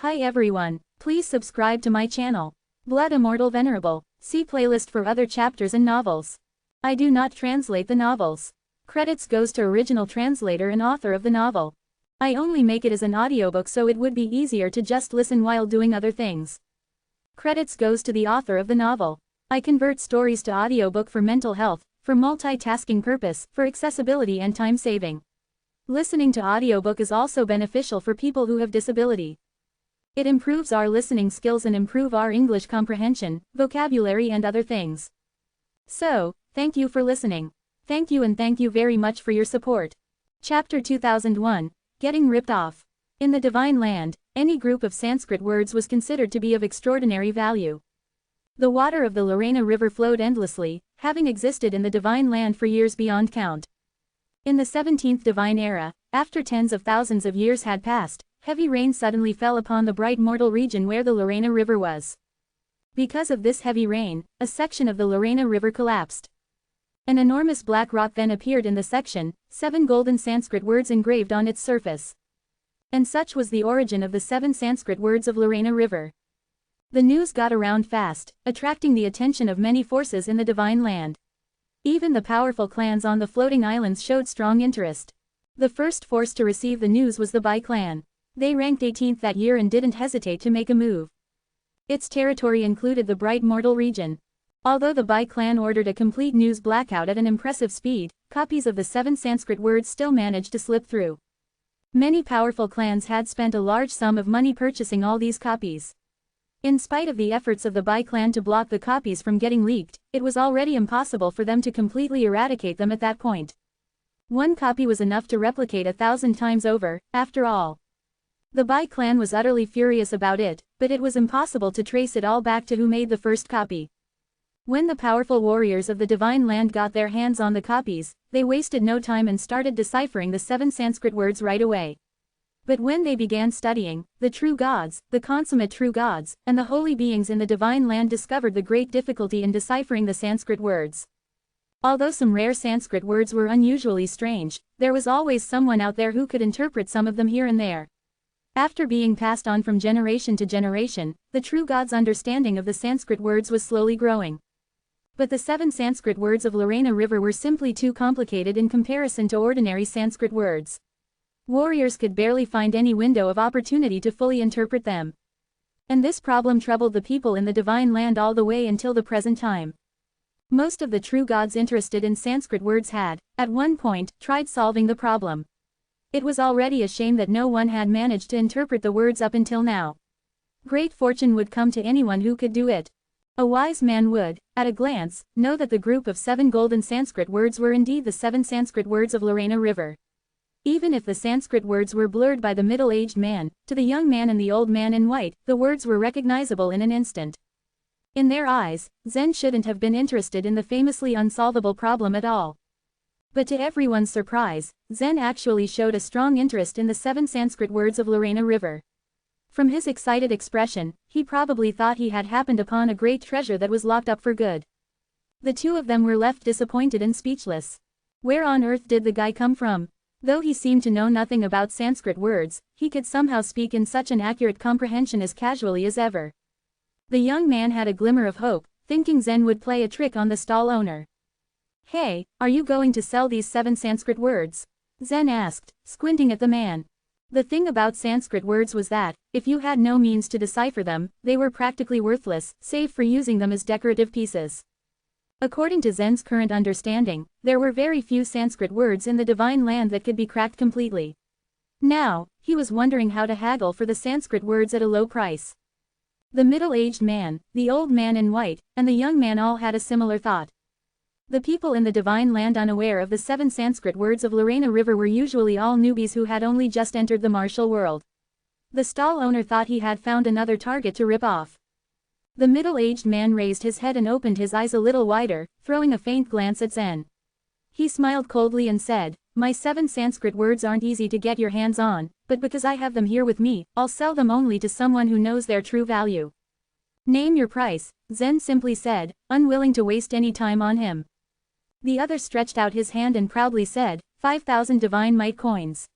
Hi everyone, please subscribe to my channel. Blood Immortal Venerable. See playlist for other chapters and novels. I do not translate the novels. Credits goes to original translator and author of the novel. I only make it as an audiobook so it would be easier to just listen while doing other things. Credits goes to the author of the novel. I convert stories to audiobook for mental health, for multitasking purpose, for accessibility and time saving. Listening to audiobook is also beneficial for people who have disability. It improves our listening skills and improve our English comprehension, vocabulary and other things. So, thank you for listening. Thank you and thank you very much for your support. Chapter 2001, Getting Ripped Off. In the Divine Land, any group of Sanskrit words was considered to be of extraordinary value. The water of the Lorena River flowed endlessly, having existed in the Divine Land for years beyond count. In the 17th Divine Era, after tens of thousands of years had passed, heavy rain suddenly fell upon the bright mortal region where the Lorena River was. Because of this heavy rain, a section of the Lorena River collapsed. An enormous black rock then appeared in the section, 7 golden Sanskrit words engraved on its surface. And such was the origin of the 7 Sanskrit words of Lorena River. The news got around fast, attracting the attention of many forces in the Divine Land. Even the powerful clans on the floating islands showed strong interest. The first force to receive the news was the Bai clan. They ranked 18th that year and didn't hesitate to make a move. Its territory included the bright mortal region. Although the Bai clan ordered a complete news blackout at an impressive speed, copies of the 7 Sanskrit words still managed to slip through. Many powerful clans had spent a large sum of money purchasing all these copies. In spite of the efforts of the Bai clan to block the copies from getting leaked, it was already impossible for them to completely eradicate them at that point. One copy was enough to replicate 1,000 times over, after all. The Bai clan was utterly furious about it, but it was impossible to trace it all back to who made the first copy. When the powerful warriors of the Divine Land got their hands on the copies, they wasted no time and started deciphering the 7 Sanskrit words right away. But when they began studying, the true gods, the consummate true gods, and the holy beings in the Divine Land discovered the great difficulty in deciphering the Sanskrit words. Although some rare Sanskrit words were unusually strange, there was always someone out there who could interpret some of them here and there. After being passed on from generation to generation, the true God's understanding of the Sanskrit words was slowly growing. But the 7 Sanskrit words of Lorena River were simply too complicated in comparison to ordinary Sanskrit words. Warriors could barely find any window of opportunity to fully interpret them. And this problem troubled the people in the Divine Land all the way until the present time. Most of the true gods interested in Sanskrit words had, at one point, tried solving the problem. It was already a shame that no one had managed to interpret the words up until now. Great fortune would come to anyone who could do it. A wise man would, at a glance, know that the group of 7 golden Sanskrit words were indeed the 7 Sanskrit words of Lorena River. Even if the Sanskrit words were blurred by the middle-aged man, to the young man and the old man in white, the words were recognizable in an instant. In their eyes, Zen shouldn't have been interested in the famously unsolvable problem at all. But to everyone's surprise, Zen actually showed a strong interest in the 7 Sanskrit words of Lorena River. From his excited expression, he probably thought he had happened upon a great treasure that was locked up for good. The two of them were left disappointed and speechless. Where on earth did the guy come from? Though he seemed to know nothing about Sanskrit words, he could somehow speak in such an accurate comprehension as casually as ever. The young man had a glimmer of hope, thinking Zen would play a trick on the stall owner. "Hey, are you going to sell these 7 Sanskrit words?" Zen asked, squinting at the man. The thing about Sanskrit words was that, if you had no means to decipher them, they were practically worthless, save for using them as decorative pieces. According to Zen's current understanding, there were very few Sanskrit words in the Divine Land that could be cracked completely. Now, he was wondering how to haggle for the Sanskrit words at a low price. The middle-aged man, the old man in white, and the young man all had a similar thought. The people in the Divine Land unaware of the 7 Sanskrit words of Lorena River were usually all newbies who had only just entered the martial world. The stall owner thought he had found another target to rip off. The middle-aged man raised his head and opened his eyes a little wider, throwing a faint glance at Zen. He smiled coldly and said, "My 7 Sanskrit words aren't easy to get your hands on, but because I have them here with me, I'll sell them only to someone who knows their true value." "Name your price," Zen simply said, unwilling to waste any time on him. The other stretched out his hand and proudly said, 5,000 divine might coins.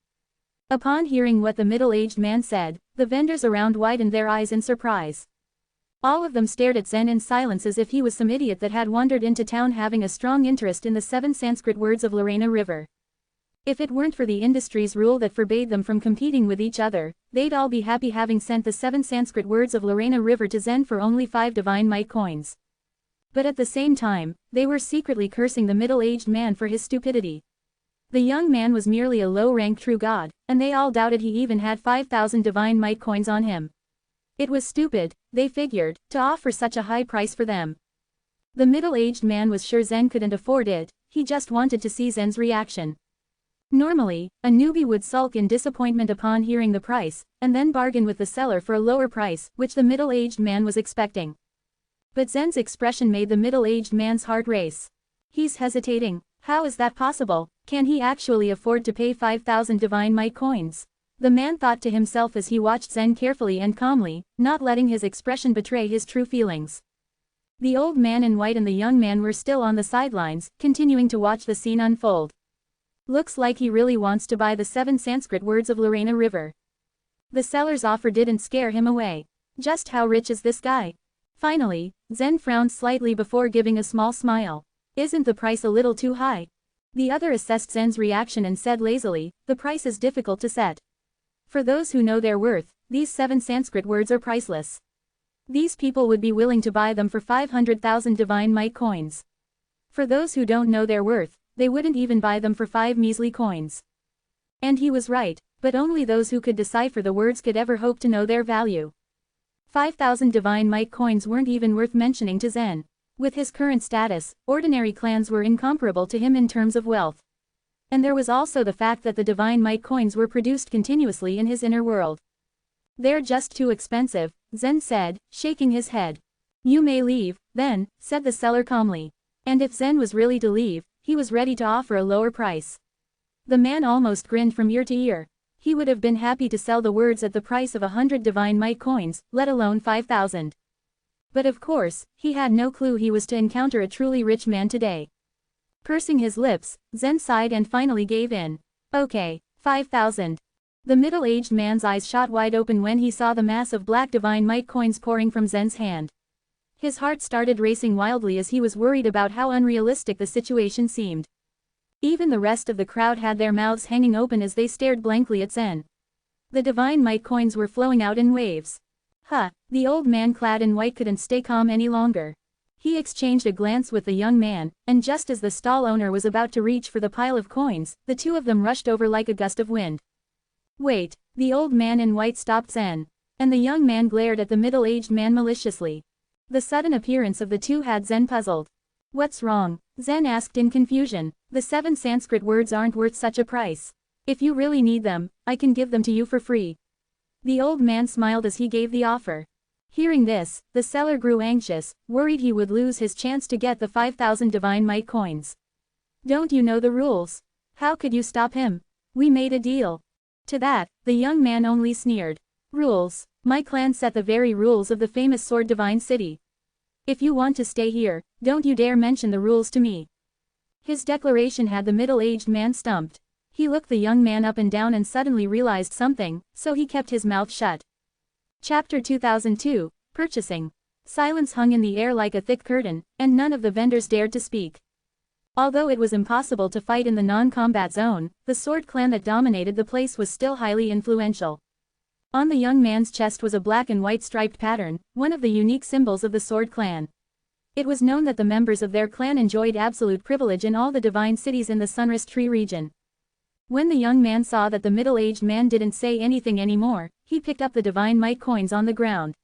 Upon hearing what the middle-aged man said, The vendors around widened their eyes in surprise. All of them stared at Zen in silence as if he was some idiot that had wandered into town having a strong interest in the 7 Sanskrit words of Lorena River. If it weren't for the industry's rule that forbade them from competing with each other, they'd all be happy having sent the 7 Sanskrit words of Lorena River to Zen for only 5 divine mite coins. But at the same time, they were secretly cursing the middle-aged man for his stupidity. The young man was merely a low-rank true god, and they all doubted he even had 5,000 divine mite coins on him. It was stupid, they figured, to offer such a high price for them. The middle-aged man was sure Zen couldn't afford it, he just wanted to see Zen's reaction. Normally, a newbie would sulk in disappointment upon hearing the price, and then bargain with the seller for a lower price, which the middle-aged man was expecting. But Zen's expression made the middle-aged man's heart race. He's hesitating. How is that possible? Can he actually afford to pay 5,000 divine mite coins? The man thought to himself as he watched Zen carefully and calmly, not letting his expression betray his true feelings. The old man in white and the young man were still on the sidelines, continuing to watch the scene unfold. Looks like he really wants to buy the 7 Sanskrit words of Lorena River. The seller's offer didn't scare him away. Just how rich is this guy? Finally, Zen frowned slightly before giving a small smile. Isn't the price a little too high? The other assessed Zen's reaction and said lazily, the price is difficult to set. For those who know their worth, these 7 Sanskrit words are priceless. These people would be willing to buy them for 500,000 divine mite coins. For those who don't know their worth, they wouldn't even buy them for 5 measly coins. And he was right, but only those who could decipher the words could ever hope to know their value. 5,000 divine mite coins weren't even worth mentioning to Zen. With his current status, ordinary clans were incomparable to him in terms of wealth. And there was also the fact that the divine mite coins were produced continuously in his inner world. They're just too expensive, Zen said, shaking his head. You may leave, then, said the seller calmly. And if Zen was really to leave, he was ready to offer a lower price. The man almost grinned from ear to ear. He would have been happy to sell the words at the price of 100 divine mite coins, let alone 5,000. But of course, he had no clue he was to encounter a truly rich man today. Pursing his lips, Zen sighed and finally gave in. Okay, 5,000. The middle-aged man's eyes shot wide open when he saw the mass of black divine mite coins pouring from Zen's hand. His heart started racing wildly as he was worried about how unrealistic the situation seemed. Even the rest of the crowd had their mouths hanging open as they stared blankly at Zen. The divine mite coins were flowing out in waves. The old man clad in white couldn't stay calm any longer. He exchanged a glance with the young man, and just as the stall owner was about to reach for the pile of coins, the two of them rushed over like a gust of wind. Wait, the old man in white stopped Zen. And the young man glared at the middle-aged man maliciously. The sudden appearance of the two had Zen puzzled. What's wrong? Zen asked in confusion. The 7 Sanskrit words aren't worth such a price. If you really need them, I can give them to you for free. The old man smiled as he gave the offer. Hearing this, the seller grew anxious, worried he would lose his chance to get the 5,000 divine mite coins. Don't you know the rules? How could you stop him? We made a deal. To that, the young man only sneered. Rules? My clan set the very rules of the famous Sword Divine City. If you want to stay here, don't you dare mention the rules to me. His declaration had the middle-aged man stumped. He looked the young man up and down and suddenly realized something, so he kept his mouth shut. Chapter 2002, Purchasing. Silence hung in the air like a thick curtain, and none of the vendors dared to speak. Although it was impossible to fight in the non-combat zone, the sword clan that dominated the place was still highly influential. On the young man's chest was a black and white striped pattern, one of the unique symbols of the Sword Clan. It was known that the members of their clan enjoyed absolute privilege in all the divine cities in the Sunrest Tree region. When the young man saw that the middle-aged man didn't say anything anymore, he picked up the divine mite coins on the ground.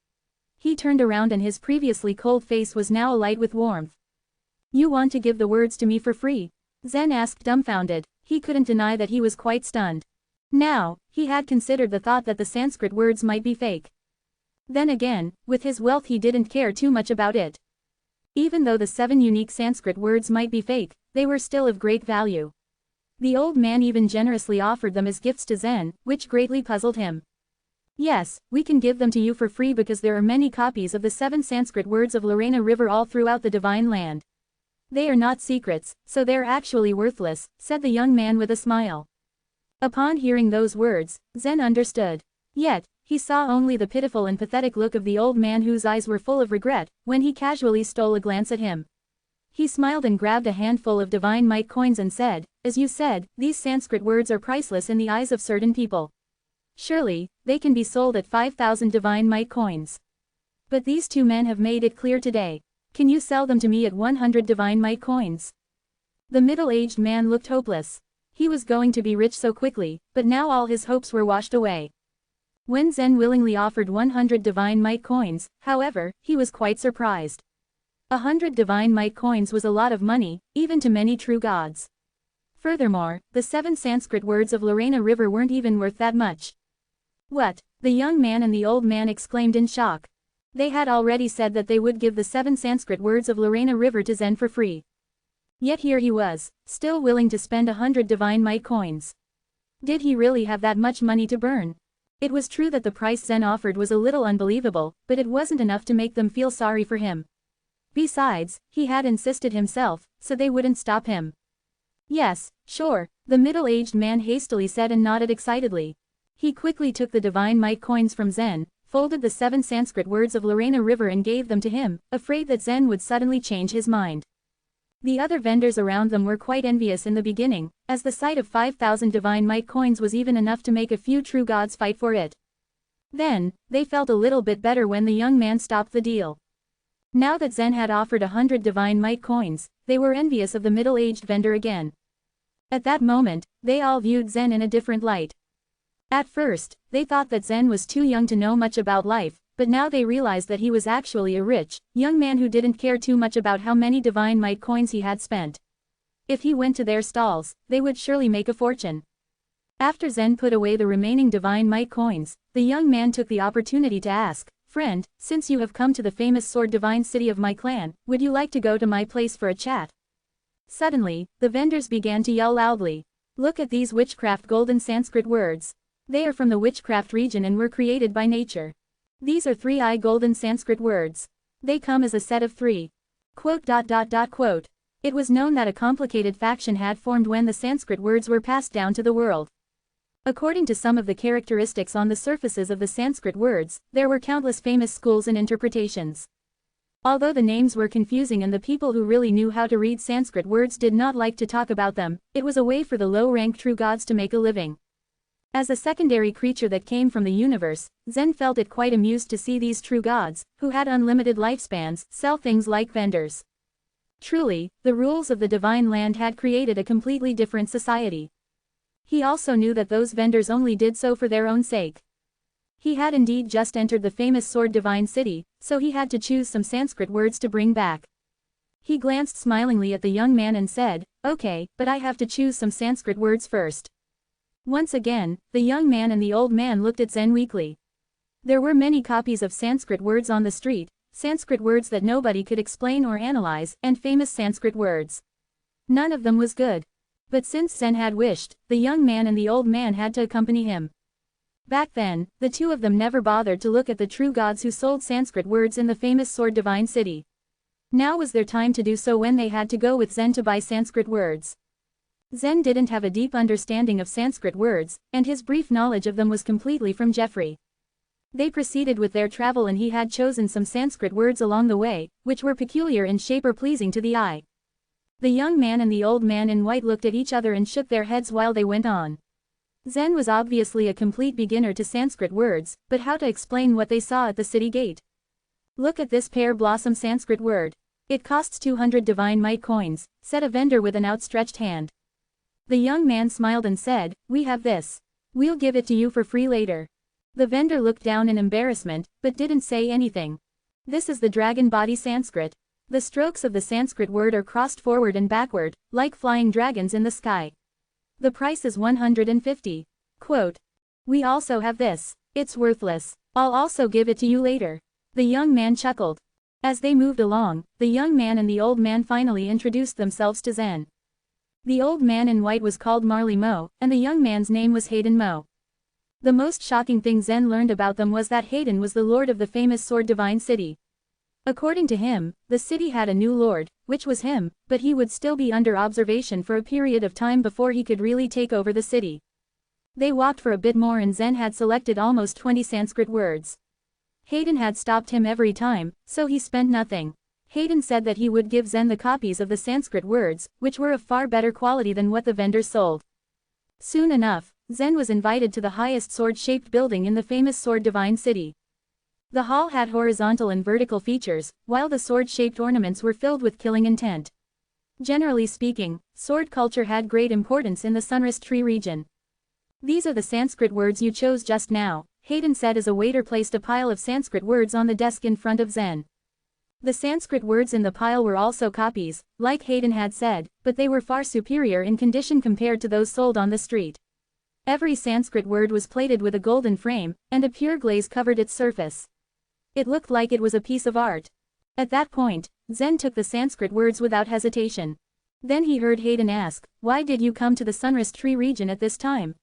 He turned around and his previously cold face was now alight with warmth. You want to give the words to me for free? Zen asked dumbfounded. He couldn't deny that he was quite stunned. Now, he had considered the thought that the Sanskrit words might be fake. Then again, with his wealth he didn't care too much about it. Even though the 7 unique Sanskrit words might be fake, they were still of great value. The old man even generously offered them as gifts to Zen, which greatly puzzled him. Yes, we can give them to you for free because there are many copies of the 7 Sanskrit words of Lorena River all throughout the divine land. They are not secrets, so they're actually worthless, said the young man with a smile. Upon hearing those words, Zen understood. Yet, He saw only the pitiful and pathetic look of the old man whose eyes were full of regret, when he casually stole a glance at him. He smiled and grabbed a handful of divine mite coins and said, "As you said, these Sanskrit words are priceless in the eyes of certain people. Surely, they can be sold at 5,000 divine mite coins. But these two men have made it clear today. Can you sell them to me at 100 divine mite coins?" The middle-aged man looked hopeless. He was going to be rich so quickly, but now all his hopes were washed away. When Zen willingly offered 100 divine mite coins, however, he was quite surprised. 100 divine mite coins was a lot of money, even to many true gods. Furthermore, the 7 Sanskrit words of Lorena River weren't even worth that much. What? The young man and the old man exclaimed in shock. They had already said that they would give the 7 Sanskrit words of Lorena River to Zen for free. Yet here he was, still willing to spend 100 divine mite coins. Did he really have that much money to burn? It was true that the price Zen offered was a little unbelievable, but it wasn't enough to make them feel sorry for him. Besides, he had insisted himself, so they wouldn't stop him. "Yes, sure," the middle-aged man hastily said and nodded excitedly. He quickly took the divine mite coins from Zen, folded the 7 Sanskrit words of Lorena River and gave them to him, afraid that Zen would suddenly change his mind. The other vendors around them were quite envious in the beginning, as the sight of 5,000 divine mite coins was even enough to make a few true gods fight for it. Then, they felt a little bit better when the young man stopped the deal. Now that Zen had offered 100 divine mite coins, they were envious of the middle-aged vendor again. At that moment, they all viewed Zen in a different light. At first, they thought that Zen was too young to know much about life, but now they realized that he was actually a rich, young man who didn't care too much about how many divine mite coins he had spent. If he went to their stalls, they would surely make a fortune. After Zen put away the remaining divine mite coins, the young man took the opportunity to ask, "Friend, since you have come to the famous sword divine city of my clan, would you like to go to my place for a chat?" Suddenly, the vendors began to yell loudly. "Look at these witchcraft golden Sanskrit words. They are from the witchcraft region and were created by nature. These are 3 golden Sanskrit words. They come as a set of 3. Quote. It was known that a complicated faction had formed when the Sanskrit words were passed down to the world. According to some of the characteristics on the surfaces of the Sanskrit words, there were countless famous schools and interpretations. Although the names were confusing and the people who really knew how to read Sanskrit words did not like to talk about them, it was a way for the low-rank true gods to make a living. As a secondary creature that came from the universe, Zen felt it quite amused to see these true gods, who had unlimited lifespans, sell things like vendors. Truly, the rules of the divine land had created a completely different society. He also knew that those vendors only did so for their own sake. He had indeed just entered the famous sword divine city, so he had to choose some Sanskrit words to bring back. He glanced smilingly at the young man and said, "Okay, but I have to choose some Sanskrit words first." Once again, the young man and the old man looked at Zen weakly. There were many copies of Sanskrit words on the street, Sanskrit words that nobody could explain or analyze, and famous Sanskrit words. None of them was good. But since Zen had wished, the young man and the old man had to accompany him. Back then, the two of them never bothered to look at the true gods who sold Sanskrit words in the famous sword divine city. Now was their time to do so when they had to go with Zen to buy Sanskrit words. Zen didn't have a deep understanding of Sanskrit words, and his brief knowledge of them was completely from Jeffrey. They proceeded with their travel and he had chosen some Sanskrit words along the way, which were peculiar in shape or pleasing to the eye. The young man and the old man in white looked at each other and shook their heads while they went on. Zen was obviously a complete beginner to Sanskrit words, but how to explain what they saw at the city gate? "Look at this pear blossom Sanskrit word. It costs 200 divine mite coins," said a vendor with an outstretched hand. The young man smiled and said, "We have this. We'll give it to you for free later." The vendor looked down in embarrassment, but didn't say anything. "This is the dragon body Sanskrit. The strokes of the Sanskrit word are crossed forward and backward, like flying dragons in the sky. The price is 150. Quote. We also have this. It's worthless. I'll also give it to you later." The young man chuckled. As they moved along, the young man and the old man finally introduced themselves to Zen. The old man in white was called Marley Mo, and the young man's name was Hayden Mo. The most shocking thing Zen learned about them was that Hayden was the lord of the famous sword divine city. According to him, the city had a new lord, which was him, but he would still be under observation for a period of time before he could really take over the city. They walked for a bit more and Zen had selected almost 20 Sanskrit words. Hayden had stopped him every time, so he spent nothing. Hayden said that he would give Zen the copies of the Sanskrit words, which were of far better quality than what the vendors sold. Soon enough, Zen was invited to the highest sword-shaped building in the famous Sword Divine City. The hall had horizontal and vertical features, while the sword-shaped ornaments were filled with killing intent. Generally speaking, sword culture had great importance in the Sunrest Tree region. These are the Sanskrit words you chose just now, Hayden said as a waiter placed a pile of Sanskrit words on the desk in front of Zen. The Sanskrit words in the pile were also copies, like Hayden had said, but they were far superior in condition compared to those sold on the street. Every Sanskrit word was plated with a golden frame, and a pure glaze covered its surface. It looked like it was a piece of art. At that point, Zen took the Sanskrit words without hesitation. Then he heard Hayden ask, "Why did you come to the Sunrest Tree region at this time?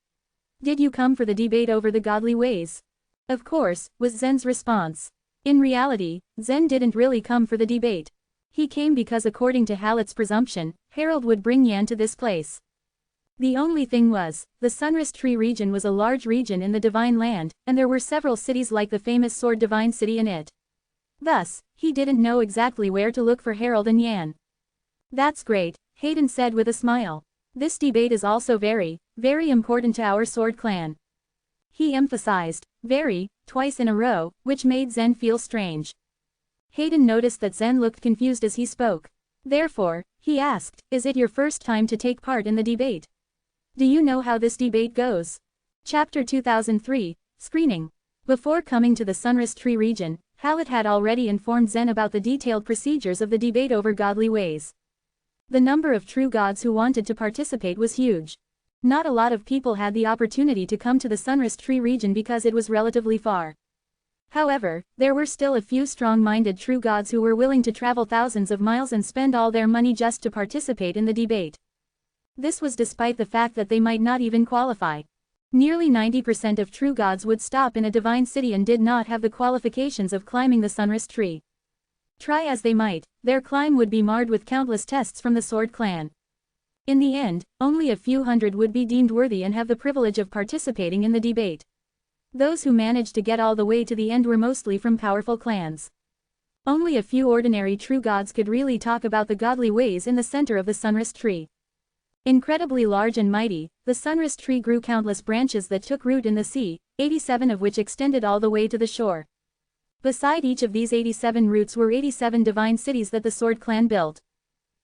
Did you come for the debate over the godly ways?" "Of course," was Zen's response. In reality, Zen didn't really come for the debate. He came because according to Hallot's presumption, Harold would bring Yan to this place. The only thing was, the Sunrest Tree region was a large region in the Divine Land, and there were several cities like the famous Sword Divine City in it. Thus, he didn't know exactly where to look for Harold and Yan. "That's great," Hayden said with a smile. "This debate is also very, very important to our sword clan." He emphasized, very, twice in a row, which made Zen feel strange. Hayden noticed that Zen looked confused as he spoke. Therefore, he asked, "Is it your first time to take part in the debate? Do you know how this debate goes?" Chapter 2003, Screening. Before coming to the Sunrest Tree region, Hallot had already informed Zen about the detailed procedures of the debate over godly ways. The number of true gods who wanted to participate was huge. Not a lot of people had the opportunity to come to the Sunrest Tree region because it was relatively far. However, there were still a few strong-minded true gods who were willing to travel thousands of miles and spend all their money just to participate in the debate. This was despite the fact that they might not even qualify. Nearly 90% of true gods would stop in a divine city and did not have the qualifications of climbing the Sunrest Tree. Try as they might, their climb would be marred with countless tests from the Sword Clan. In the end, only a few hundred would be deemed worthy and have the privilege of participating in the debate. Those who managed to get all the way to the end were mostly from powerful clans. Only a few ordinary true gods could really talk about the godly ways in the center of the Sunrest Tree. Incredibly large and mighty, the Sunrest Tree grew countless branches that took root in the sea, 87 of which extended all the way to the shore. Beside each of these 87 roots were 87 divine cities that the Sword Clan built.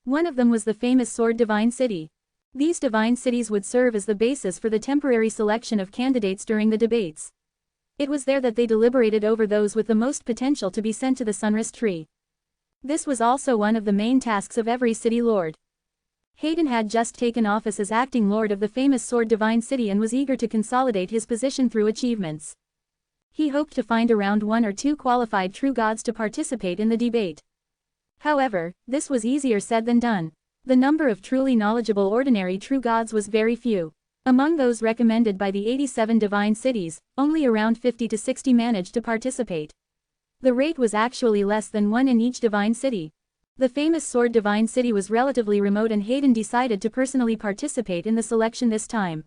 One of them was the famous Sword Divine City. These divine cities would serve as the basis for the temporary selection of candidates during the debates. It was there that they deliberated over those with the most potential to be sent to the Sunrest Tree. This was also one of the main tasks of every city lord. Hayden had just taken office as acting lord of the famous Sword Divine City and was eager to consolidate his position through achievements. He hoped to find around 1 or 2 qualified true gods to participate in the debate. However, this was easier said than done. The number of truly knowledgeable ordinary true gods was very few. Among those recommended by the 87 divine cities, only around 50 to 60 managed to participate. The rate was actually less than 1 in each divine city. The famous Sword Divine City was relatively remote and Hayden decided to personally participate in the selection this time.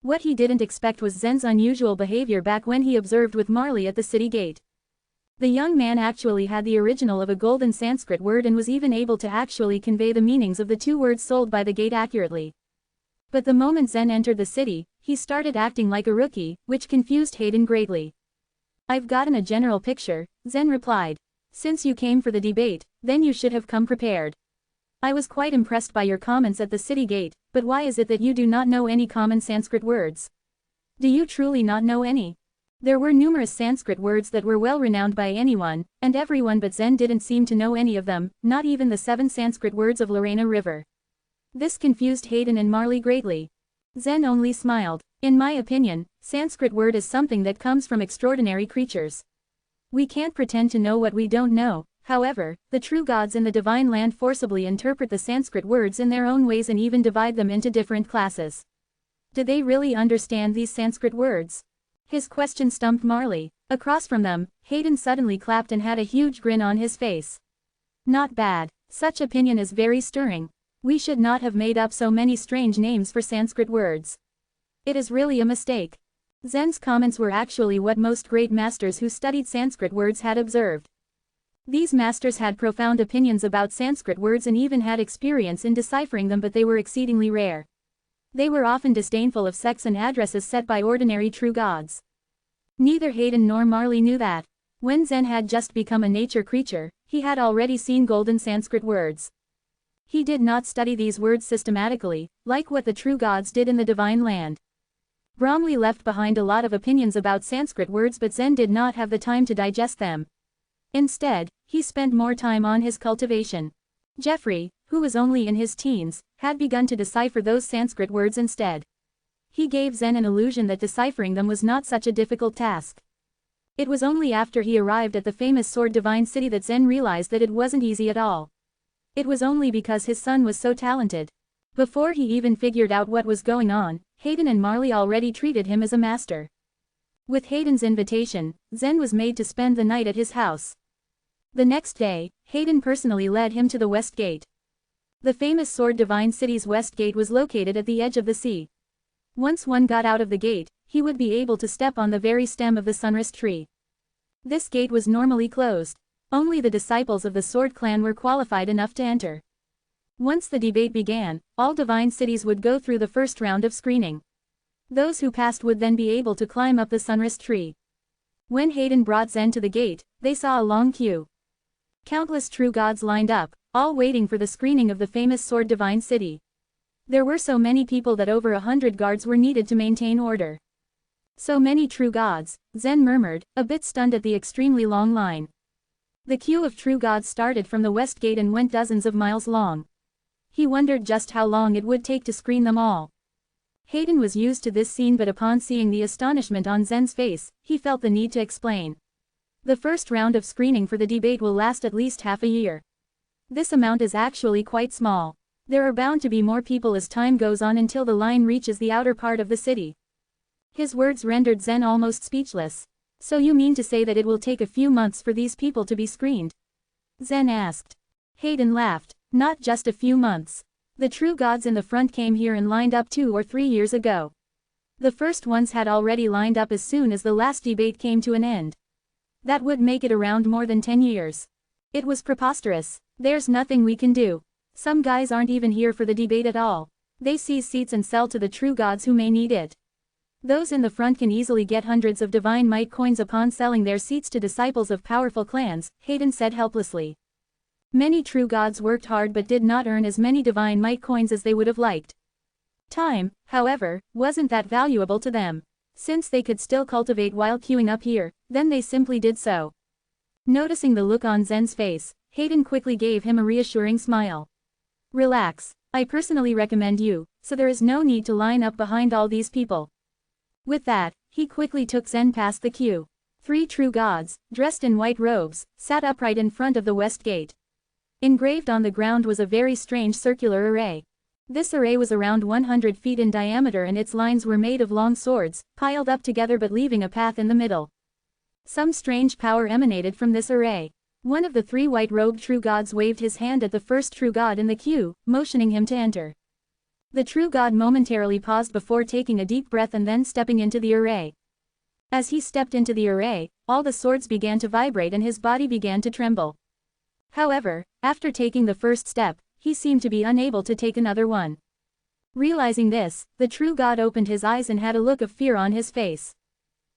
What he didn't expect was Zen's unusual behavior back when he observed with Marley at the city gate. The young man actually had the original of a golden Sanskrit word and was even able to actually convey the meanings of the 2 words sold by the gate accurately. But the moment Zen entered the city, he started acting like a rookie, which confused Hayden greatly. "I've gotten a general picture," Zen replied. "Since you came for the debate, then you should have come prepared. I was quite impressed by your comments at the city gate, but why is it that you do not know any common Sanskrit words? Do you truly not know any?" There were numerous Sanskrit words that were well renowned by anyone, and everyone but Zen didn't seem to know any of them, not even the 7 Sanskrit words of Lorena River. This confused Hayden and Marley greatly. Zen only smiled. "In my opinion, Sanskrit word is something that comes from extraordinary creatures. We can't pretend to know what we don't know. However, the true gods in the divine land forcibly interpret the Sanskrit words in their own ways and even divide them into different classes. Do they really understand these Sanskrit words?" His question stumped Marley. Across from them, Hayden suddenly clapped and had a huge grin on his face. "Not bad. Such opinion is very stirring. We should not have made up so many strange names for Sanskrit words. It is really a mistake. Zen's comments were actually what most great masters who studied Sanskrit words had observed. These masters had profound opinions about Sanskrit words and even had experience in deciphering them, but they were exceedingly rare. They were often disdainful of sects and addresses set by ordinary true gods. Neither Hayden nor Marley knew that. When Zen had just become a nature creature, he had already seen golden Sanskrit words. He did not study these words systematically, like what the true gods did in the divine land. Bromley left behind a lot of opinions about Sanskrit words, but Zen did not have the time to digest them. Instead, he spent more time on his cultivation. Geoffrey, who was only in his teens, had begun to decipher those Sanskrit words instead. He gave Zen an illusion that deciphering them was not such a difficult task. It was only after he arrived at the famous Sword Divine City that Zen realized that it wasn't easy at all. It was only because his son was so talented. Before he even figured out what was going on, Hayden and Marley already treated him as a master. With Hayden's invitation, Zen was made to spend the night at his house. The next day, Hayden personally led him to the West Gate. The famous Sword Divine City's West Gate was located at the edge of the sea. Once one got out of the gate, he would be able to step on the very stem of the sunrise tree. This gate was normally closed. Only the disciples of the Sword Clan were qualified enough to enter. Once the debate began, all divine cities would go through the first round of screening. Those who passed would then be able to climb up the sunrise tree. When Hayden brought Zen to the gate, they saw a long queue. Countless true gods lined up, all waiting for the screening of the famous Sword Divine City. There were so many people that over 100 guards were needed to maintain order. So many true gods, Zen murmured, a bit stunned at the extremely long line. The queue of true gods started from the West Gate and went dozens of miles long. He wondered just how long it would take to screen them all. Hayden was used to this scene, but upon seeing the astonishment on Zen's face, he felt the need to explain. The first round of screening for the debate will last at least half a year. This amount is actually quite small. There are bound to be more people as time goes on until the line reaches the outer part of the city. His words rendered Zen almost speechless. So you mean to say that it will take a few months for these people to be screened? Zen asked. Hayden laughed. Not just a few months. The true gods in the front came here and lined up 2 or 3 years ago. The first ones had already lined up as soon as the last debate came to an end. That would make it around more than 10 years. It was preposterous. There's nothing we can do. Some guys aren't even here for the debate at all. They seize seats and sell to the true gods who may need it. Those in the front can easily get hundreds of divine might coins upon selling their seats to disciples of powerful clans, Hayden said helplessly. Many true gods worked hard but did not earn as many divine might coins as they would have liked. Time, however, wasn't that valuable to them. Since they could still cultivate while queuing up here, then they simply did so. Noticing the look on Zen's face, Hayden quickly gave him a reassuring smile. Relax, I personally recommend you, so there is no need to line up behind all these people. With that, he quickly took Zen past the queue. 3 true gods, dressed in white robes, sat upright in front of the West Gate. Engraved on the ground was a very strange circular array. This array was around 100 feet in diameter and its lines were made of long swords, piled up together but leaving a path in the middle. Some strange power emanated from this array. One of the 3 white-robed true gods waved his hand at the first true god in the queue, motioning him to enter. The true god momentarily paused before taking a deep breath and then stepping into the array. As he stepped into the array, all the swords began to vibrate and his body began to tremble. However, after taking the first step, he seemed to be unable to take another one. Realizing this, the true god opened his eyes and had a look of fear on his face.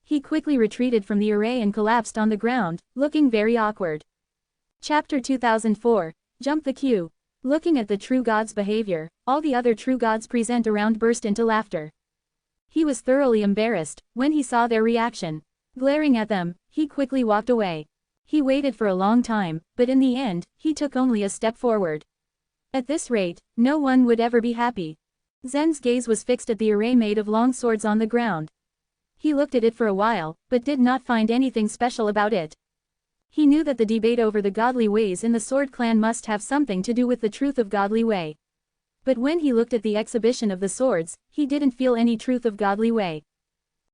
He quickly retreated from the array and collapsed on the ground, looking very awkward. Chapter 2004, Jump the Queue. Looking at the true god's behavior, all the other true gods present around burst into laughter. He was thoroughly embarrassed when he saw their reaction. Glaring at them, he quickly walked away. He waited for a long time, but in the end, he took only a step forward. At this rate, no one would ever be happy. Zen's gaze was fixed at the array made of long swords on the ground. He looked at it for a while, but did not find anything special about it. He knew that the debate over the godly ways in the Sword Clan must have something to do with the truth of godly way. But when he looked at the exhibition of the swords, he didn't feel any truth of godly way.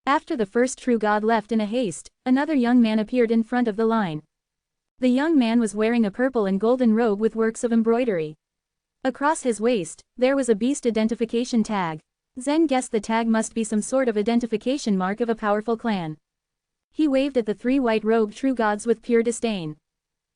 After the first true god left in a haste, another young man appeared in front of the line. The young man was wearing a purple and golden robe with works of embroidery. Across his waist, there was a beast identification tag. Zen guessed the tag must be some sort of identification mark of a powerful clan. He waved at the three white-robed true gods with pure disdain.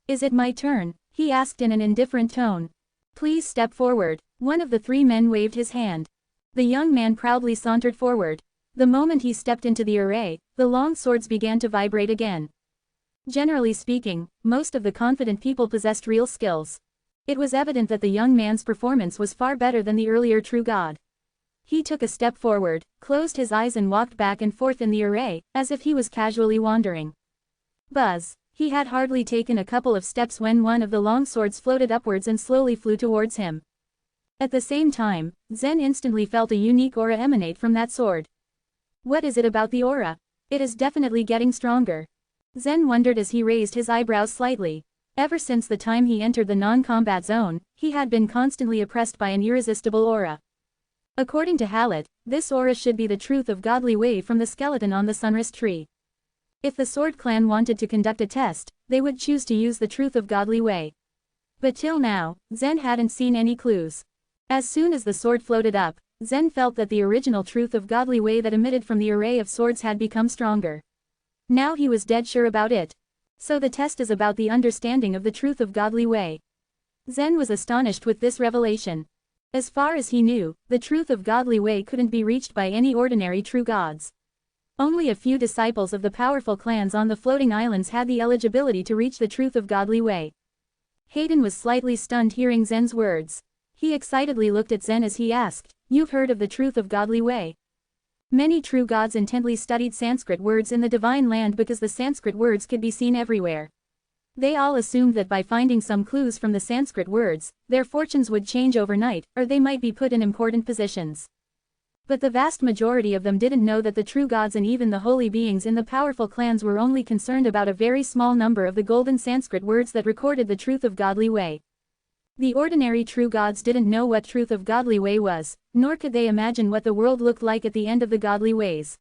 "Is it my turn?" he asked in an indifferent tone. "Please step forward." One of the three men waved his hand. The young man proudly sauntered forward. The moment he stepped into the array, the long swords began to vibrate again. Generally speaking, most of the confident people possessed real skills. It was evident that the young man's performance was far better than the earlier true god. He took a step forward, closed his eyes and walked back and forth in the array, as if he was casually wandering. Buzz! He had hardly taken a couple of steps when one of the long swords floated upwards and slowly flew towards him. At the same time, Zen instantly felt a unique aura emanate from that sword. What is it about the aura? It is definitely getting stronger. Zen wondered as he raised his eyebrows slightly. Ever since the time he entered the non-combat zone, he had been constantly oppressed by an irresistible aura. According to Hallett, this aura should be the truth of godly way from the skeleton on the sunrise tree. If the Sword Clan wanted to conduct a test, they would choose to use the truth of godly way. But till now, Zen hadn't seen any clues. As soon as the sword floated up, Zen felt that the original truth of godly way that emitted from the array of swords had become stronger. Now he was dead sure about it. So the test is about the understanding of the truth of godly way. Zen was astonished with this revelation. As far as he knew, the truth of godly way couldn't be reached by any ordinary true gods. Only a few disciples of the powerful clans on the floating islands had the eligibility to reach the truth of godly way. Hayden was slightly stunned hearing Zen's words. He excitedly looked at Zen as he asked, "You've heard of the truth of godly way?" Many true gods intently studied Sanskrit words in the divine land because the Sanskrit words could be seen everywhere. They all assumed that by finding some clues from the Sanskrit words, their fortunes would change overnight, or they might be put in important positions. But the vast majority of them didn't know that the true gods and even the holy beings in the powerful clans were only concerned about a very small number of the golden Sanskrit words that recorded the truth of godly way. The ordinary true gods didn't know what truth of godly way was, nor could they imagine what the world looked like at the end of the godly ways.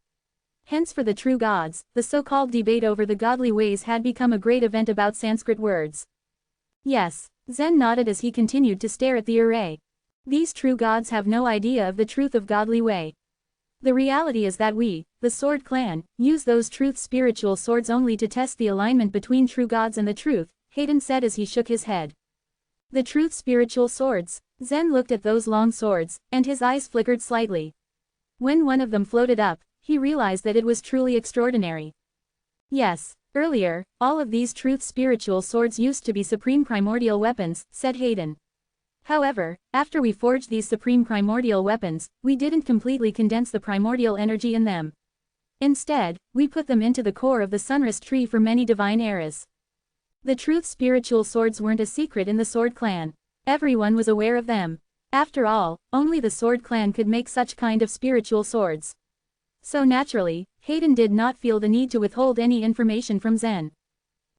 Hence for the true gods, the so-called debate over the godly ways had become a great event about Sanskrit words. Yes, Zen nodded as he continued to stare at the array. These true gods have no idea of the truth of godly way. The reality is that we, the Sword Clan, use those truth spiritual swords only to test the alignment between true gods and the truth, Hayden said as he shook his head. The truth spiritual swords. Zen looked at those long swords, and his eyes flickered slightly. When one of them floated up, he realized that it was truly extraordinary. Yes, earlier, all of these truth spiritual swords used to be supreme primordial weapons, said Hayden. However, after we forged these supreme primordial weapons, we didn't completely condense the primordial energy in them. Instead, we put them into the core of the sunrise tree for many divine eras. The truth spiritual swords weren't a secret in the Sword Clan. Everyone was aware of them. After all, only the Sword Clan could make such kind of spiritual swords. So naturally, Hayden did not feel the need to withhold any information from Zen.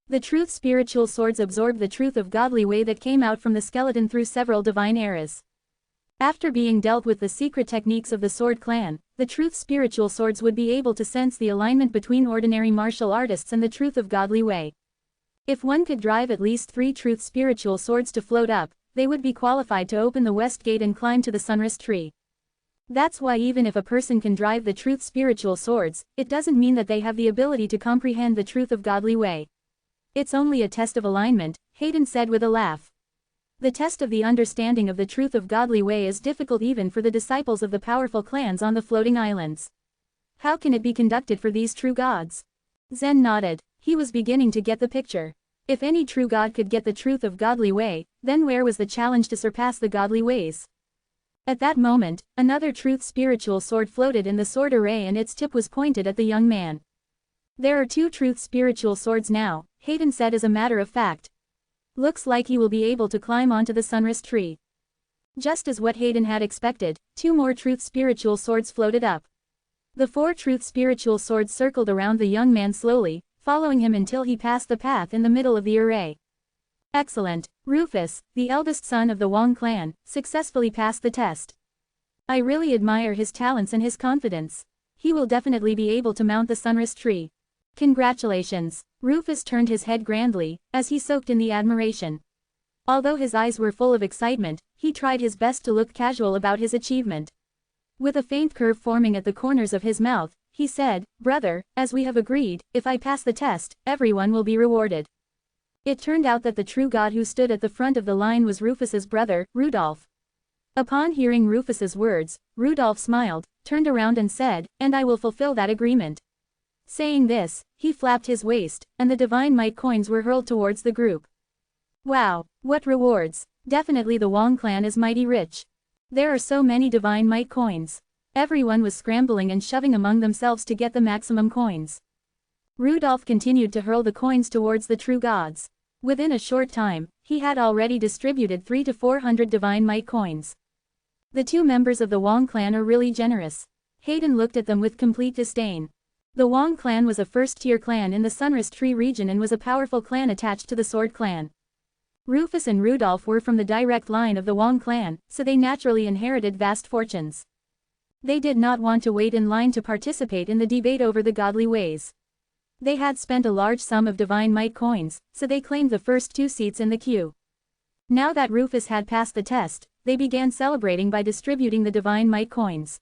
The truth spiritual swords absorbed the truth of godly way that came out from the skeleton through several divine eras. After being dealt with the secret techniques of the Sword Clan, the truth spiritual swords would be able to sense the alignment between ordinary martial artists and the truth of godly way. If one could drive at least 3 truth spiritual swords to float up, they would be qualified to open the west gate and climb to the sunrise tree. That's why even if a person can drive the truth spiritual swords, it doesn't mean that they have the ability to comprehend the truth of godly way. It's only a test of alignment, Hayden said with a laugh. The test of the understanding of the truth of godly way is difficult even for the disciples of the powerful clans on the floating islands. How can it be conducted for these true gods? Zen nodded. He was beginning to get the picture. If any true god could get the truth of godly way, then where was the challenge to surpass the godly ways? At that moment, another truth spiritual sword floated in the sword array and its tip was pointed at the young man. There are 2 truth spiritual swords now, Hayden said as a matter of fact. Looks like he will be able to climb onto the sunrise tree. Just as what Hayden had expected, 2 more truth spiritual swords floated up. The 4 truth spiritual swords circled around the young man slowly, following him until he passed the path in the middle of the array. Excellent. Rufus, the eldest son of the Wong clan, successfully passed the test. I really admire his talents and his confidence. He will definitely be able to mount the sunrise tree. Congratulations. Rufus turned his head grandly, as he soaked in the admiration. Although his eyes were full of excitement, he tried his best to look casual about his achievement. With a faint curve forming at the corners of his mouth, he said, "Brother, as we have agreed, if I pass the test, everyone will be rewarded." It turned out that the true god who stood at the front of the line was Rufus's brother, Rudolph. Upon hearing Rufus's words, Rudolph smiled, turned around and said, "And I will fulfill that agreement." Saying this, he flapped his waist, and the divine might coins were hurled towards the group. Wow, what rewards! Definitely the Wong clan is mighty rich. There are so many divine might coins. Everyone was scrambling and shoving among themselves to get the maximum coins. Rudolph continued to hurl the coins towards the true gods. Within a short time, he had already distributed 300 to 400 divine might coins. The two members of the Wong clan are really generous. Hayden looked at them with complete disdain. The Wong clan was a first-tier clan in the Sunrise Tree region and was a powerful clan attached to the Sword clan. Rufus and Rudolph were from the direct line of the Wong clan, so they naturally inherited vast fortunes. They did not want to wait in line to participate in the debate over the godly ways. They had spent a large sum of divine might coins, so they claimed the first 2 seats in the queue. Now that Rufus had passed the test, they began celebrating by distributing the divine might coins.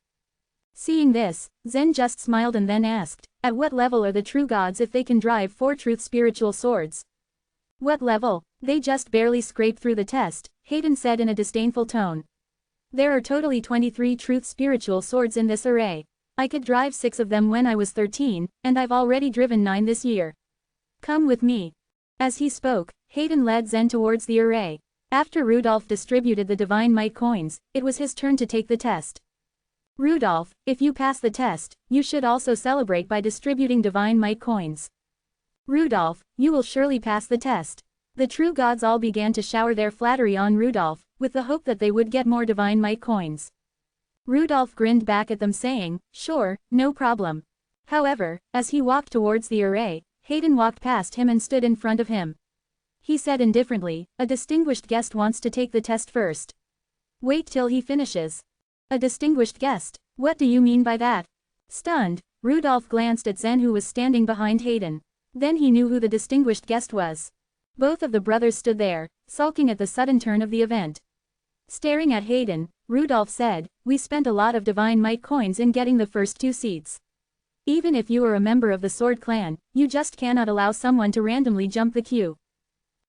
Seeing this, Zen just smiled and then asked, "At what level are the true gods if they can drive 4 truth spiritual swords?" "What level? They just barely scraped through the test," Hayden said in a disdainful tone. "There are totally 23 truth spiritual swords in this array. I could drive 6 of them when I was 13, and I've already driven 9 this year. Come with me." As he spoke, Hayden led Zen towards the array. After Rudolph distributed the divine might coins, it was his turn to take the test. "Rudolph, if you pass the test, you should also celebrate by distributing divine might coins." "Rudolph, you will surely pass the test." The true gods all began to shower their flattery on Rudolph, with the hope that they would get more divine might coins. Rudolph grinned back at them saying, "Sure, no problem." However, as he walked towards the array, Hayden walked past him and stood in front of him. He said indifferently, "A distinguished guest wants to take the test first. Wait till he finishes." "A distinguished guest? What do you mean by that?" Stunned, Rudolph glanced at Zen who was standing behind Hayden. Then he knew who the distinguished guest was. Both of the brothers stood there, sulking at the sudden turn of the event. Staring at Hayden, Rudolph said, "We spent a lot of divine might coins in getting the first 2 seats. Even if you are a member of the Sword clan, you just cannot allow someone to randomly jump the queue."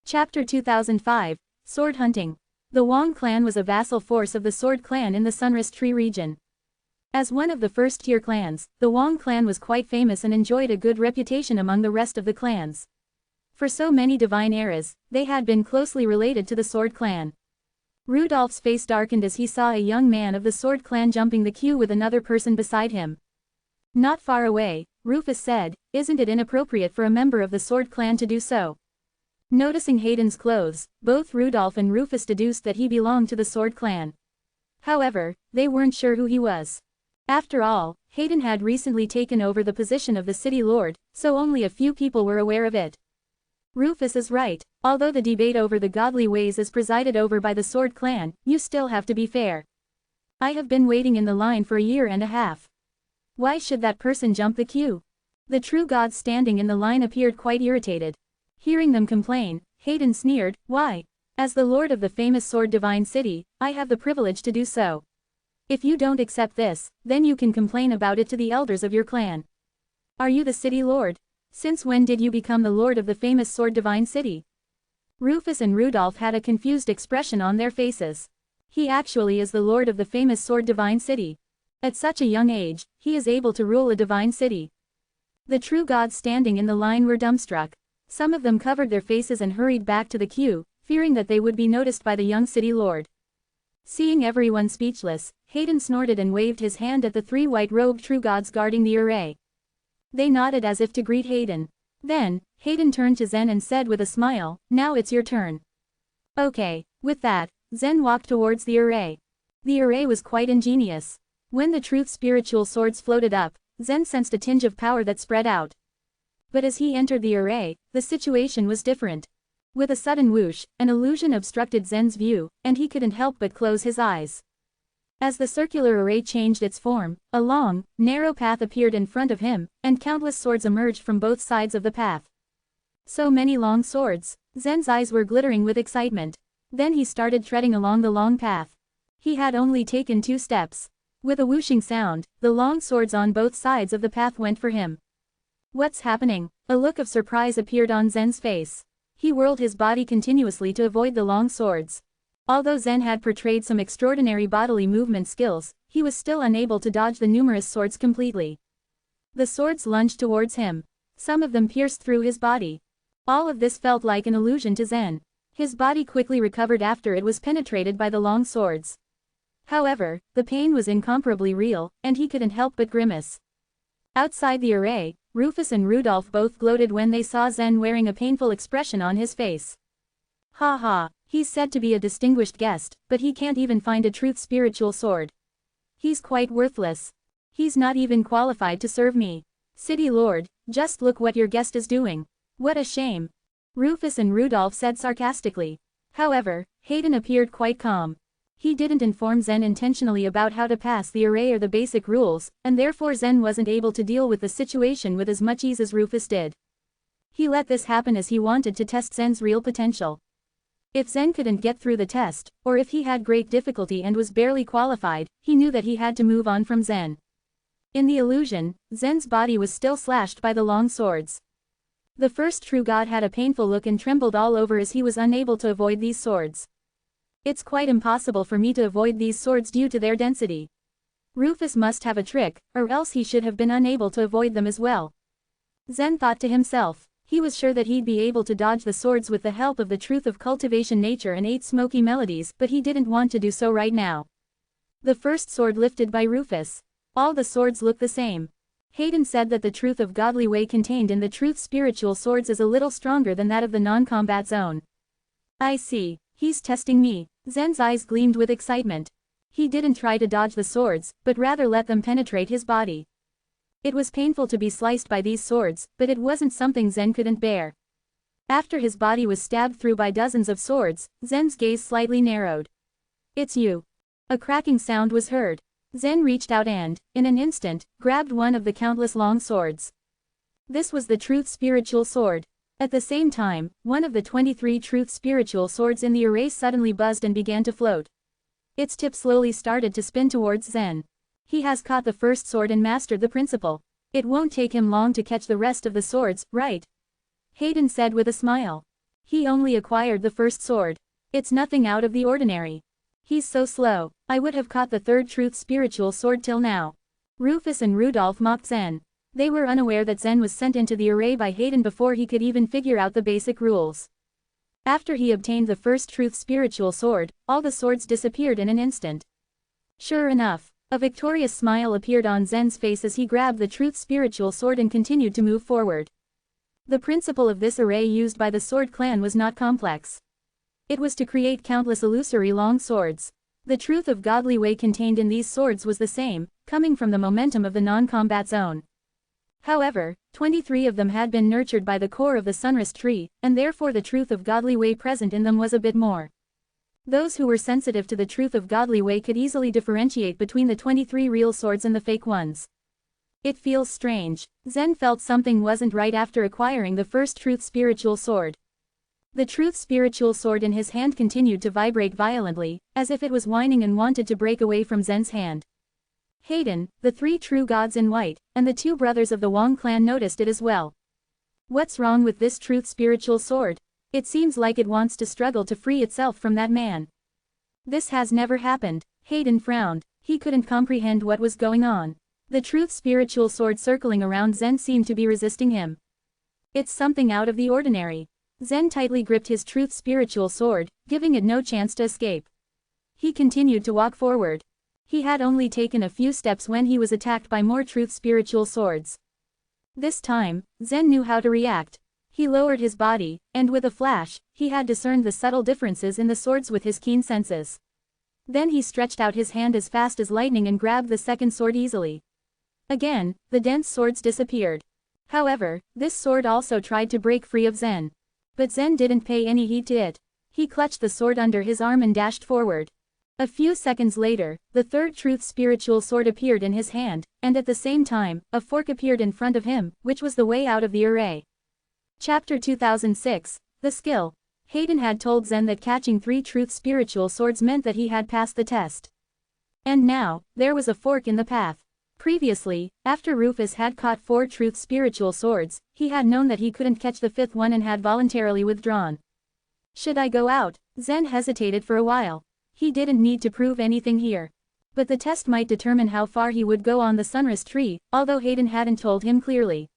Chapter 2005, Sword Hunting. The Wong clan was a vassal force of the Sword clan in the Sunrise Tree region. As one of the first-tier clans, the Wong clan was quite famous and enjoyed a good reputation among the rest of the clans. For so many divine eras, they had been closely related to the Sword clan. Rudolph's face darkened as he saw a young man of the Sword clan jumping the queue with another person beside him. Not far away, Rufus said, "Isn't it inappropriate for a member of the Sword clan to do so?" Noticing Hayden's clothes, both Rudolph and Rufus deduced that he belonged to the Sword clan. However, they weren't sure who he was. After all, Hayden had recently taken over the position of the city lord, so only a few people were aware of it. Rufus is right. Although the debate over the godly ways is presided over by the Sword clan, you still have to be fair. I have been waiting in the line for a year and a half. Why should that person jump the queue? The true gods standing in the line appeared quite irritated. Hearing them complain, Hayden sneered, "Why? As the lord of the famous Sword Divine City, I have the privilege to do so. If you don't accept this, then you can complain about it to the elders of your clan." "Are you the city lord? Since when did you become the lord of the famous Sword Divine City?" Rufus and Rudolph had a confused expression on their faces. He actually is the lord of the famous Sword Divine City. At such a young age, he is able to rule a divine city. The true gods standing in the line were dumbstruck. Some of them covered their faces and hurried back to the queue, fearing that they would be noticed by the young city lord. Seeing everyone speechless, Hayden snorted and waved his hand at the 3 white-robed true gods guarding the array. They nodded as if to greet Hayden. Then, Hayden turned to Zen and said with a smile, "Now it's your turn." Okay. With that, Zen walked towards the array. The array was quite ingenious. When the truth spiritual swords floated up, Zen sensed a tinge of power that spread out. But as he entered the array, the situation was different. With a sudden whoosh, an illusion obstructed Zen's view, and he couldn't help but close his eyes. As the circular array changed its form, a long, narrow path appeared in front of him, and countless swords emerged from both sides of the path. So many long swords. Zen's eyes were glittering with excitement. Then he started treading along the long path. He had only taken 2 steps. With a whooshing sound, the long swords on both sides of the path went for him. What's happening? A look of surprise appeared on Zen's face. He whirled his body continuously to avoid the long swords. Although Zen had portrayed some extraordinary bodily movement skills, he was still unable to dodge the numerous swords completely. The swords lunged towards him. Some of them pierced through his body. All of this felt like an illusion to Zen. His body quickly recovered after it was penetrated by the long swords. However, the pain was incomparably real, and he couldn't help but grimace. Outside the array, Rufus and Rudolph both gloated when they saw Zen wearing a painful expression on his face. Ha ha, he's said to be a distinguished guest, but he can't even find a truth spiritual sword. He's quite worthless. He's not even qualified to serve me. City Lord, just look what your guest is doing. What a shame. Rufus and Rudolph said sarcastically. However, Hayden appeared quite calm. He didn't inform Zen intentionally about how to pass the array or the basic rules, and therefore Zen wasn't able to deal with the situation with as much ease as Rufus did. He let this happen as he wanted to test Zen's real potential. If Zen couldn't get through the test, or if he had great difficulty and was barely qualified, he knew that he had to move on from Zen. In the illusion, Zen's body was still slashed by the long swords. The first true god had a painful look and trembled all over as he was unable to avoid these swords. It's quite impossible for me to avoid these swords due to their density. Rufus must have a trick, or else he should have been unable to avoid them as well. Zen thought to himself. He was sure that he'd be able to dodge the swords with the help of the truth of cultivation nature and 8 smoky melodies, but he didn't want to do so right now. The first sword lifted by Rufus. All the swords look the same. Hayden said that the truth of godly way contained in the truth spiritual swords is a little stronger than that of the non-combat zone. I see, he's testing me. Zen's eyes gleamed with excitement. He didn't try to dodge the swords, but rather let them penetrate his body. It was painful to be sliced by these swords, but it wasn't something Zen couldn't bear. After his body was stabbed through by dozens of swords, Zen's gaze slightly narrowed. It's you. A cracking sound was heard. Zen reached out and, in an instant, grabbed one of the countless long swords. This was the truth spiritual sword. At the same time, one of the 23 truth spiritual swords in the array suddenly buzzed and began to float. Its tip slowly started to spin towards Zen. He has caught the first sword and mastered the principle. It won't take him long to catch the rest of the swords, right? Hayden said with a smile. He only acquired the first sword. It's nothing out of the ordinary. He's so slow. I would have caught the third truth spiritual sword till now. Rufus and Rudolph mocked Zen. They were unaware that Zen was sent into the array by Hayden before he could even figure out the basic rules. After he obtained the first truth spiritual sword, all the swords disappeared in an instant. Sure enough, a victorious smile appeared on Zen's face as he grabbed the truth spiritual sword and continued to move forward. The principle of this array used by the Sword Clan was not complex. It was to create countless illusory long swords. The truth of godly way contained in these swords was the same, coming from the momentum of the non-combat zone. However, 23 of them had been nurtured by the core of the sunrise tree, and therefore the truth of godly way present in them was a bit more. Those who were sensitive to the truth of godly way could easily differentiate between the 23 real swords and the fake ones. It feels strange. Zen felt something wasn't right after acquiring the first truth spiritual sword. The truth spiritual sword in his hand continued to vibrate violently, as if it was whining and wanted to break away from Zen's hand. Hayden, the 3 true gods in white, and the 2 brothers of the Wong clan noticed it as well. What's wrong with this truth spiritual sword? It seems like it wants to struggle to free itself from that man. This has never happened. Hayden frowned. He couldn't comprehend what was going on. The truth spiritual sword circling around Zen seemed to be resisting him. It's something out of the ordinary. Zen tightly gripped his truth spiritual sword, giving it no chance to escape. He continued to walk forward. He had only taken a few steps when he was attacked by more truth spiritual swords. This time, Zen knew how to react. He lowered his body, and with a flash, he had discerned the subtle differences in the swords with his keen senses. Then he stretched out his hand as fast as lightning and grabbed the second sword easily. Again, the dense swords disappeared. However, this sword also tried to break free of Zen. But Zen didn't pay any heed to it. He clutched the sword under his arm and dashed forward. A few seconds later, the third truth spiritual sword appeared in his hand, and at the same time, a fork appeared in front of him, which was the way out of the array. Chapter 2006, The Skill. Hayden had told Zen that catching 3 truth spiritual swords meant that he had passed the test. And now, there was a fork in the path. Previously, after Rufus had caught 4 truth spiritual swords, he had known that he couldn't catch the 5th one and had voluntarily withdrawn. Should I go out? Zen hesitated for a while. He didn't need to prove anything here. But the test might determine how far he would go on the sunrise tree, although Hayden hadn't told him clearly.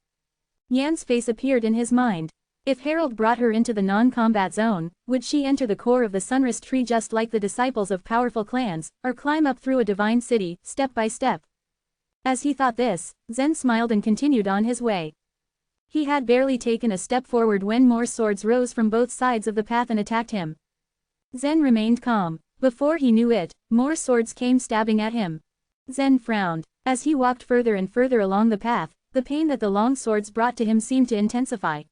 Yan's face appeared in his mind. If Harold brought her into the non-combat zone, would she enter the core of the sunrise tree just like the disciples of powerful clans, or climb up through a divine city, step by step? As he thought this, Zen smiled and continued on his way. He had barely taken a step forward when more swords rose from both sides of the path and attacked him. Zen remained calm. Before he knew it, more swords came stabbing at him. Zen frowned. As he walked further and further along the path, the pain that the long swords brought to him seemed to intensify.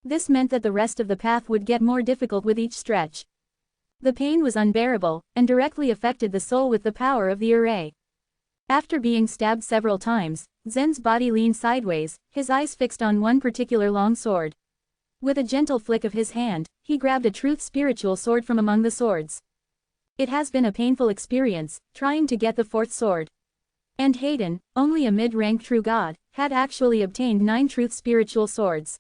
This meant that the rest of the path would get more difficult with each stretch. The pain was unbearable, and directly affected the soul with the power of the array. After being stabbed several times, Zen's body leaned sideways, his eyes fixed on one particular long sword. With a gentle flick of his hand, he grabbed a truth spiritual sword from among the swords. It has been a painful experience, trying to get the 4th sword. And Hayden, only a mid-rank true god, had actually obtained 9 truth spiritual swords.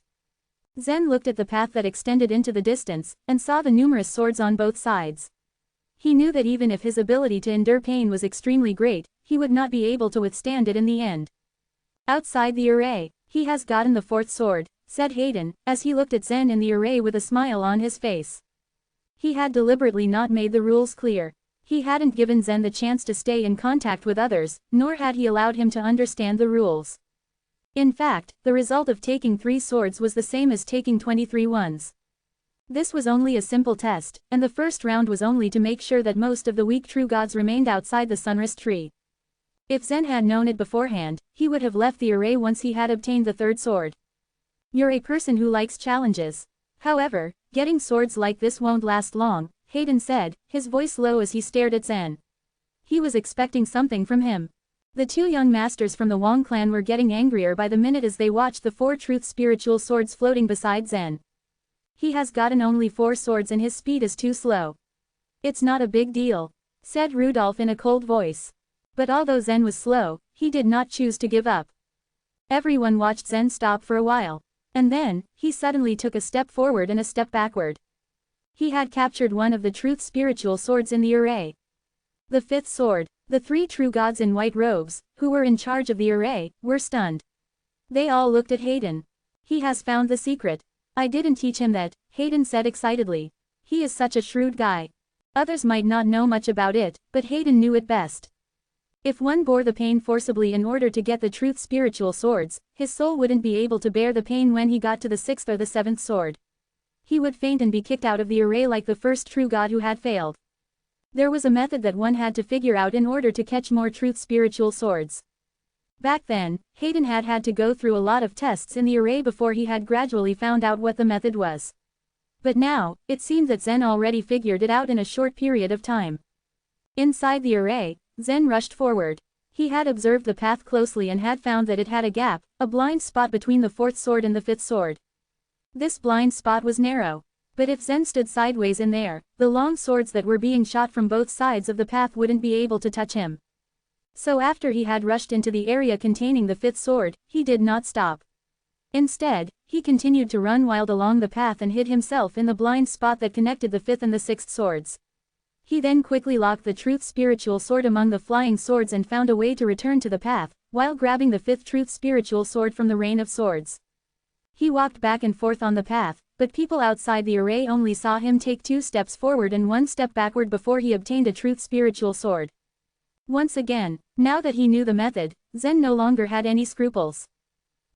Zen looked at the path that extended into the distance, and saw the numerous swords on both sides. He knew that even if his ability to endure pain was extremely great, he would not be able to withstand it in the end. Outside the array, he has gotten the 4th sword, said Hayden, as he looked at Zen in the array with a smile on his face. He had deliberately not made the rules clear. He hadn't given Zen the chance to stay in contact with others, nor had he allowed him to understand the rules. In fact, the result of taking 3 swords was the same as taking 23 ones. This was only a simple test, and the first round was only to make sure that most of the weak true gods remained outside the sunrise tree. If Zen had known it beforehand, he would have left the array once he had obtained the 3rd sword. You're a person who likes challenges. However, getting swords like this won't last long, Hayden said, his voice low as he stared at Zen. He was expecting something from him. The 2 young masters from the Wong clan were getting angrier by the minute as they watched the 4 truth spiritual swords floating beside Zen. He has gotten only 4 swords and his speed is too slow. It's not a big deal, said Rudolph in a cold voice. But although Zen was slow, he did not choose to give up. Everyone watched Zen stop for a while. And then, he suddenly took a step forward and a step backward. He had captured one of the truth spiritual swords in the array. The 5th sword. The 3 true gods in white robes, who were in charge of the array, were stunned. They all looked at Hayden. He has found the secret. I didn't teach him that, Hayden said excitedly. He is such a shrewd guy. Others might not know much about it, but Hayden knew it best. If one bore the pain forcibly in order to get the truth spiritual swords, his soul wouldn't be able to bear the pain when he got to the 6th or the 7th sword. He would faint and be kicked out of the array like the first true god who had failed. There was a method that one had to figure out in order to catch more truth spiritual swords. Back then, Hayden had to go through a lot of tests in the array before he had gradually found out what the method was. But now, it seemed that Zen already figured it out in a short period of time. Inside the array, Zen rushed forward. He had observed the path closely and had found that it had a gap, a blind spot between the 4th sword and the 5th sword. This blind spot was narrow. But if Zen stood sideways in there, the long swords that were being shot from both sides of the path wouldn't be able to touch him. So after he had rushed into the area containing the 5th sword, he did not stop. Instead, he continued to run wild along the path and hid himself in the blind spot that connected the 5th and the 6th swords. He then quickly locked the truth spiritual sword among the flying swords and found a way to return to the path, while grabbing the 5th truth spiritual sword from the rain of swords. He walked back and forth on the path, but people outside the array only saw him take 2 steps forward and 1 step backward before he obtained a truth spiritual sword. Once again, now that he knew the method, Zen no longer had any scruples.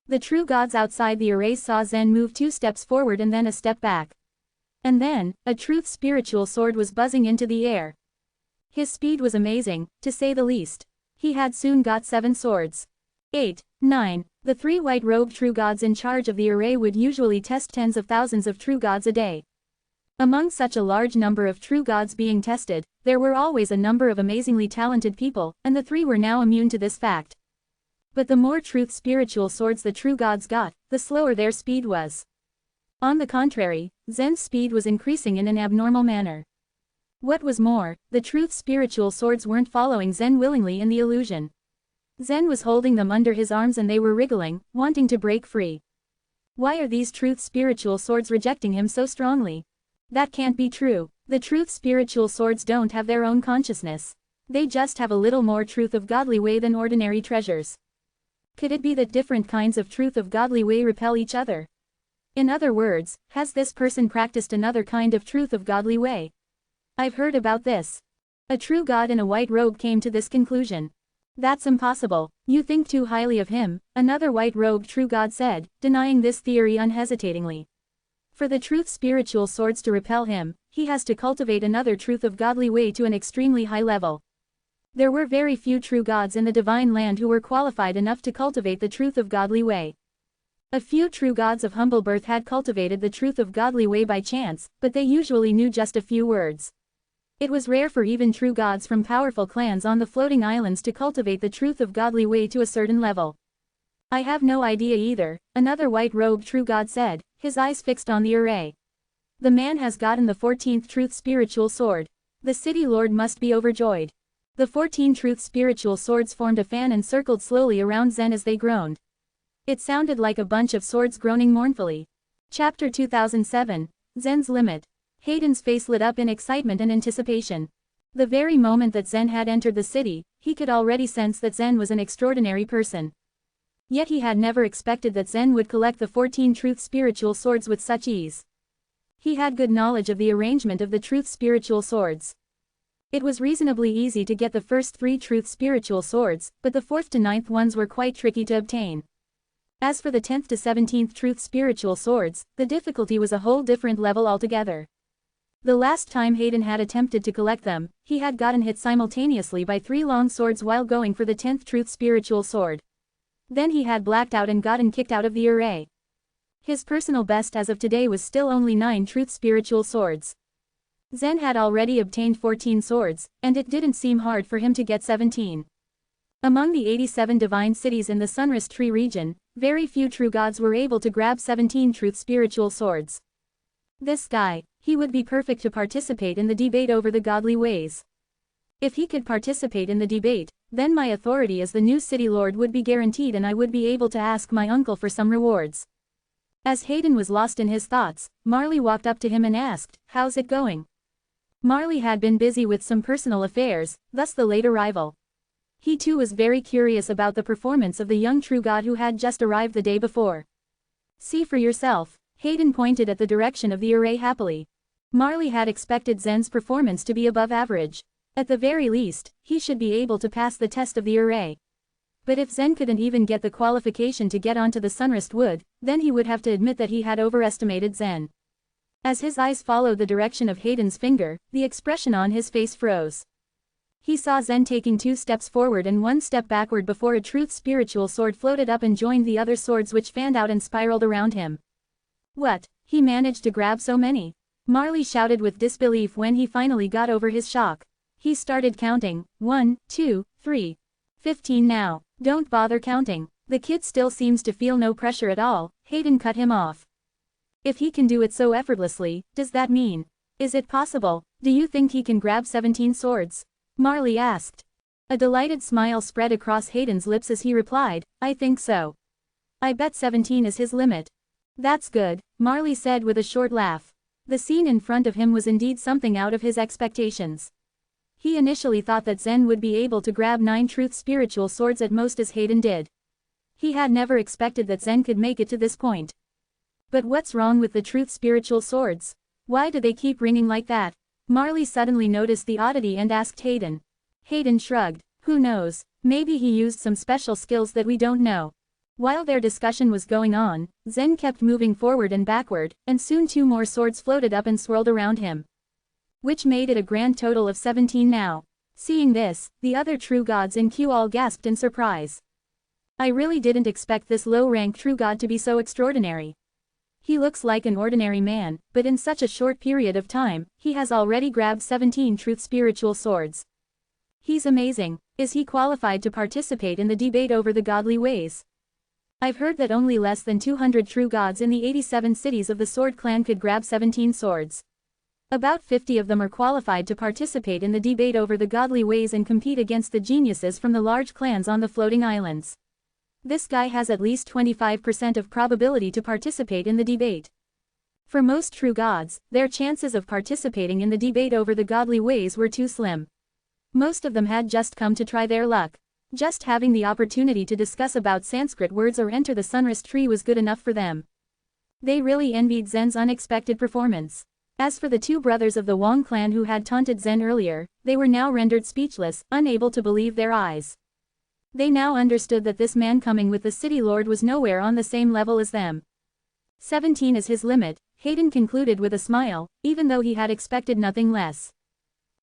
The true gods outside the array saw Zen move 2 steps forward and then a step back. And then, a truth spiritual sword was buzzing into the air. His speed was amazing, to say the least. He had soon got 7 swords. 8, 9. The 3 white-robed true gods in charge of the array would usually test tens of thousands of true gods a day. Among such a large number of true gods being tested, there were always a number of amazingly talented people, and the 3 were now immune to this fact. But the more truth spiritual swords the true gods got, the slower their speed was. On the contrary, Zen's speed was increasing in an abnormal manner. What was more, the truth spiritual swords weren't following Zen willingly in the illusion. Zen was holding them under his arms and they were wriggling, wanting to break free. Why are these truth spiritual swords rejecting him so strongly? That can't be true. The truth spiritual swords don't have their own consciousness. They just have a little more truth of godly way than ordinary treasures. Could it be that different kinds of truth of godly way repel each other? In other words, has this person practiced another kind of truth of godly way? I've heard about this. A true god in a white robe came to this conclusion. That's impossible. You think too highly of him, another white-robed true god said, denying this theory unhesitatingly. For the truth spiritual swords to repel him, he has to cultivate another truth of godly way to an extremely high level. There were very few true gods in the divine land who were qualified enough to cultivate the truth of godly way. A few true gods of humble birth had cultivated the truth of godly way by chance, but they usually knew just a few words. It was rare for even true gods from powerful clans on the floating islands to cultivate the truth of godly way to a certain level. I have no idea either, another white-robed true god said, his eyes fixed on the array. The man has gotten the 14th truth spiritual sword. The city lord must be overjoyed. The 14 truth spiritual swords formed a fan and circled slowly around Zen as they groaned. It sounded like a bunch of swords groaning mournfully. Chapter 2007, Zen's Limit. Hayden's face lit up in excitement and anticipation. The very moment that Zen had entered the city, he could already sense that Zen was an extraordinary person. Yet he had never expected that Zen would collect the 14 truth spiritual swords with such ease. He had good knowledge of the arrangement of the truth spiritual swords. It was reasonably easy to get the first 3 truth spiritual swords, but the 4th to 9th ones were quite tricky to obtain. As for the 10th to 17th truth spiritual swords, the difficulty was a whole different level altogether. The last time Hayden had attempted to collect them, he had gotten hit simultaneously by 3 long swords while going for the 10th truth spiritual sword. Then he had blacked out and gotten kicked out of the array. His personal best as of today was still only 9 truth spiritual swords. Zen had already obtained 14 swords, and it didn't seem hard for him to get 17. Among the 87 divine cities in the Sunrise Tree region, very few true gods were able to grab 17 truth spiritual swords. This guy, he would be perfect to participate in the debate over the godly ways. If he could participate in the debate, then my authority as the new city lord would be guaranteed and I would be able to ask my uncle for some rewards. As Hayden was lost in his thoughts, Marley walked up to him and asked, "How's it going?" Marley had been busy with some personal affairs, thus the late arrival. He too was very curious about the performance of the young true god who had just arrived the day before. "See for yourself." Hayden pointed at the direction of the array happily. Marley had expected Zen's performance to be above average. At the very least, he should be able to pass the test of the array. But if Zen couldn't even get the qualification to get onto the Sunrise Wood, then he would have to admit that he had overestimated Zen. As his eyes followed the direction of Hayden's finger, the expression on his face froze. He saw Zen taking 2 steps forward and 1 step backward before a truth spiritual sword floated up and joined the other swords which fanned out and spiraled around him. What? He managed to grab so many? Marley shouted with disbelief when he finally got over his shock. He started counting, 1, 2, 3. 15 now. Don't bother counting. The kid still seems to feel no pressure at all, Hayden cut him off. If he can do it so effortlessly, does that mean? Is it possible? Do you think he can grab 17 swords? Marley asked. A delighted smile spread across Hayden's lips as he replied, I think so. I bet 17 is his limit. That's good, Marley said with a short laugh. The scene in front of him was indeed something out of his expectations. He initially thought that Zen would be able to grab 9 truth spiritual swords at most as Hayden did. He had never expected that Zen could make it to this point. But what's wrong with the truth spiritual swords? Why do they keep ringing like that? Marley suddenly noticed the oddity and asked Hayden. Hayden shrugged. Who knows, maybe he used some special skills that we don't know. While their discussion was going on, Zen kept moving forward and backward, and soon 2 more swords floated up and swirled around him. Which made it a grand total of 17 now. Seeing this, the other true gods in queue all gasped in surprise. I really didn't expect this low-rank true god to be so extraordinary. He looks like an ordinary man, but in such a short period of time, he has already grabbed 17 truth spiritual swords. He's amazing. Is he qualified to participate in the debate over the godly ways? I've heard that only less than 200 true gods in the 87 cities of the Sword Clan could grab 17 swords. About 50 of them are qualified to participate in the debate over the godly ways and compete against the geniuses from the large clans on the floating islands. This guy has at least 25% of probability to participate in the debate. For most true gods, their chances of participating in the debate over the godly ways were too slim. Most of them had just come to try their luck. Just having the opportunity to discuss about Sanskrit words or enter the sunrise tree was good enough for them. They really envied Zen's unexpected performance. As for the two brothers of the Wang clan who had taunted Zen earlier, they were now rendered speechless, unable to believe their eyes. They now understood that this man coming with the city lord was nowhere on the same level as them. 17 is his limit, Hayden concluded with a smile, even though he had expected nothing less.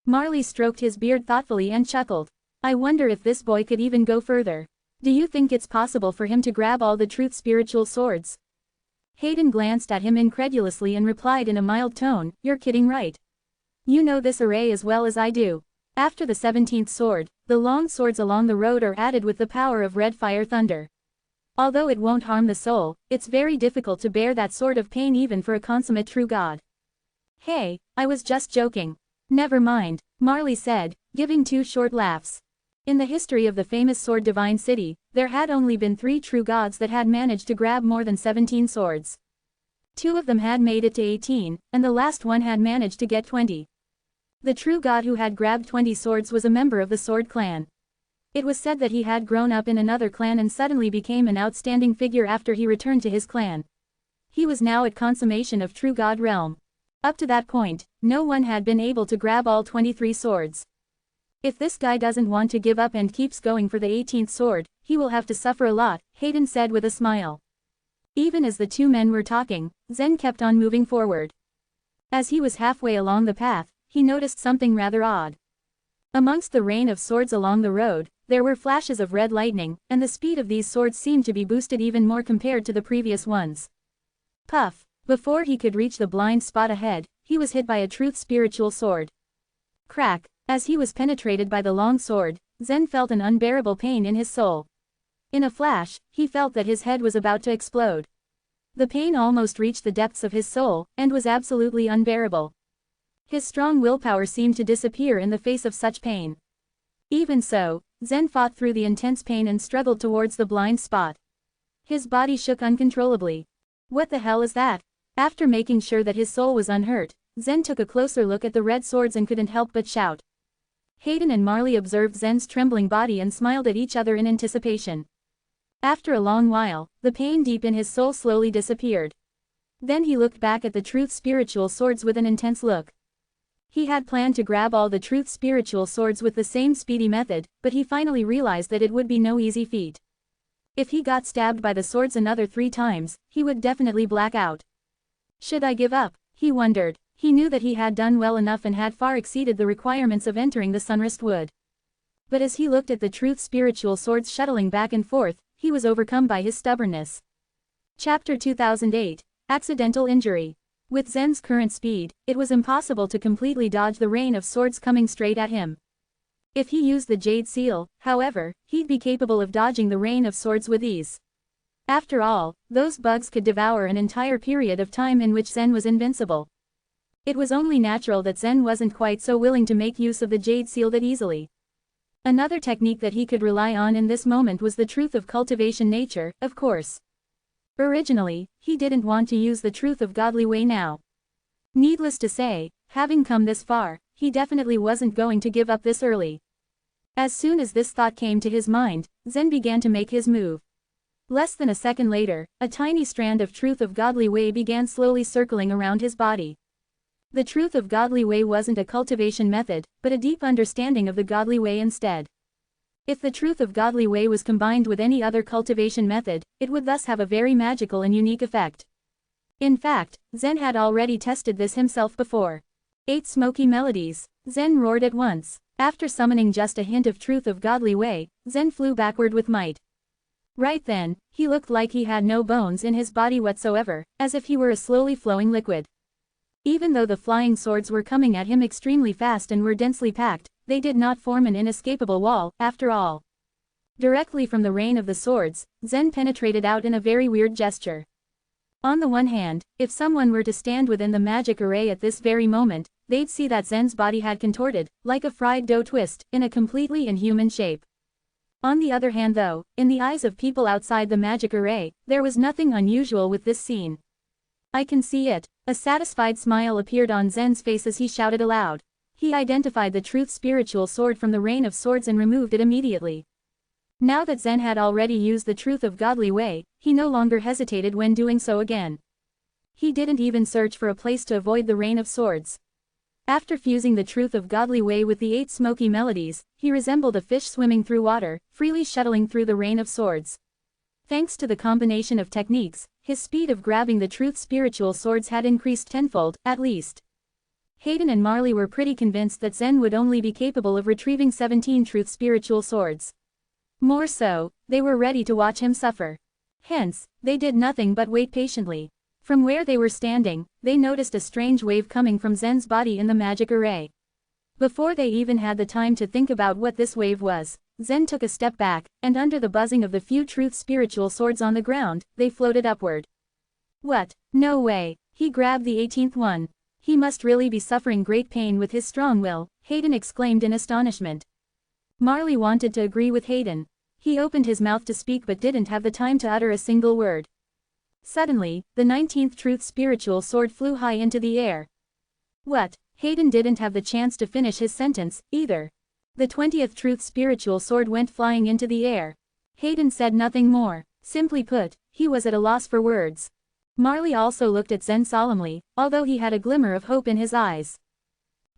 Marley stroked his beard thoughtfully and chuckled. I wonder if this boy could even go further. Do you think it's possible for him to grab all the truth spiritual swords? Hayden glanced at him incredulously and replied in a mild tone, You're kidding, right? You know this array as well as I do. After the 17th sword, the long swords along the road are added with the power of red fire thunder. Although it won't harm the soul, it's very difficult to bear that sort of pain even for a consummate true god. Hey, I was just joking. Never mind, Marley said, giving two short laughs. In the history of the famous sword divine city, there had only been 3 true gods that had managed to grab more than 17 swords. 2 of them had made it to 18, and the last one had managed to get 20. The true god who had grabbed 20 swords was a member of the Sword clan. It was said that he had grown up in another clan and suddenly became an outstanding figure after he returned to his clan. He was now at consummation of true god realm. Up to that point, no one had been able to grab all 23 swords. If this guy doesn't want to give up and keeps going for the 18th sword, he will have to suffer a lot, Hayden said with a smile. Even as the two men were talking, Zen kept on moving forward. As he was halfway along the path, he noticed something rather odd. Amongst the rain of swords along the road, there were flashes of red lightning, and the speed of these swords seemed to be boosted even more compared to the previous ones. Puff! Before he could reach the blind spot ahead, he was hit by a truth spiritual sword. Crack! As he was penetrated by the long sword, Zen felt an unbearable pain in his soul. In a flash, he felt that his head was about to explode. The pain almost reached the depths of his soul, and was absolutely unbearable. His strong willpower seemed to disappear in the face of such pain. Even so, Zen fought through the intense pain and struggled towards the blind spot. His body shook uncontrollably. What the hell is that? After making sure that his soul was unhurt, Zen took a closer look at the red swords and couldn't help but shout. Hayden and Marley observed Zen's trembling body and smiled at each other in anticipation. After a long while, the pain deep in his soul slowly disappeared. Then he looked back at the truth spiritual swords with an intense look. He had planned to grab all the truth spiritual swords with the same speedy method, but he finally realized that it would be no easy feat. If he got stabbed by the swords another 3 times, he would definitely black out. Should I give up? He wondered. He knew that he had done well enough and had far exceeded the requirements of entering the Sunrest Wood. But as he looked at the truth spiritual swords shuttling back and forth, he was overcome by his stubbornness. Chapter 2008, Accidental Injury. With Zen's current speed, it was impossible to completely dodge the rain of swords coming straight at him. If he used the Jade Seal, however, he'd be capable of dodging the rain of swords with ease. After all, those bugs could devour an entire period of time in which Zen was invincible. It was only natural that Zen wasn't quite so willing to make use of the Jade Seal that easily. Another technique that he could rely on in this moment was the truth of cultivation nature, of course. Originally, he didn't want to use the truth of godly way now. Needless to say, having come this far, he definitely wasn't going to give up this early. As soon as this thought came to his mind, Zen began to make his move. Less than a second later, a tiny strand of truth of godly way began slowly circling around his body. The truth of godly way wasn't a cultivation method, but a deep understanding of the godly way instead. If the truth of godly way was combined with any other cultivation method, it would thus have a very magical and unique effect. In fact, Zen had already tested this himself before. 8 smoky melodies. Zen roared at once. After summoning just a hint of truth of godly way, Zen flew backward with might. Right then, he looked like he had no bones in his body whatsoever, as if he were a slowly flowing liquid. Even though the flying swords were coming at him extremely fast and were densely packed, they did not form an inescapable wall, after all. Directly from the rain of the swords, Zen penetrated out in a very weird gesture. On the one hand, if someone were to stand within the magic array at this very moment, they'd see that Zen's body had contorted, like a fried dough twist, in a completely inhuman shape. On the other hand though, in the eyes of people outside the magic array, there was nothing unusual with this scene. I can see it. A satisfied smile appeared on Zen's face as he shouted aloud. He identified the truth spiritual sword from the Rain of Swords and removed it immediately. Now that Zen had already used the truth of godly way, he no longer hesitated when doing so again. He didn't even search for a place to avoid the Rain of Swords. After fusing the truth of godly way with the 8 smoky melodies, he resembled a fish swimming through water, freely shuttling through the Rain of Swords. Thanks to the combination of techniques, his speed of grabbing the truth spiritual swords had increased tenfold, at least. Hayden and Marley were pretty convinced that Zen would only be capable of retrieving 17 truth spiritual swords. More so, they were ready to watch him suffer. Hence, they did nothing but wait patiently. From where they were standing, they noticed a strange wave coming from Zen's body in the magic array. Before they even had the time to think about what this wave was, Zen took a step back, and under the buzzing of the few truth spiritual swords on the ground, they floated upward. What? No way. He grabbed the 18th one. He must really be suffering great pain with his strong will, Hayden exclaimed in astonishment. Marley wanted to agree with Hayden. He opened his mouth to speak but didn't have the time to utter a single word. Suddenly, the 19th truth spiritual sword flew high into the air. What? Hayden didn't have the chance to finish his sentence, either. The 20th truth spiritual sword went flying into the air. Hayden said nothing more. Simply put, he was at a loss for words. Marley also looked at Zen solemnly, although he had a glimmer of hope in his eyes.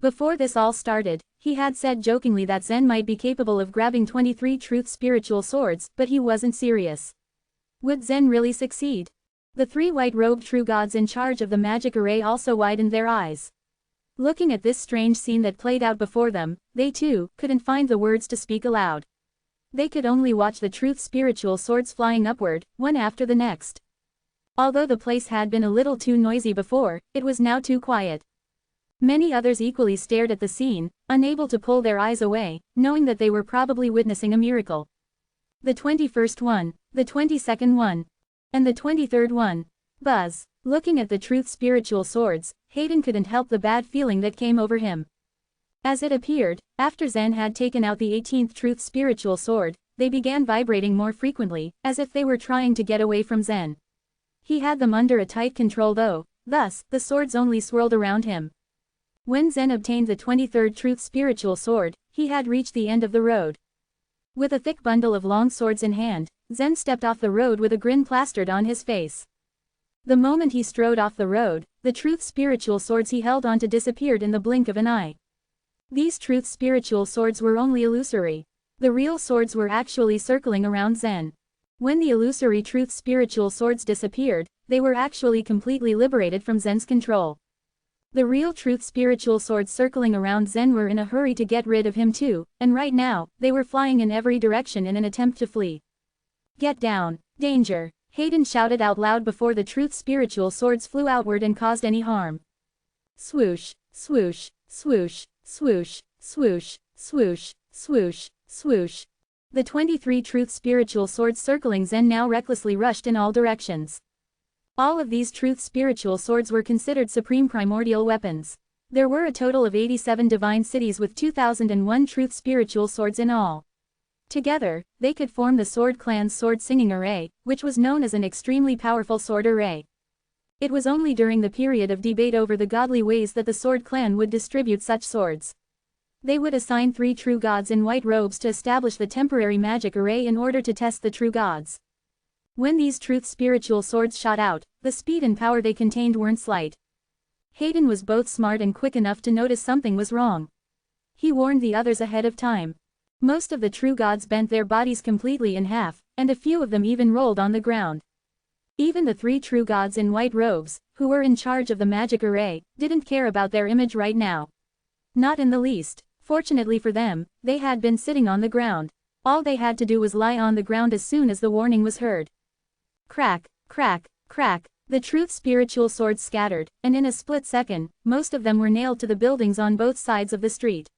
Before this all started, he had said jokingly that Zen might be capable of grabbing 23 truth spiritual swords, but he wasn't serious. Would Zen really succeed? The 3 white-robed true gods in charge of the magic array also widened their eyes. Looking at this strange scene that played out before them, they too couldn't find the words to speak aloud. They could only watch the truth spiritual swords flying upward, one after the next. Although the place had been a little too noisy before, it was now too quiet. Many others equally stared at the scene, unable to pull their eyes away, knowing that they were probably witnessing a miracle. The 21st one, the 22nd one, and the 23rd one. Buzz. Looking at the truth spiritual swords, Hayden couldn't help the bad feeling that came over him. As it appeared, after Zen had taken out the 18th truth spiritual sword, they began vibrating more frequently, as if they were trying to get away from Zen. He had them under a tight control though, thus, the swords only swirled around him. When Zen obtained the 23rd truth spiritual sword, he had reached the end of the road. With a thick bundle of long swords in hand, Zen stepped off the road with a grin plastered on his face. The moment he strode off the road, the truth spiritual swords he held onto disappeared in the blink of an eye. These truth spiritual swords were only illusory. The real swords were actually circling around Zen. When the illusory truth spiritual swords disappeared, they were actually completely liberated from Zen's control. The real truth spiritual swords circling around Zen were in a hurry to get rid of him too, and right now, they were flying in every direction in an attempt to flee. Get down! Danger! Hayden shouted out loud before the truth spiritual swords flew outward and caused any harm. Swoosh, swoosh, swoosh, swoosh, swoosh, swoosh, swoosh, swoosh. The 23 truth spiritual swords circling Zen now recklessly rushed in all directions. All of these truth spiritual swords were considered supreme primordial weapons. There were a total of 87 divine cities with 2001 truth spiritual swords in all. Together, they could form the Sword Clan's sword-singing array, which was known as an extremely powerful sword array. It was only during the period of debate over the godly ways that the Sword Clan would distribute such swords. They would assign 3 true gods in white robes to establish the temporary magic array in order to test the true gods. When these truth spiritual swords shot out, the speed and power they contained weren't slight. Hayden was both smart and quick enough to notice something was wrong. He warned the others ahead of time. Most of the true gods bent their bodies completely in half, and a few of them even rolled on the ground. Even the 3 true gods in white robes, who were in charge of the magic array, didn't care about their image right now. Not in the least. Fortunately for them, they had been sitting on the ground. All they had to do was lie on the ground as soon as the warning was heard. Crack, crack, crack. The truth spiritual swords scattered, and in a split second, most of them were nailed to the buildings on both sides of the street.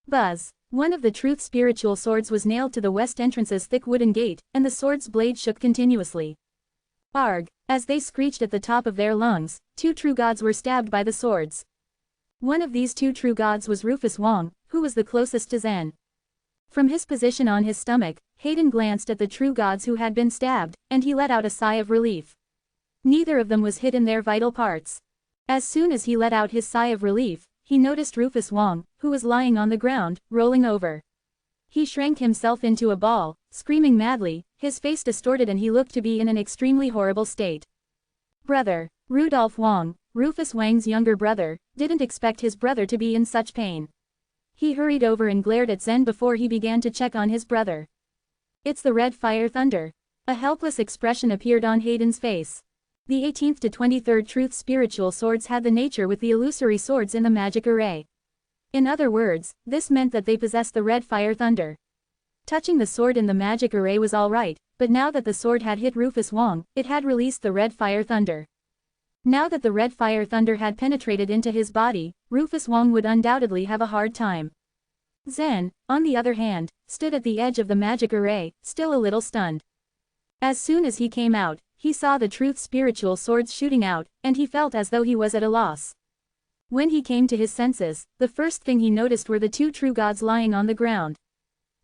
Buzz. One of the truth spiritual swords was nailed to the west entrance's thick wooden gate, and the sword's blade shook continuously. Arg! As they screeched at the top of their lungs, 2 true gods were stabbed by the swords. One of these 2 true gods was Rufus Wong, who was the closest to Zen. From his position on his stomach, Hayden glanced at the true gods who had been stabbed, and he let out a sigh of relief. Neither of them was hit in their vital parts. As soon as he let out his sigh of relief, he noticed Rufus Wong, who was lying on the ground, rolling over. He shrank himself into a ball, screaming madly, his face distorted, and he looked to be in an extremely horrible state. Brother. Rudolph Wong, Rufus Wang's younger brother, didn't expect his brother to be in such pain. He hurried over and glared at Zen before he began to check on his brother. It's the red fire thunder. A helpless expression appeared on Hayden's face. The 18th to 23rd truth spiritual swords had the nature with the illusory swords in the magic array. In other words, this meant that they possessed the red fire thunder. Touching the sword in the magic array was alright, but now that the sword had hit Rufus Wong, it had released the red fire thunder. Now that the red fire thunder had penetrated into his body, Rufus Wong would undoubtedly have a hard time. Zen, on the other hand, stood at the edge of the magic array, still a little stunned. As soon as he came out, he saw the truth spiritual swords shooting out, and he felt as though he was at a loss. When he came to his senses, the first thing he noticed were the 2 true gods lying on the ground.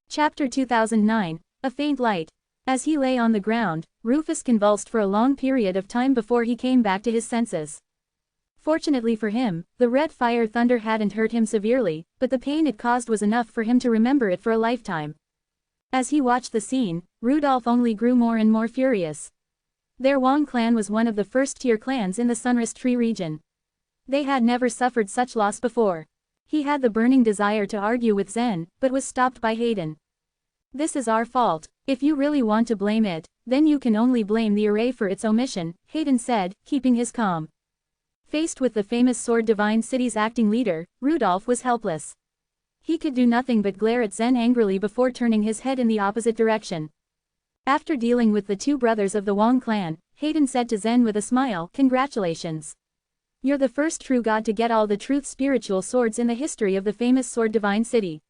Chapter 2009, A Faint Light. As he lay on the ground, Rufus convulsed for a long period of time before he came back to his senses. Fortunately for him, the red fire thunder hadn't hurt him severely, but the pain it caused was enough for him to remember it for a lifetime. As he watched the scene, Rudolph only grew more and more furious. Their Wong clan was one of the first-tier clans in the Sunrise Tree region. They had never suffered such loss before. He had the burning desire to argue with Zen, but was stopped by Hayden. This is our fault. If you really want to blame it, then you can only blame the array for its omission, Hayden said, keeping his calm. Faced with the famous Sword Divine City's acting leader, Rudolph was helpless. He could do nothing but glare at Zen angrily before turning his head in the opposite direction. After dealing with the 2 brothers of the Wong clan, Hayden said to Zen with a smile, "Congratulations. You're the first true god to get all the truth spiritual swords in the history of the famous Sword Divine City.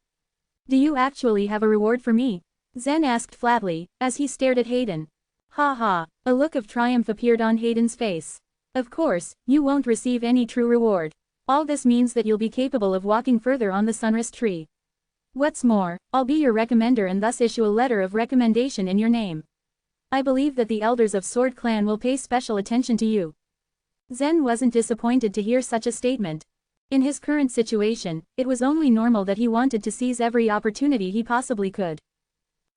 Do you actually have a reward for me?" Zen asked flatly, as he stared at Hayden. Ha ha. A look of triumph appeared on Hayden's face. Of course, you won't receive any true reward. All this means that you'll be capable of walking further on the Sunrise Tree. What's more, I'll be your recommender and thus issue a letter of recommendation in your name. I believe that the elders of Sword Clan will pay special attention to you. Zen wasn't disappointed to hear such a statement. In his current situation, it was only normal that he wanted to seize every opportunity he possibly could.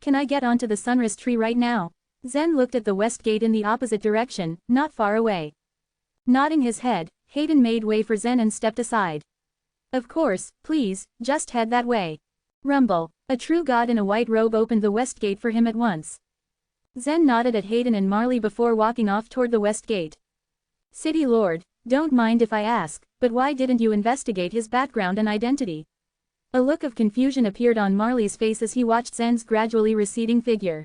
Can I get onto the Sunrise Tree right now? Zen looked at the west gate in the opposite direction, not far away. Nodding his head, Hayden made way for Zen and stepped aside. Of course, please, just head that way. Rumble. A true god in a white robe opened the west gate for him at once. Zen nodded at Hayden and Marley before walking off toward the west gate. City Lord, don't mind if I ask, but why didn't you investigate his background and identity? A look of confusion appeared on Marley's face as he watched Zen's gradually receding figure.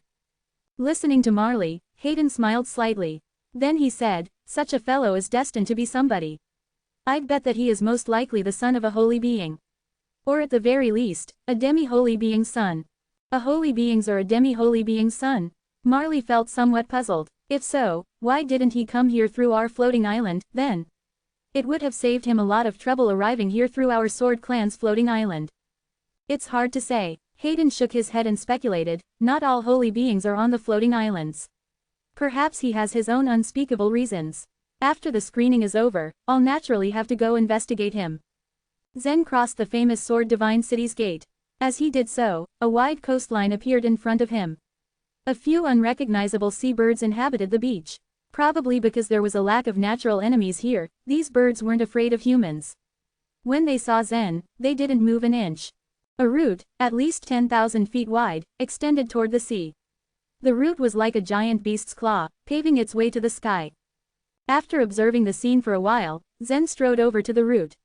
Listening to Marley, Hayden smiled slightly. Then he said, such a fellow is destined to be somebody. I'd bet that he is most likely the son of a holy being. Or at the very least, a demi-holy being's son. A holy being's or a demi-holy being's son? Marley felt somewhat puzzled. If so, why didn't he come here through our floating island, then? It would have saved him a lot of trouble arriving here through our Sword Clan's floating island. It's hard to say. Hayden shook his head and speculated, not all holy beings are on the floating islands. Perhaps he has his own unspeakable reasons. After the screening is over, I'll naturally have to go investigate him. Zen crossed the famous Sword Divine City's gate. As he did so, a wide coastline appeared in front of him. A few unrecognizable seabirds inhabited the beach. Probably because there was a lack of natural enemies here, these birds weren't afraid of humans. When they saw Zen, they didn't move an inch. A route, at least 10,000 feet wide, extended toward the sea. The route was like a giant beast's claw, paving its way to the sky. After observing the scene for a while, Zen strode over to the route.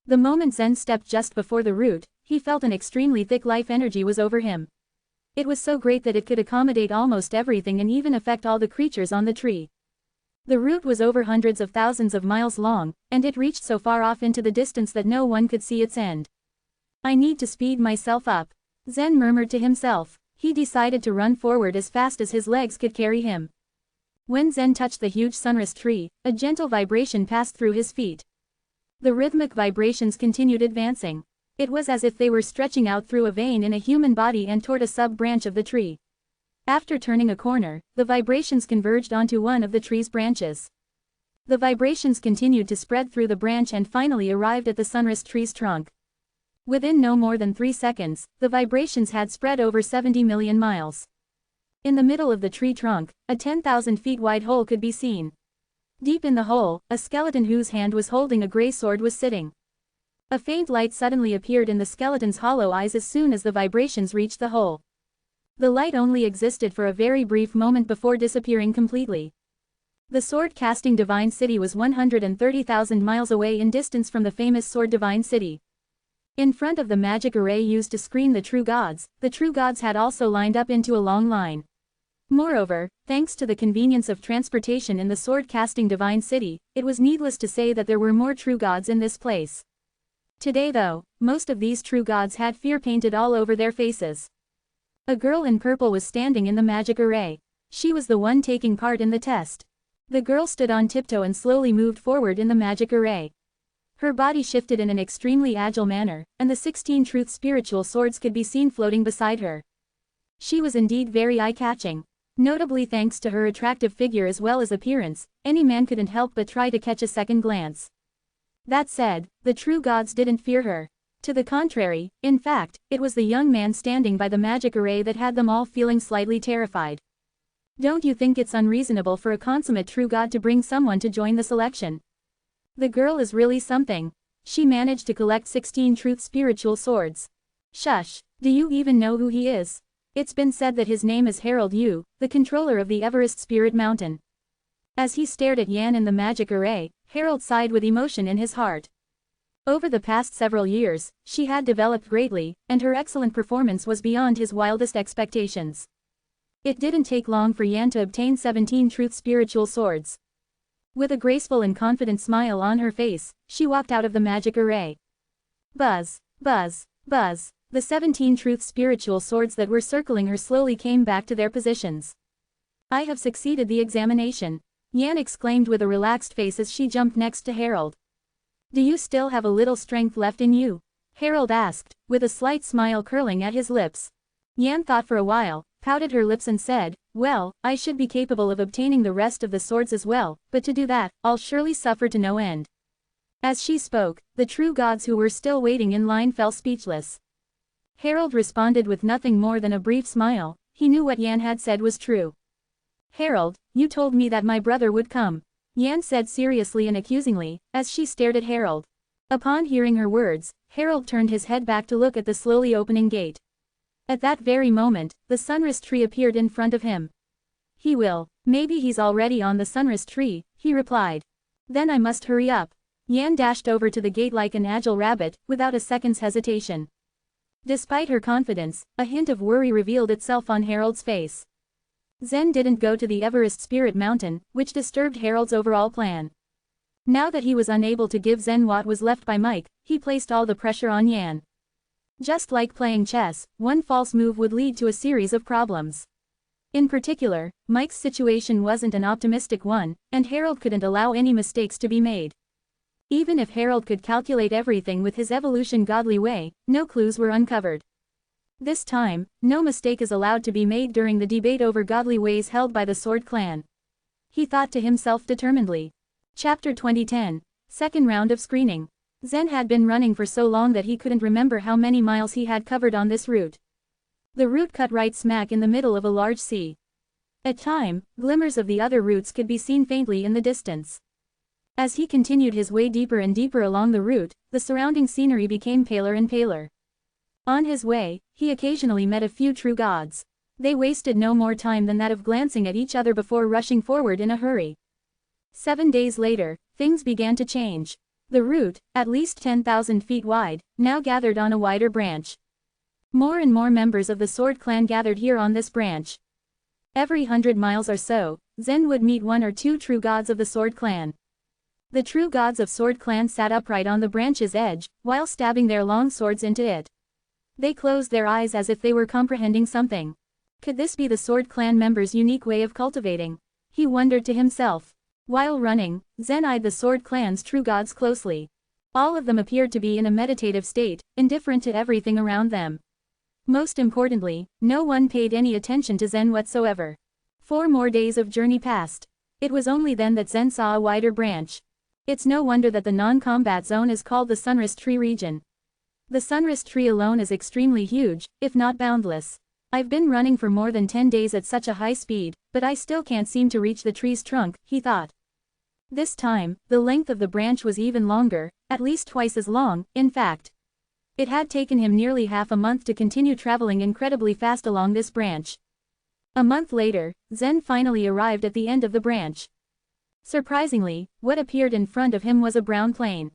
The moment Zen stepped just before the route, he felt an extremely thick life energy was over him. It was so great that it could accommodate almost everything and even affect all the creatures on the tree. The route was over hundreds of thousands of miles long, and it reached so far off into the distance that no one could see its end. I need to speed myself up. Zen murmured to himself. He decided to run forward as fast as his legs could carry him. When Zen touched the huge sunrise tree, a gentle vibration passed through his feet. The rhythmic vibrations continued advancing. It was as if they were stretching out through a vein in a human body and toward a sub-branch of the tree. After turning a corner, the vibrations converged onto one of the tree's branches. The vibrations continued to spread through the branch and finally arrived at the sunrise tree's trunk. Within no more than 3 seconds, the vibrations had spread over 70 million miles. In the middle of the tree trunk, a 10,000 feet wide hole could be seen. Deep in the hole, a skeleton whose hand was holding a gray sword was sitting. A faint light suddenly appeared in the skeleton's hollow eyes as soon as the vibrations reached the hole. The light only existed for a very brief moment before disappearing completely. The sword-casting divine city was 130,000 miles away in distance from the famous sword divine city. In front of the magic array used to screen the true gods had also lined up into a long line. Moreover, thanks to the convenience of transportation in the sword-casting divine city, it was needless to say that there were more true gods in this place. Today though, most of these true gods had fear painted all over their faces. A girl in purple was standing in the magic array. She was the one taking part in the test. The girl stood on tiptoe and slowly moved forward in the magic array. Her body shifted in an extremely agile manner, and the 16 truth spiritual swords could be seen floating beside her. She was indeed very eye-catching. Notably thanks to her attractive figure as well as appearance, any man couldn't help but try to catch a second glance. That said, the true gods didn't fear her. To the contrary, in fact, it was the young man standing by the magic array that had them all feeling slightly terrified. Don't you think it's unreasonable for a consummate true god to bring someone to join the selection? The girl is really something. She managed to collect 16 truth spiritual swords. Shush, do you even know who he is? It's been said that his name is Harold Yu, the controller of the Everest Spirit Mountain. As he stared at Yan in the magic array, Harold sighed with emotion in his heart. Over the past several years, she had developed greatly, and her excellent performance was beyond his wildest expectations. It didn't take long for Yan to obtain 17 truth spiritual swords. With a graceful and confident smile on her face, she walked out of the magic array. Buzz, buzz, buzz, the 17 truth spiritual swords that were circling her slowly came back to their positions. I have succeeded the examination, Yan exclaimed with a relaxed face as she jumped next to Harold. Do you still have a little strength left in you? Harold asked, with a slight smile curling at his lips. Yan thought for a while, pouted her lips and said, well, I should be capable of obtaining the rest of the swords as well, but to do that, I'll surely suffer to no end. As she spoke, the true gods who were still waiting in line fell speechless. Harold responded with nothing more than a brief smile. He knew what Yan had said was true. Harold, you told me that my brother would come, Yan said seriously and accusingly, as she stared at Harold. Upon hearing her words, Harold turned his head back to look at the slowly opening gate. At that very moment, the sunrise tree appeared in front of him. He will. Maybe he's already on the sunrise tree, he replied. Then I must hurry up. Yan dashed over to the gate like an agile rabbit, without a second's hesitation. Despite her confidence, a hint of worry revealed itself on Harold's face. Zen didn't go to the Everest Spirit Mountain, which disturbed Harold's overall plan. Now that he was unable to give Zen what was left by Mike, he placed all the pressure on Yan. Just like playing chess, one false move would lead to a series of problems. In particular, Mike's situation wasn't an optimistic one, and Harold couldn't allow any mistakes to be made. Even if Harold could calculate everything with his evolution godly way, no clues were uncovered. This time, no mistake is allowed to be made during the debate over godly ways held by the Sword Clan. He thought to himself determinedly. Chapter 2010. Second round of screening. Zen had been running for so long that he couldn't remember how many miles he had covered on this route. The route cut right smack in the middle of a large sea. At times, glimmers of the other routes could be seen faintly in the distance. As he continued his way deeper and deeper along the route, the surrounding scenery became paler and paler. On his way, he occasionally met a few true gods. They wasted no more time than that of glancing at each other before rushing forward in a hurry. 7 days later, things began to change. The route, at least 10,000 feet wide, now gathered on a wider branch. More and more members of the Sword Clan gathered here on this branch. Every 100 miles or so, Zen would meet 1 or 2 true gods of the Sword Clan. The true gods of Sword Clan sat upright on the branch's edge, while stabbing their long swords into it. They closed their eyes as if they were comprehending something. Could this be the Sword Clan members' unique way of cultivating He wondered to himself. While running, Zen eyed the Sword Clan's true gods closely. All of them appeared to be in a meditative state, indifferent to everything around them. Most importantly, no one paid any attention to Zen whatsoever. 4 more days of journey passed. It was only then that Zen saw a wider branch. It's no wonder that the non-combat zone is called the Sunwrist Tree region. The Sunwrist Tree alone is extremely huge, if not boundless. I've been running for more than 10 days at such a high speed, but I still can't seem to reach the tree's trunk, he thought. This time, the length of the branch was even longer, at least twice as long, in fact. It had taken him nearly half a month to continue traveling incredibly fast along this branch. A month later, Zen finally arrived at the end of the branch. Surprisingly, what appeared in front of him was a brown plain.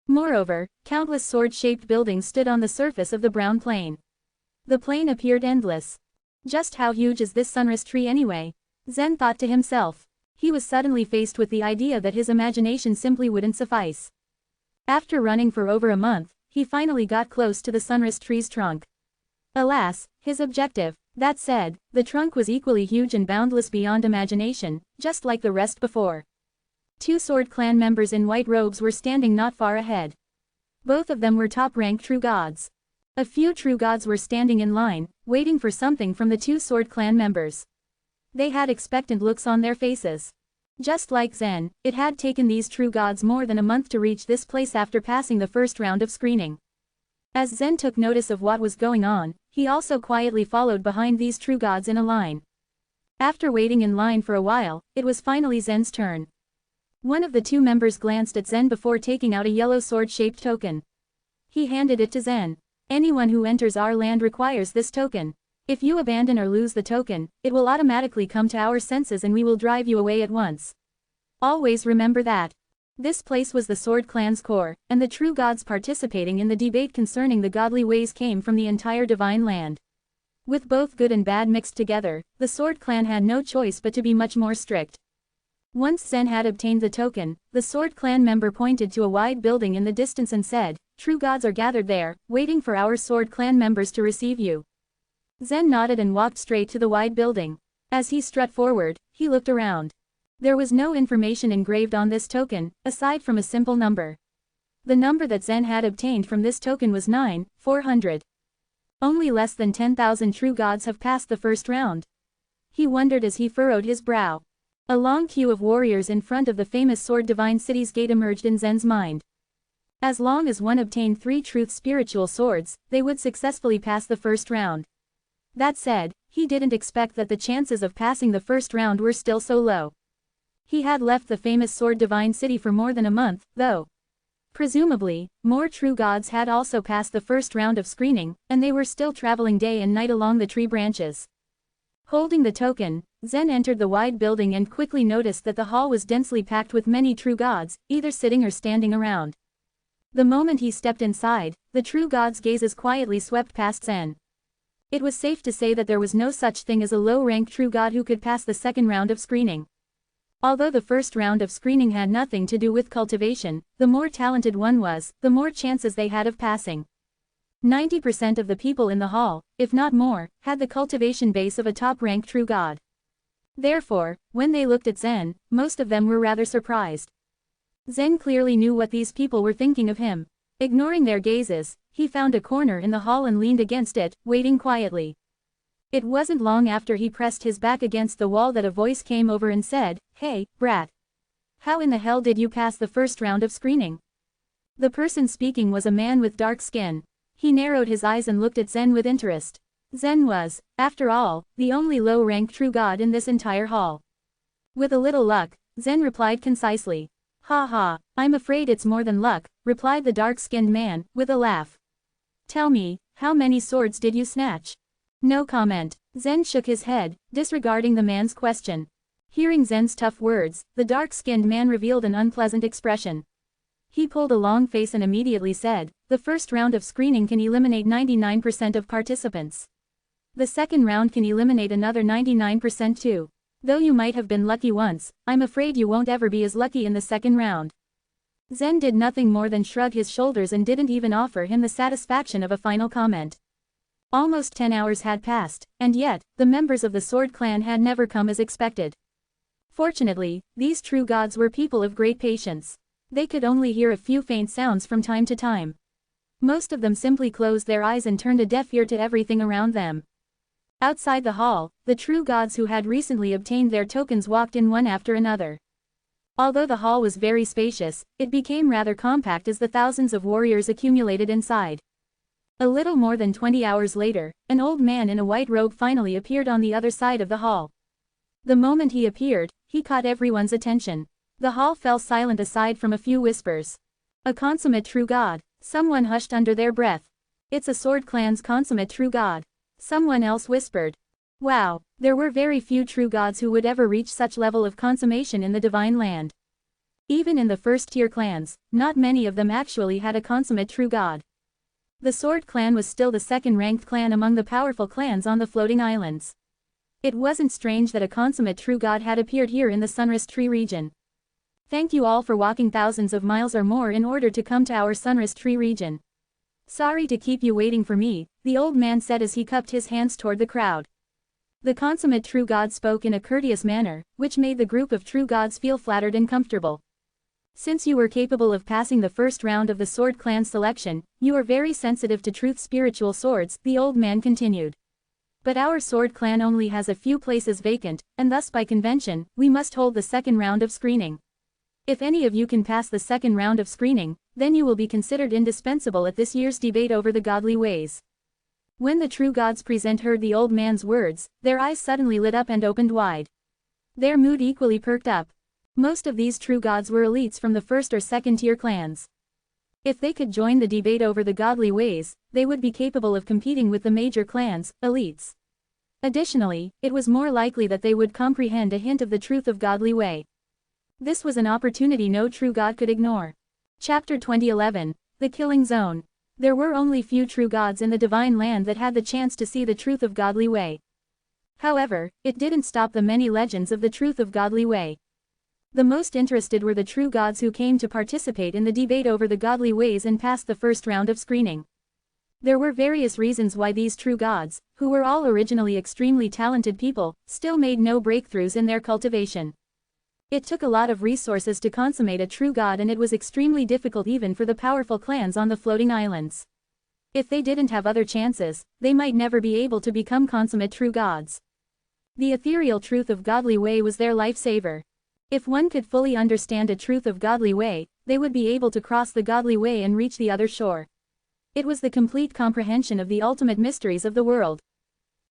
Moreover, countless sword-shaped buildings stood on the surface of the brown plain. The plain appeared endless. Just how huge is this Sunwrist tree anyway? Zen thought to himself. He was suddenly faced with the idea that his imagination simply wouldn't suffice. After running for over a month, he finally got close to the Sunwrist tree's trunk. Alas, his objective. That said, the trunk was equally huge and boundless beyond imagination, just like the rest before. 2 Sword Clan members in white robes were standing not far ahead. Both of them were top-rank true gods. A few true gods were standing in line, waiting for something from the 2 Sword Clan members. They had expectant looks on their faces. Just like Zen, it had taken these true gods more than a month to reach this place after passing the first round of screening. As Zen took notice of what was going on, he also quietly followed behind these true gods in a line. After waiting in line for a while, it was finally Zen's turn. One of the 2 members glanced at Zen before taking out a yellow sword-shaped token. He handed it to Zen. Anyone who enters our land requires this token. If you abandon or lose the token, it will automatically come to our senses and we will drive you away at once. Always remember that. This place was the Sword Clan's core, and the true gods participating in the debate concerning the godly ways came from the entire divine land. With both good and bad mixed together, the Sword Clan had no choice but to be much more strict. Once Zen had obtained the token, the Sword Clan member pointed to a wide building in the distance and said, "True gods are gathered there, waiting for our Sword Clan members to receive you." Zen nodded and walked straight to the wide building. As he strut forward, he looked around. There was no information engraved on this token, aside from a simple number. The number that Zen had obtained from this token was 9,400. Only less than 10,000 true gods have passed the first round. He wondered as he furrowed his brow. A long queue of warriors in front of the famous Sword Divine City's gate emerged in Zen's mind. As long as one obtained 3 truth spiritual swords, they would successfully pass the first round. That said, he didn't expect that the chances of passing the first round were still so low. He had left the famous Sword Divine City for more than a month, though. Presumably, more true gods had also passed the first round of screening, and they were still traveling day and night along the tree branches. Holding the token, Zen entered the wide building and quickly noticed that the hall was densely packed with many true gods, either sitting or standing around. The moment he stepped inside, the true gods' gazes quietly swept past Zen. It was safe to say that there was no such thing as a low-rank true god who could pass the second round of screening. Although the first round of screening had nothing to do with cultivation, the more talented one was, the more chances they had of passing. 90% of the people in the hall, if not more, had the cultivation base of a top-rank true god. Therefore, when they looked at Zen, most of them were rather surprised. Zen clearly knew what these people were thinking of him. Ignoring their gazes, he found a corner in the hall and leaned against it, waiting quietly. It wasn't long after he pressed his back against the wall that a voice came over and said, "Hey, brat. How in the hell did you pass the first round of screening?" The person speaking was a man with dark skin. He narrowed his eyes and looked at Zen with interest. Zen was, after all, the only low-rank true god in this entire hall. With a little luck, Zen replied concisely. "Ha ha, I'm afraid it's more than luck," replied the dark-skinned man, with a laugh. "Tell me, how many swords did you snatch?" No comment. Zen shook his head, disregarding the man's question. Hearing Zen's tough words, the dark-skinned man revealed an unpleasant expression. He pulled a long face and immediately said, "The first round of screening can eliminate 99% of participants. The second round can eliminate another 99% too. Though you might have been lucky once, I'm afraid you won't ever be as lucky in the second round." Zen did nothing more than shrug his shoulders and didn't even offer him the satisfaction of a final comment. Almost 10 hours had passed, and yet, the members of the Sword Clan had never come as expected. Fortunately, these true gods were people of great patience. They could only hear a few faint sounds from time to time. Most of them simply closed their eyes and turned a deaf ear to everything around them. Outside the hall, the true gods who had recently obtained their tokens walked in one after another. Although the hall was very spacious, it became rather compact as the thousands of warriors accumulated inside. A little more than 20 hours later, an old man in a white robe finally appeared on the other side of the hall. The moment he appeared, he caught everyone's attention. The hall fell silent aside from a few whispers. A consummate true god. Someone hushed under their breath. It's a Sword Clan's consummate true god. Someone else whispered. Wow, there were very few true gods who would ever reach such level of consummation in the divine land. Even in the first-tier clans, not many of them actually had a consummate true god. The Sword Clan was still the second-ranked clan among the powerful clans on the floating islands. It wasn't strange that a consummate true god had appeared here in the Sunrise Tree region. Thank you all for walking thousands of miles or more in order to come to our Sunrise Tree region. Sorry to keep you waiting for me, the old man said as he cupped his hands toward the crowd. The consummate true god spoke in a courteous manner, which made the group of true gods feel flattered and comfortable. Since you were capable of passing the first round of the Sword Clan selection, you are very sensitive to truth spiritual swords, the old man continued. But our Sword Clan only has a few places vacant, and thus by convention, we must hold the second round of screening. If any of you can pass the second round of screening, then you will be considered indispensable at this year's debate over the godly ways. When the true gods present heard the old man's words, their eyes suddenly lit up and opened wide. Their mood equally perked up. Most of these true gods were elites from the first or second tier clans. If they could join the debate over the godly ways, they would be capable of competing with the major clans, elites. Additionally, it was more likely that they would comprehend a hint of the truth of godly way. This was an opportunity no true god could ignore. Chapter 2011, The Killing Zone. There were only few true gods in the divine land that had the chance to see the truth of godly way. However, it didn't stop the many legends of the truth of godly way. The most interested were the true gods who came to participate in the debate over the godly ways and passed the first round of screening. There were various reasons why these true gods, who were all originally extremely talented people, still made no breakthroughs in their cultivation. It took a lot of resources to consummate a true god, and it was extremely difficult even for the powerful clans on the floating islands. If they didn't have other chances, they might never be able to become consummate true gods. The ethereal truth of godly way was their lifesaver. If one could fully understand a truth of godly way, they would be able to cross the godly way and reach the other shore. It was the complete comprehension of the ultimate mysteries of the world.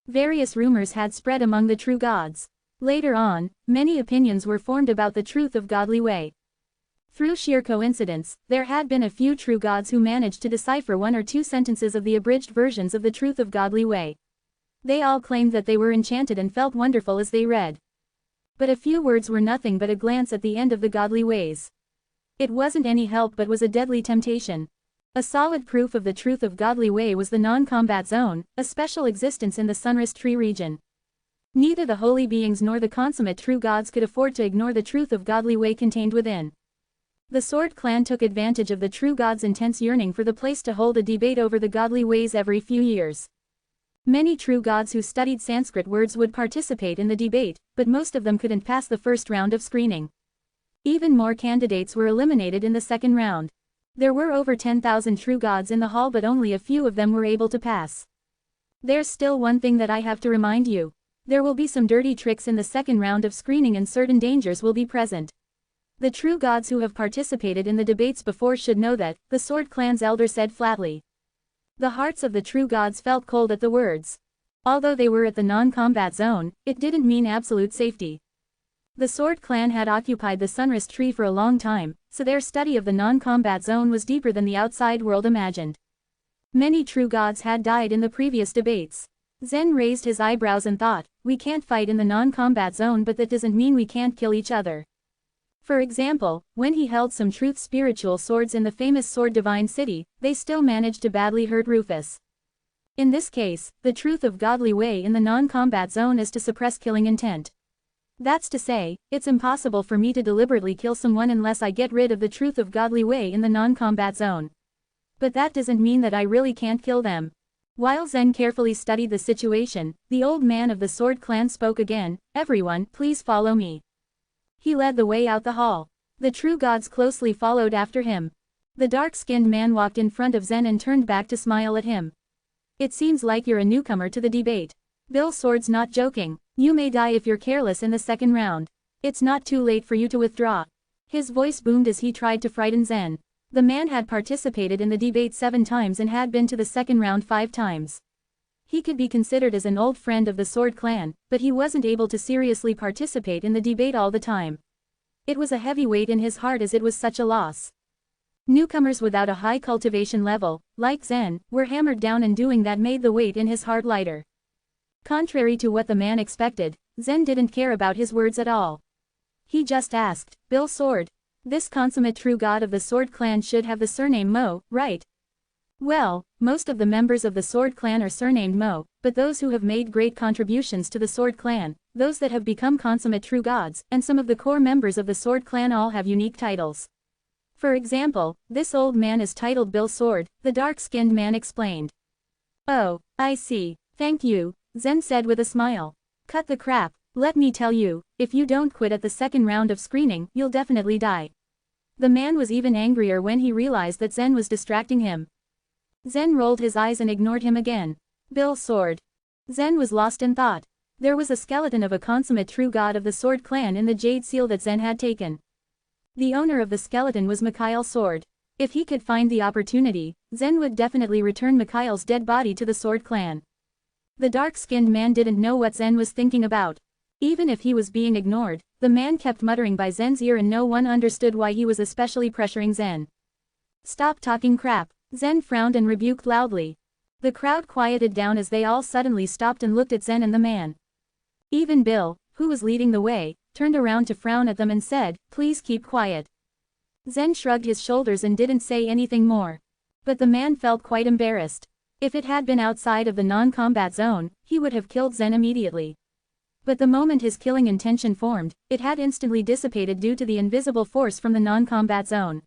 Various rumors had spread among the true gods. Later on, many opinions were formed about the truth of godly way. Through sheer coincidence, there had been a few true gods who managed to decipher one or two sentences of the abridged versions of the truth of godly way. They all claimed that they were enchanted and felt wonderful as they read. But a few words were nothing but a glance at the end of the godly ways. It wasn't any help but was a deadly temptation. A solid proof of the truth of godly way was the non-combat zone, a special existence in the Sunrise Tree region. Neither the holy beings nor the consummate true gods could afford to ignore the truth of godly way contained within. The Sword Clan took advantage of the true gods' intense yearning for the place to hold a debate over the godly ways every few years. Many true gods who studied Sanskrit words would participate in the debate, but most of them couldn't pass the first round of screening. Even more candidates were eliminated in the second round. There were over 10,000 true gods in the hall, but only a few of them were able to pass. There's still one thing that I have to remind you. There will be some dirty tricks in the second round of screening and certain dangers will be present. The true gods who have participated in the debates before should know that, the Sword Clan's elder said flatly. The hearts of the true gods felt cold at the words. Although they were at the non-combat zone, it didn't mean absolute safety. The Sword Clan had occupied the Sunrise Tree for a long time, so their study of the non-combat zone was deeper than the outside world imagined. Many true gods had died in the previous debates. Zen raised his eyebrows and thought, we can't fight in the non-combat zone, but that doesn't mean we can't kill each other. For example, when he held some truth spiritual swords in the famous Sword Divine City, they still managed to badly hurt Rufus. In this case, the truth of godly way in the non-combat zone is to suppress killing intent. That's to say, it's impossible for me to deliberately kill someone unless I get rid of the truth of godly way in the non-combat zone. But that doesn't mean that I really can't kill them. While Zen carefully studied the situation, the old man of the Sword Clan spoke again, everyone, please follow me. He led the way out the hall. The true gods closely followed after him. The dark-skinned man walked in front of Zen and turned back to smile at him. It seems like you're a newcomer to the debate. Bill Sword's not joking. You may die if you're careless in the second round. It's not too late for you to withdraw. His voice boomed as he tried to frighten Zen. The man had participated in the debate 7 times and had been to the second round 5 times. He could be considered as an old friend of the Sword clan, but he wasn't able to seriously participate in the debate all the time. It was a heavy weight in his heart as it was such a loss. Newcomers without a high cultivation level, like Zen, were hammered down, and doing that made the weight in his heart lighter. Contrary to what the man expected, Zen didn't care about his words at all. He just asked, Bill Sword, this consummate true god of the Sword clan should have the surname Mo, right? Well, most of the members of the Sword clan are surnamed Mo, but those who have made great contributions to the Sword clan, those that have become consummate true gods, and some of the core members of the Sword clan all have unique titles. For example, this old man is titled Bill Sword, the dark-skinned man explained. Oh, I see, thank you, Zen said with a smile. Cut the crap, let me tell you, if you don't quit at the second round of screening, you'll definitely die. The man was even angrier when he realized that Zen was distracting him. Zen rolled his eyes and ignored him again. Bill Sword. Zen was lost in thought. There was a skeleton of a consummate true god of the Sword clan in the jade seal that Zen had taken. The owner of the skeleton was Mikhail Sword. If he could find the opportunity, Zen would definitely return Mikhail's dead body to the Sword clan. The dark-skinned man didn't know what Zen was thinking about. Even if he was being ignored, the man kept muttering by Zen's ear and no one understood why he was especially pressuring Zen. Stop talking crap. Zen frowned and rebuked loudly. The crowd quieted down as they all suddenly stopped and looked at Zen and the man. Even Bill, who was leading the way, turned around to frown at them and said, please keep quiet. Zen shrugged his shoulders and didn't say anything more. But the man felt quite embarrassed. If it had been outside of the non-combat zone, he would have killed Zen immediately. But the moment his killing intention formed, it had instantly dissipated due to the invisible force from the non-combat zone.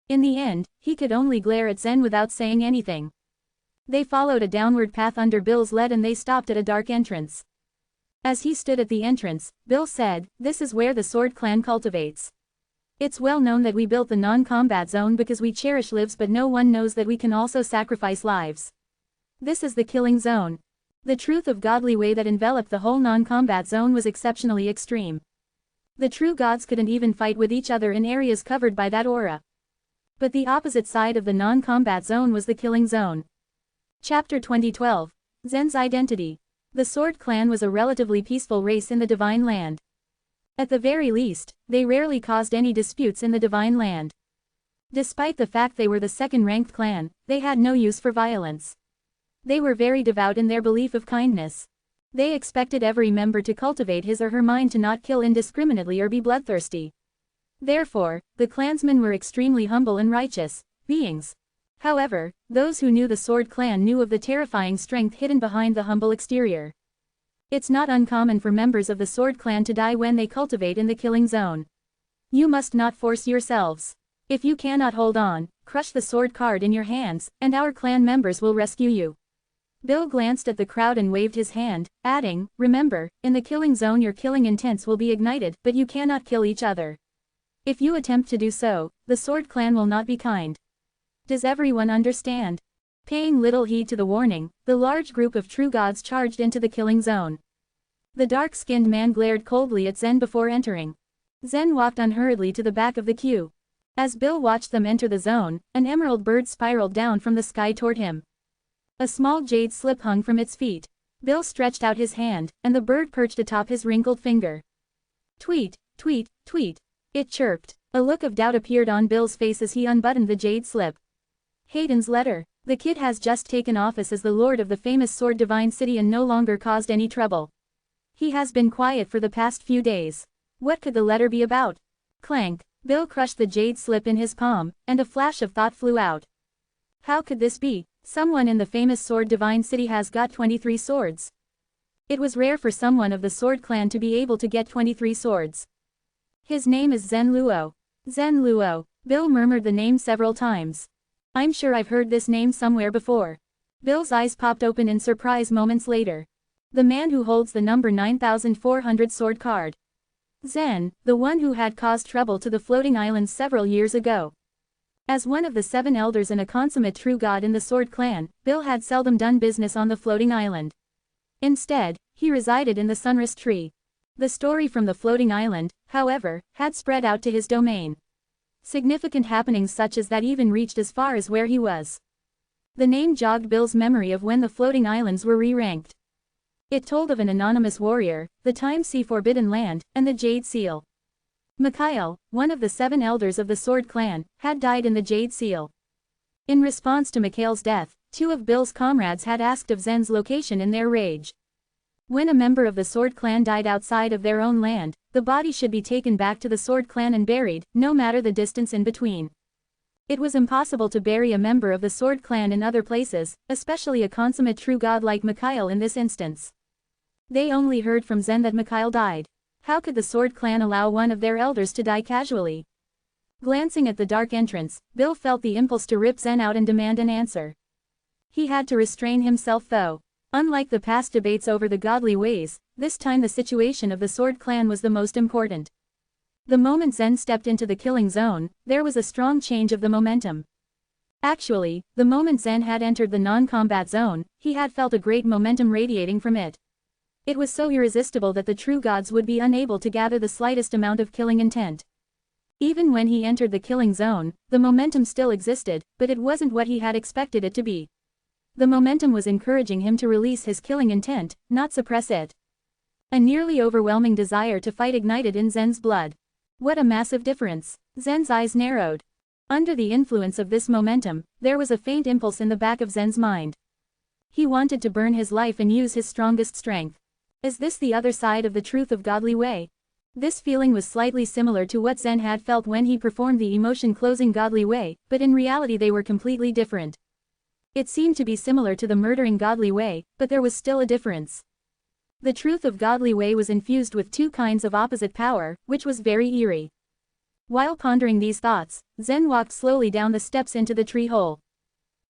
In the end, he could only glare at Zen without saying anything. They followed a downward path under Bill's lead and they stopped at a dark entrance. As he stood at the entrance, Bill said, this is where the Sword clan cultivates. It's well known that we built the non-combat zone because we cherish lives, but no one knows that we can also sacrifice lives. This is the killing zone. The truth of godly way that enveloped the whole non-combat zone was exceptionally extreme. The true gods couldn't even fight with each other in areas covered by that aura. But the opposite side of the non-combat zone was the killing zone. Chapter 2012. Zen's Identity. The Sword clan was a relatively peaceful race in the Divine Land. At the very least, they rarely caused any disputes in the Divine Land. Despite the fact they were the second-ranked clan, they had no use for violence. They were very devout in their belief of kindness. They expected every member to cultivate his or her mind to not kill indiscriminately or be bloodthirsty. Therefore, the clansmen were extremely humble and righteous beings. However, those who knew the Sword clan knew of the terrifying strength hidden behind the humble exterior. It's not uncommon for members of the Sword clan to die when they cultivate in the killing zone. You must not force yourselves. If you cannot hold on, crush the sword card in your hands, and our clan members will rescue you. Bill glanced at the crowd and waved his hand, adding, remember, in the killing zone your killing intents will be ignited, but you cannot kill each other. If you attempt to do so, the Sword clan will not be kind. Does everyone understand? Paying little heed to the warning, the large group of true gods charged into the killing zone. The dark-skinned man glared coldly at Zen before entering. Zen walked unhurriedly to the back of the queue. As Bill watched them enter the zone, an emerald bird spiraled down from the sky toward him. A small jade slip hung from its feet. Bill stretched out his hand, and the bird perched atop his wrinkled finger. Tweet, tweet, tweet. It chirped. A look of doubt appeared on Bill's face as he unbuttoned the jade slip. Hayden's letter. The kid has just taken office as the lord of the famous Sword Divine City and no longer caused any trouble. He has been quiet for the past few days. What could the letter be about? Clank. Bill crushed the jade slip in his palm, and a flash of thought flew out. How could this be? Someone in the famous Sword Divine City has got 23 swords. It was rare for someone of the Sword clan to be able to get 23 swords. His name is Zen Luo. Zen Luo. Bill murmured the name several times. I'm sure I've heard this name somewhere before. Bill's eyes popped open in surprise moments later. The man who holds the number 9400 sword card. Zen, the one who had caused trouble to the floating islands several years ago. As one of the 7 elders and a consummate true god in the Sword Clan, Bill had seldom done business on the floating island. Instead, he resided in the Sunrise Tree. The story from the floating island, however, had spread out to his domain. Significant happenings such as that even reached as far as where he was. The name jogged Bill's memory of when the floating islands were re-ranked. It told of an anonymous warrior, the Time Sea Forbidden Land, and the Jade Seal. Mikhail, one of the 7 elders of the Sword Clan, had died in the Jade Seal. In response to Mikhail's death, 2 of Bill's comrades had asked of Zen's location in their rage. When a member of the Sword Clan died outside of their own land, the body should be taken back to the Sword Clan and buried, no matter the distance in between. It was impossible to bury a member of the Sword Clan in other places, especially a consummate true god like Mikhail in this instance. They only heard from Zen that Mikhail died. How could the Sword Clan allow one of their elders to die casually? Glancing at the dark entrance, Bill felt the impulse to rip Zen out and demand an answer. He had to restrain himself though. Unlike the past debates over the godly ways, this time the situation of the Sword Clan was the most important. The moment Zen stepped into the killing zone, there was a strong change of the momentum. Actually, the moment Zen had entered the non-combat zone, he had felt a great momentum radiating from it. It was so irresistible that the true gods would be unable to gather the slightest amount of killing intent. Even when he entered the killing zone, the momentum still existed, but it wasn't what he had expected it to be. The momentum was encouraging him to release his killing intent, not suppress it. A nearly overwhelming desire to fight ignited in Zen's blood. What a massive difference! Zen's eyes narrowed. Under the influence of this momentum, there was a faint impulse in the back of Zen's mind. He wanted to burn his life and use his strongest strength. Is this the other side of the truth of godly way? This feeling was slightly similar to what Zen had felt when he performed the emotion-closing godly way, but in reality they were completely different. It seemed to be similar to the murdering godly way, but there was still a difference. The truth of godly way was infused with 2 kinds of opposite power, which was very eerie. While pondering these thoughts, Zen walked slowly down the steps into the tree hole.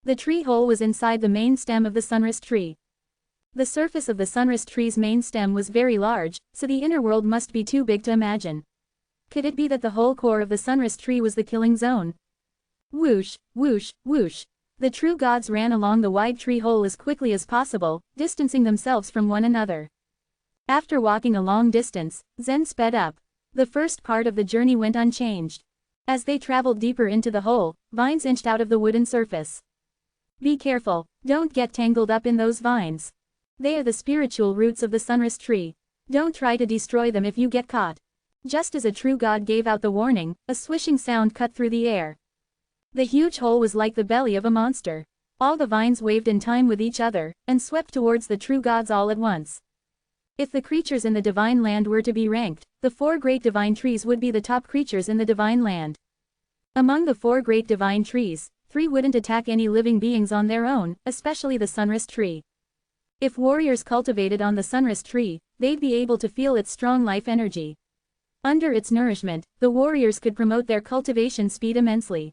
The tree hole was inside the main stem of the Sunrise Tree. The surface of the Sunrise Tree's main stem was very large, so the inner world must be too big to imagine. Could it be that the whole core of the Sunrise Tree was the killing zone? Whoosh, whoosh, whoosh. The true gods ran along the wide tree hole as quickly as possible, distancing themselves from one another. After walking a long distance, Zen sped up. The first part of the journey went unchanged. As they traveled deeper into the hole, vines inched out of the wooden surface. Be careful, don't get tangled up in those vines. They are the spiritual roots of the Sunrise Tree. Don't try to destroy them if you get caught. Just as a true god gave out the warning, a swishing sound cut through the air. The huge hole was like the belly of a monster. All the vines waved in time with each other, and swept towards the true gods all at once. If the creatures in the divine land were to be ranked, the 4 great divine trees would be the top creatures in the divine land. Among the 4 great divine trees, 3 wouldn't attack any living beings on their own, especially the Sunrise Tree. If warriors cultivated on the Sunrise Tree, they'd be able to feel its strong life energy. Under its nourishment, the warriors could promote their cultivation speed immensely.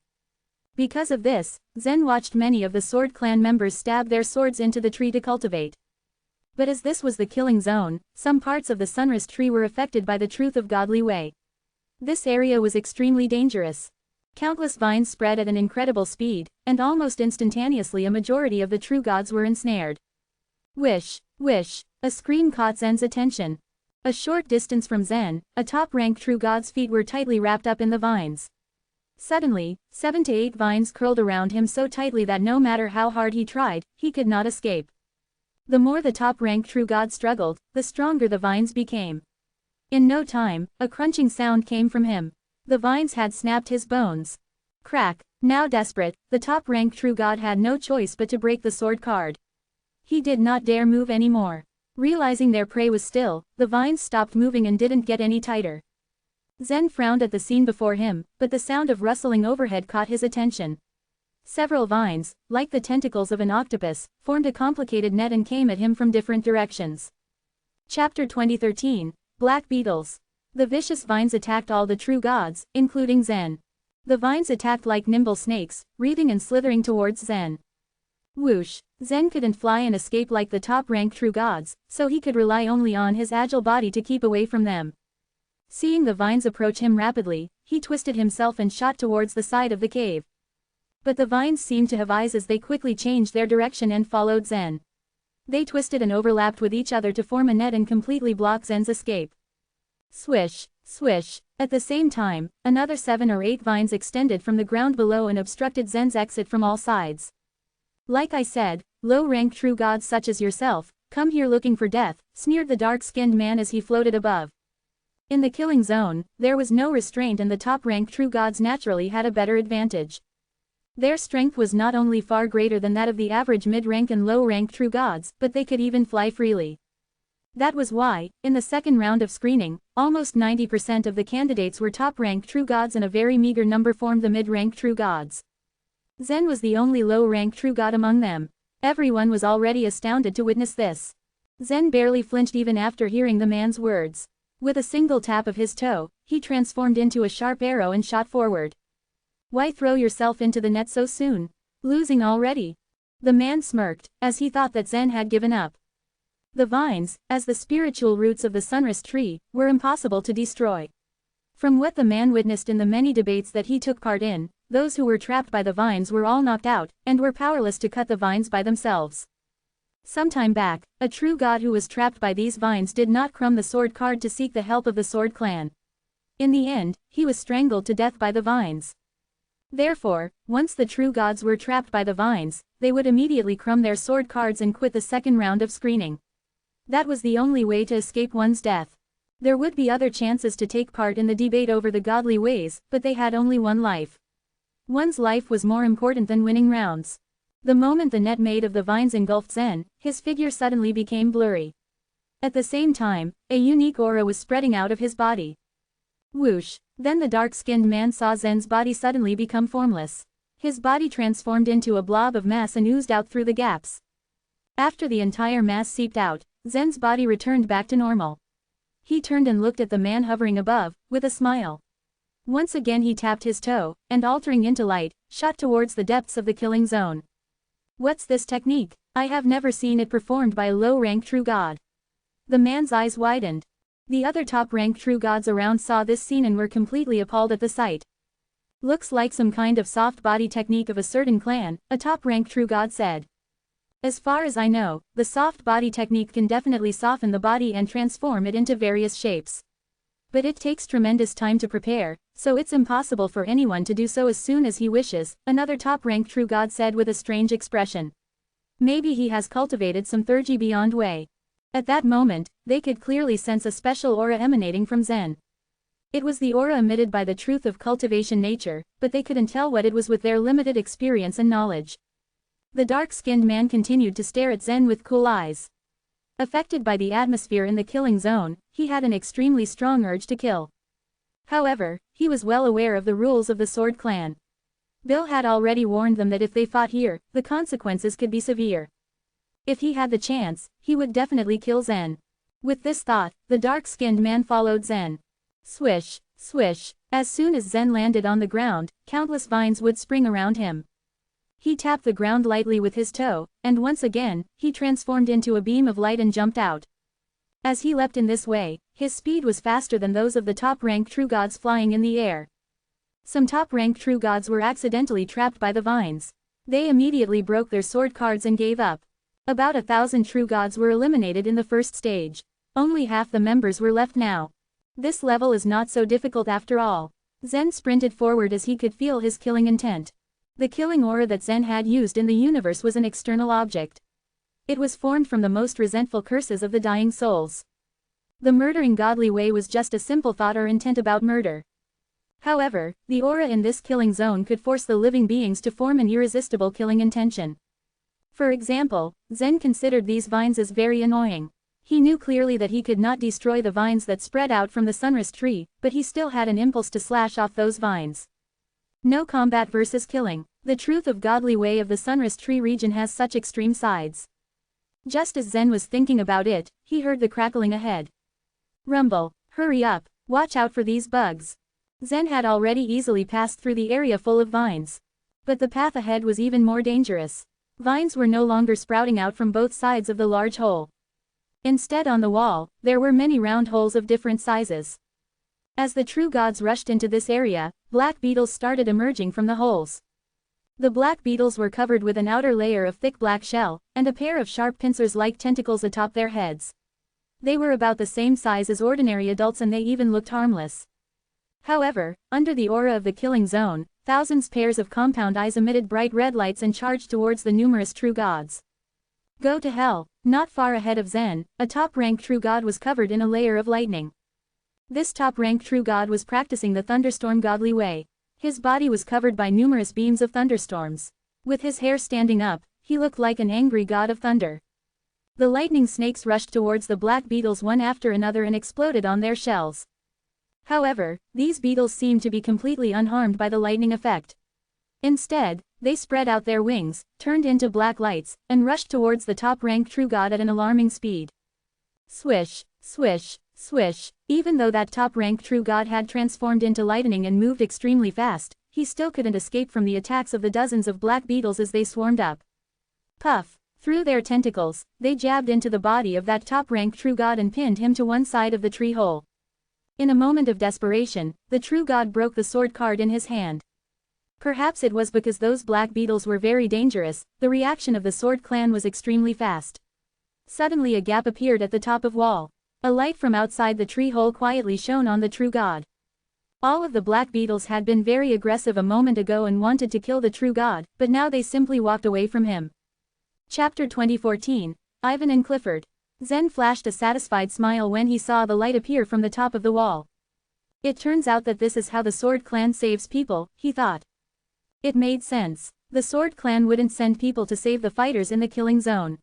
Because of this, Zen watched many of the Sword Clan members stab their swords into the tree to cultivate. But as this was the killing zone, some parts of the Sunrise Tree were affected by the truth of godly way. This area was extremely dangerous. Countless vines spread at an incredible speed, and almost instantaneously a majority of the true gods were ensnared. Wish, wish, a scream caught Zen's attention. A short distance from Zen, a top-ranked true god's feet were tightly wrapped up in the vines. Suddenly, 7 to 8 vines curled around him so tightly that no matter how hard he tried, he could not escape. The more the top-ranked true god struggled, the stronger the vines became. In no time, a crunching sound came from him. The vines had snapped his bones. Crack. Now desperate, the top-ranked true god had no choice but to break the sword card. He did not dare move anymore. Realizing their prey was still, the vines stopped moving and didn't get any tighter. Zen frowned at the scene before him, but the sound of rustling overhead caught his attention. Several vines, like the tentacles of an octopus, formed a complicated net and came at him from different directions. Chapter 2013, Black Beetles. The vicious vines attacked all the true gods, including Zen. The vines attacked like nimble snakes, wreathing and slithering towards Zen. Whoosh. Zen couldn't fly and escape like the top-ranked true gods, so he could rely only on his agile body to keep away from them. Seeing the vines approach him rapidly, he twisted himself and shot towards the side of the cave. But the vines seemed to have eyes as they quickly changed their direction and followed Zen. They twisted and overlapped with each other to form a net and completely block Zen's escape. Swish, swish. At the same time, another 7 or 8 vines extended from the ground below and obstructed Zen's exit from all sides. Like I said, low-rank true gods such as yourself, come here looking for death, sneered the dark-skinned man as he floated above. In the killing zone, there was no restraint and the top-rank true gods naturally had a better advantage. Their strength was not only far greater than that of the average mid-rank and low-rank true gods, but they could even fly freely. That was why, in the second round of screening, almost 90% of the candidates were top-rank true gods and a very meager number formed the mid-rank true gods. Zen was the only low-rank true god among them. Everyone was already astounded to witness this. Zen barely flinched even after hearing the man's words. With a single tap of his toe, he transformed into a sharp arrow and shot forward. Why throw yourself into the net so soon? Losing already? The man smirked, as he thought that Zen had given up. The vines, as the spiritual roots of the sunrise tree, were impossible to destroy. From what the man witnessed in the many debates that he took part in, those who were trapped by the vines were all knocked out, and were powerless to cut the vines by themselves. Some time back, a true god who was trapped by these vines did not crumb the sword card to seek the help of the sword clan. In the end, he was strangled to death by the vines. Therefore, once the true gods were trapped by the vines, they would immediately crumb their sword cards and quit the second round of screening. That was the only way to escape one's death. There would be other chances to take part in the debate over the godly ways, but they had only one life. One's life was more important than winning rounds. The moment the net made of the vines engulfed Zen, his figure suddenly became blurry. At the same time, a unique aura was spreading out of his body. Whoosh! Then the dark-skinned man saw Zen's body suddenly become formless. His body transformed into a blob of mass and oozed out through the gaps. After the entire mass seeped out, Zen's body returned back to normal. He turned and looked at the man hovering above, with a smile. Once again he tapped his toe, and altering into light, shot towards the depths of the killing zone. What's this technique? I have never seen it performed by a low-rank true god. The man's eyes widened. The other top-rank true gods around saw this scene and were completely appalled at the sight. Looks like some kind of soft body technique of a certain clan, a top-rank true god said. As far as I know, the soft body technique can definitely soften the body and transform it into various shapes. But it takes tremendous time to prepare, so it's impossible for anyone to do so as soon as he wishes, another top-rank true god said with a strange expression. Maybe he has cultivated some thirgy beyond way. At that moment, they could clearly sense a special aura emanating from Zen. It was the aura emitted by the truth of cultivation nature, but they couldn't tell what it was with their limited experience and knowledge. The dark-skinned man continued to stare at Zen with cool eyes. Affected by the atmosphere in the killing zone, he had an extremely strong urge to kill. However, he was well aware of the rules of the Sword Clan. Bill had already warned them that if they fought here, the consequences could be severe. If he had the chance, he would definitely kill Zen. With this thought, the dark-skinned man followed Zen. Swish, swish. As soon as Zen landed on the ground, countless vines would spring around him. He tapped the ground lightly with his toe, and once again, he transformed into a beam of light and jumped out. As he leapt in this way, his speed was faster than those of the top-rank true gods flying in the air. Some top-rank true gods were accidentally trapped by the vines. They immediately broke their sword cards and gave up. About 1,000 true gods were eliminated in the first stage. Only half the members were left now. This level is not so difficult after all. Zen sprinted forward as he could feel his killing intent. The killing aura that Zen had used in the universe was an external object. It was formed from the most resentful curses of the dying souls. The murdering godly way was just a simple thought or intent about murder. However, the aura in this killing zone could force the living beings to form an irresistible killing intention. For example, Zen considered these vines as very annoying. He knew clearly that he could not destroy the vines that spread out from the sunrise tree, but he still had an impulse to slash off those vines. No combat versus killing. The truth of godly way of the sunrise tree region has such extreme sides. Just as Zen was thinking about it, he heard the crackling ahead. Rumble, hurry up, watch out for these bugs. Zen had already easily passed through the area full of vines. But the path ahead was even more dangerous. Vines were no longer sprouting out from both sides of the large hole. Instead, on the wall, there were many round holes of different sizes. As the true gods rushed into this area, black beetles started emerging from the holes. The black beetles were covered with an outer layer of thick black shell, and a pair of sharp pincers-like tentacles atop their heads. They were about the same size as ordinary adults and they even looked harmless. However, under the aura of the killing zone, thousands pairs of compound eyes emitted bright red lights and charged towards the numerous true gods. Go to hell. Not far ahead of Zen, a top-rank true god was covered in a layer of lightning. This top-rank true god was practicing the thunderstorm godly way. His body was covered by numerous beams of thunderstorms. With his hair standing up, he looked like an angry god of thunder. The lightning snakes rushed towards the black beetles one after another and exploded on their shells. However, these beetles seemed to be completely unharmed by the lightning effect. Instead, they spread out their wings, turned into black lights, and rushed towards the top-rank true god at an alarming speed. Swish, swish, swish. Even though that top-rank true god had transformed into lightning and moved extremely fast, he still couldn't escape from the attacks of the dozens of black beetles as they swarmed up. Puff! Through their tentacles, they jabbed into the body of that top-rank true god and pinned him to one side of the tree hole. In a moment of desperation, the true god broke the sword card in his hand. Perhaps it was because those black beetles were very dangerous, the reaction of the sword clan was extremely fast. Suddenly a gap appeared at the top of wall. A light from outside the tree hole quietly shone on the true god. All of the black beetles had been very aggressive a moment ago and wanted to kill the true god, but now they simply walked away from him. Chapter 2014, Ivan and Clifford. Zen flashed a satisfied smile when he saw the light appear from the top of the wall. It turns out that this is how the Sword Clan saves people, he thought. It made sense. The Sword Clan wouldn't send people to save the fighters in the killing zone.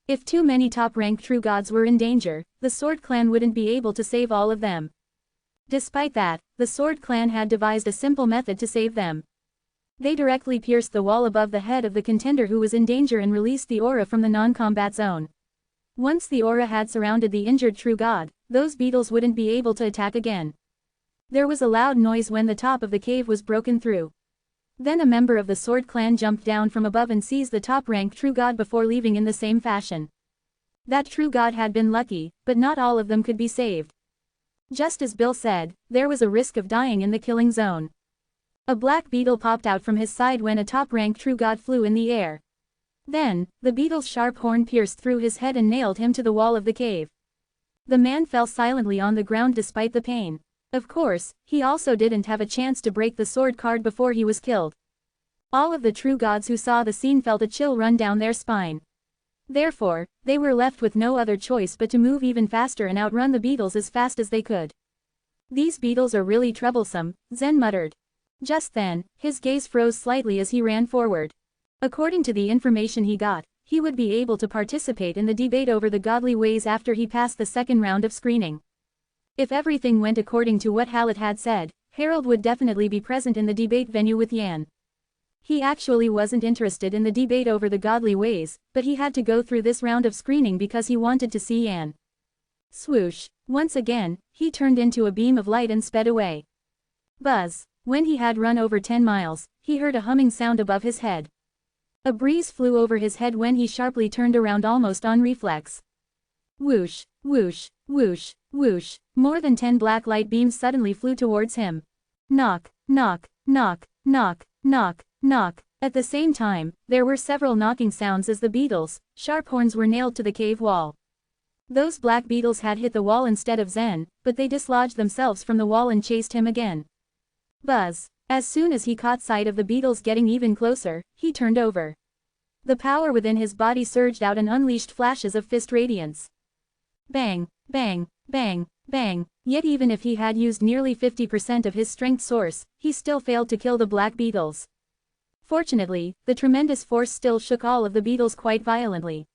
If too many top-rank true gods were in danger, the Sword Clan wouldn't be able to save all of them. Despite that, the Sword Clan had devised a simple method to save them. They directly pierced the wall above the head of the contender who was in danger and released the aura from the non-combat zone. Once the aura had surrounded the injured true god, those beetles wouldn't be able to attack again. There was a loud noise when the top of the cave was broken through. Then a member of the Sword Clan jumped down from above and seized the top-rank true god before leaving in the same fashion. That true god had been lucky, but not all of them could be saved. Just as Bill said, there was a risk of dying in the killing zone. A black beetle popped out from his side when a top-rank true god flew in the air. Then, the beetle's sharp horn pierced through his head and nailed him to the wall of the cave. The man fell silently on the ground despite the pain. Of course, he also didn't have a chance to break the sword card before he was killed. All of the true gods who saw the scene felt a chill run down their spine. Therefore, they were left with no other choice but to move even faster and outrun the beetles as fast as they could. These beetles are really troublesome, Zen muttered. Just then, his gaze froze slightly as he ran forward. According to the information he got, he would be able to participate in the debate over the godly ways after he passed the second round of screening. If everything went according to what Hallett had said, Harold would definitely be present in the debate venue with Yan. He actually wasn't interested in the debate over the godly ways, but he had to go through this round of screening because he wanted to see Yan. Swoosh! Once again, he turned into a beam of light and sped away. Buzz! When he had run over 10 miles, he heard a humming sound above his head. A breeze flew over his head when he sharply turned around almost on reflex. Whoosh, whoosh, whoosh, whoosh. More than 10 black light beams suddenly flew towards him. Knock, knock, knock, knock, knock, knock. At the same time, there were several knocking sounds as the beetles' sharp horns were nailed to the cave wall. Those black beetles had hit the wall instead of Zen, but they dislodged themselves from the wall and chased him again. Buzz! As soon as he caught sight of the beetles getting even closer, he turned over. The power within his body surged out and unleashed flashes of fist radiance. Bang, bang, bang, bang. Yet even if he had used nearly 50% of his strength source, he still failed to kill the black beetles. Fortunately, the tremendous force still shook all of the beetles quite violently.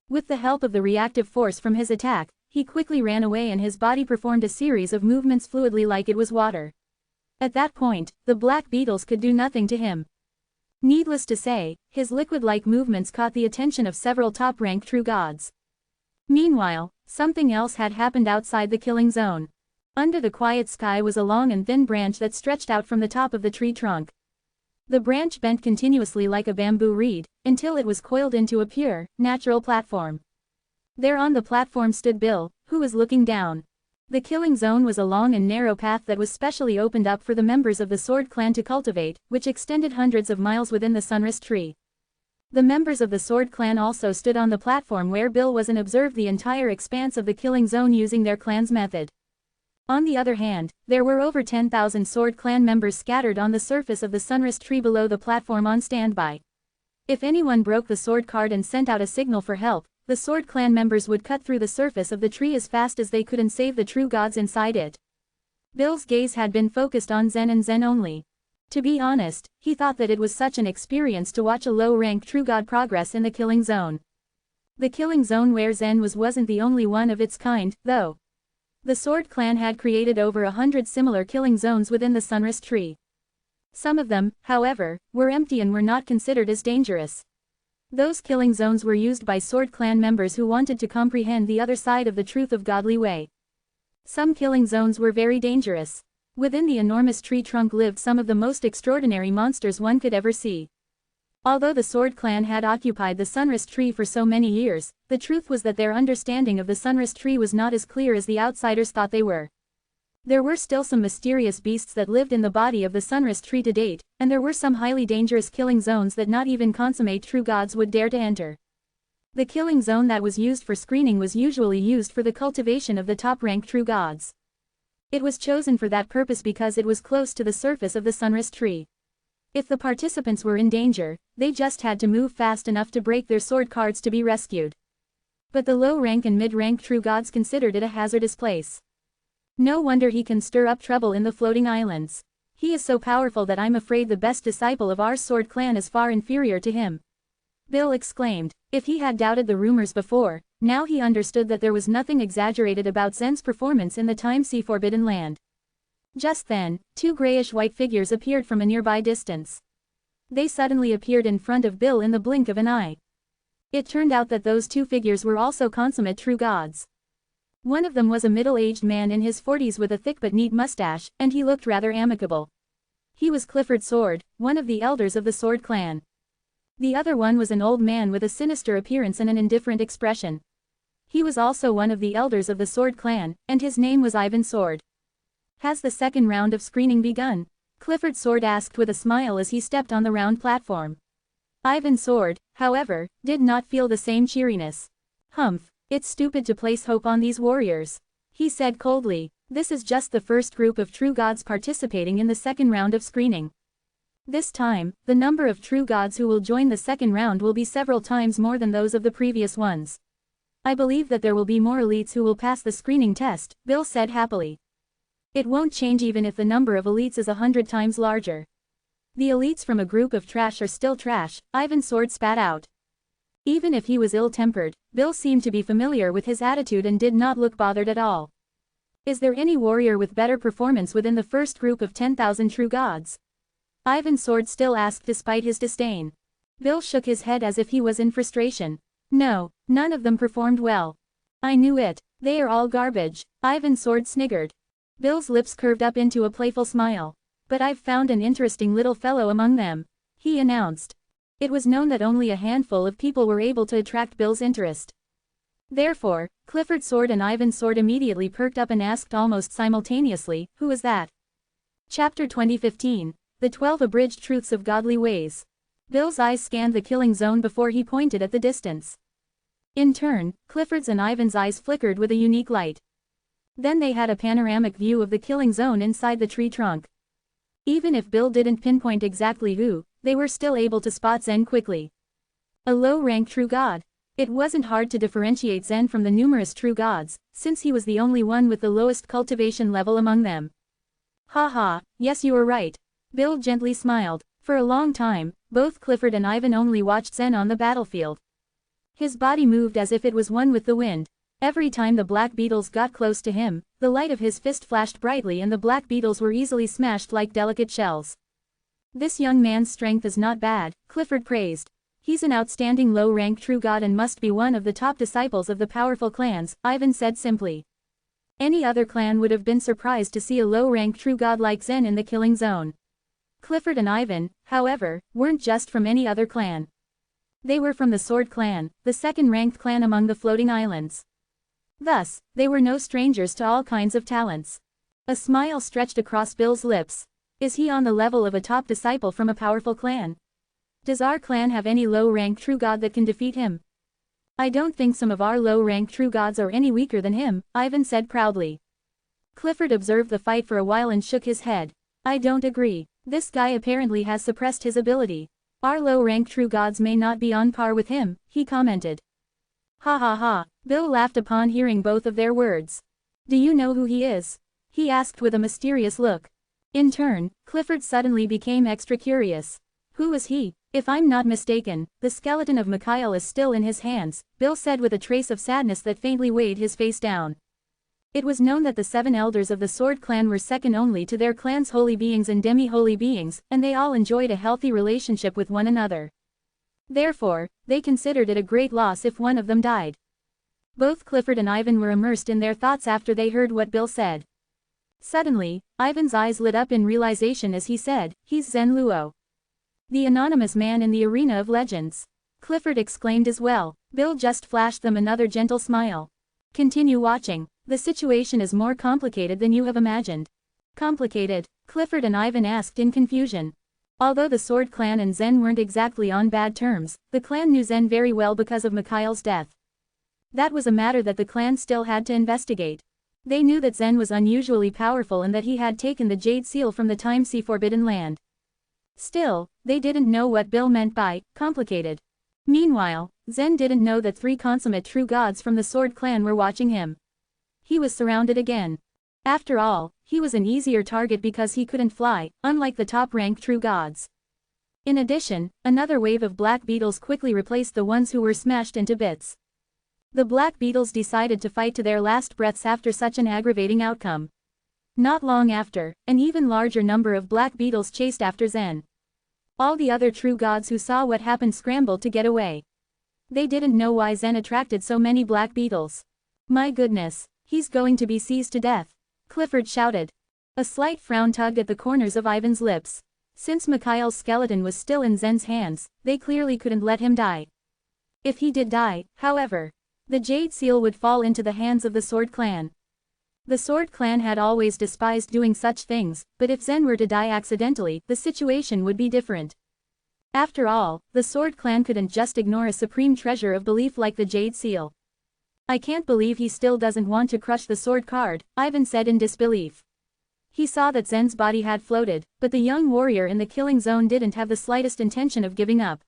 With the help of the reactive force from his attack, he quickly ran away and his body performed a series of movements fluidly like it was water. At that point, the black beetles could do nothing to him. Needless to say, his liquid-like movements caught the attention of several top-rank true gods. Meanwhile, something else had happened outside the killing zone. Under the quiet sky was a long and thin branch that stretched out from the top of the tree trunk. The branch bent continuously like a bamboo reed, until it was coiled into a pure, natural platform. There on the platform stood Bill, who was looking down. The killing zone was a long and narrow path that was specially opened up for the members of the Sword Clan to cultivate, which extended hundreds of miles within the Sunrise Tree. The members of the Sword Clan also stood on the platform where Bill was and observed the entire expanse of the killing zone using their clan's method. On the other hand, there were over 10,000 Sword Clan members scattered on the surface of the Sunrise Tree below the platform on standby. If anyone broke the sword card and sent out a signal for help, the Sword Clan members would cut through the surface of the tree as fast as they could and save the true gods inside it. Bill's gaze had been focused on Zen and Zen only. To be honest, he thought that it was such an experience to watch a low-rank true god progress in the killing zone. The killing zone where Zen wasn't the only one of its kind, though. The Sword Clan had created over 100 similar killing zones within the Sunrise Tree. Some of them, however, were empty and were not considered as dangerous. Those killing zones were used by Sword Clan members who wanted to comprehend the other side of the truth of godly way. Some killing zones were very dangerous. Within the enormous tree trunk lived some of the most extraordinary monsters one could ever see. Although the Sword Clan had occupied the Sunrise Tree for so many years, the truth was that their understanding of the Sunrise Tree was not as clear as the outsiders thought they were. There were still some mysterious beasts that lived in the body of the Sunrise Tree to date, and there were some highly dangerous killing zones that not even consummate true gods would dare to enter. The killing zone that was used for screening was usually used for the cultivation of the top-rank true gods. It was chosen for that purpose because it was close to the surface of the Sunrise Tree. If the participants were in danger, they just had to move fast enough to break their sword cards to be rescued. But the low-rank and mid-rank true gods considered it a hazardous place. No wonder he can stir up trouble in the floating islands. He is so powerful that I'm afraid the best disciple of our Sword Clan is far inferior to him. Bill exclaimed. If he had doubted the rumors before, now he understood that there was nothing exaggerated about Zen's performance in the time-sea Forbidden Land. Just then, two grayish-white figures appeared from a nearby distance. They suddenly appeared in front of Bill in the blink of an eye. It turned out that those two figures were also consummate true gods. One of them was a middle-aged man in his 40s with a thick but neat mustache, and he looked rather amicable. He was Clifford Sword, one of the elders of the Sword Clan. The other one was an old man with a sinister appearance and an indifferent expression. He was also one of the elders of the Sword Clan, and his name was Ivan Sword. Has the second round of screening begun? Clifford Sword asked with a smile as he stepped on the round platform. Ivan Sword, however, did not feel the same cheeriness. Humph. It's stupid to place hope on these warriors, he said coldly. This is just the first group of true gods participating in the second round of screening. This time, the number of true gods who will join the second round will be several times more than those of the previous ones. I believe that there will be more elites who will pass the screening test, Bill said happily. It won't change even if the number of elites is 100 times larger. The elites from a group of trash are still trash, Ivan Sword spat out. Even if he was ill-tempered, Bill seemed to be familiar with his attitude and did not look bothered at all. Is there any warrior with better performance within the first group of 10,000 true gods? Ivan Sword still asked despite his disdain. Bill shook his head as if he was in frustration. No, none of them performed well. I knew it. They are all garbage, Ivan Sword sniggered. Bill's lips curved up into a playful smile. But I've found an interesting little fellow among them, he announced. It was known that only a handful of people were able to attract Bill's interest. Therefore, Clifford Sword and Ivan Sword immediately perked up and asked almost simultaneously, who is that? Chapter 2015, The 12 Abridged Truths of Godly Ways. Bill's eyes scanned the killing zone before he pointed at the distance. In turn, Clifford's and Ivan's eyes flickered with a unique light. Then they had a panoramic view of the killing zone inside the tree trunk. Even if Bill didn't pinpoint exactly who, they were still able to spot Zen quickly. A low-rank true god. It wasn't hard to differentiate Zen from the numerous true gods, since he was the only one with the lowest cultivation level among them. Ha, yes you were right. Bill gently smiled. For a long time, both Clifford and Ivan only watched Zen on the battlefield. His body moved as if it was one with the wind. Every time the black beetles got close to him, the light of his fist flashed brightly and the black beetles were easily smashed like delicate shells. This young man's strength is not bad, Clifford praised. He's an outstanding low-rank true god and must be one of the top disciples of the powerful clans, Ivan said simply. Any other clan would have been surprised to see a low-rank true god like Zen in the killing zone. Clifford and Ivan, however, weren't just from any other clan. They were from the Sword Clan, the second-ranked clan among the floating islands. Thus, they were no strangers to all kinds of talents. A smile stretched across Bill's lips. Is he on the level of a top disciple from a powerful clan? Does our clan have any low-rank true god that can defeat him? I don't think some of our low-rank true gods are any weaker than him, Ivan said proudly. Clifford observed the fight for a while and shook his head. I don't agree. This guy apparently has suppressed his ability. Our low-rank true gods may not be on par with him, he commented. Ha ha ha, Bill laughed upon hearing both of their words. Do you know who he is? He asked with a mysterious look. In turn, Clifford suddenly became extra curious. Who is he? If I'm not mistaken, the skeleton of Mikhail is still in his hands, Bill said with a trace of sadness that faintly weighed his face down. It was known that the 7 elders of the Sword Clan were second only to their clan's holy beings and demi-holy beings, and they all enjoyed a healthy relationship with one another. Therefore, they considered it a great loss if one of them died. Both Clifford and Ivan were immersed in their thoughts after they heard what Bill said. Suddenly, Ivan's eyes lit up in realization as he said, he's Zen Luo. The anonymous man in the arena of legends. Clifford exclaimed as well. Bill just flashed them another gentle smile. Continue watching. The situation is more complicated than you have imagined. Complicated? Clifford and Ivan asked in confusion. Although the Sword Clan and Zen weren't exactly on bad terms, the clan knew Zen very well because of Mikhail's death. That was a matter that the clan still had to investigate. They knew that Zen was unusually powerful and that he had taken the Jade Seal from the Time Sea Forbidden Land. Still, they didn't know what Bill meant by complicated. Meanwhile, Zen didn't know that 3 consummate true gods from the Sword Clan were watching him. He was surrounded again. After all, he was an easier target because he couldn't fly, unlike the top-ranked true gods. In addition, another wave of black beetles quickly replaced the ones who were smashed into bits. The black beetles decided to fight to their last breaths after such an aggravating outcome. Not long after, an even larger number of black beetles chased after Zen. All the other true gods who saw what happened scrambled to get away. They didn't know why Zen attracted so many black beetles. My goodness, he's going to be seized to death, Clifford shouted. A slight frown tugged at the corners of Ivan's lips. Since Mikhail's skeleton was still in Zen's hands, they clearly couldn't let him die. If he did die, however, the Jade Seal would fall into the hands of the Sword Clan. The Sword Clan had always despised doing such things, but if Zen were to die accidentally, the situation would be different. After all, the Sword Clan couldn't just ignore a supreme treasure of belief like the Jade Seal. I can't believe he still doesn't want to crush the sword card, Ivan said in disbelief. He saw that Zen's body had floated, but the young warrior in the killing zone didn't have the slightest intention of giving up.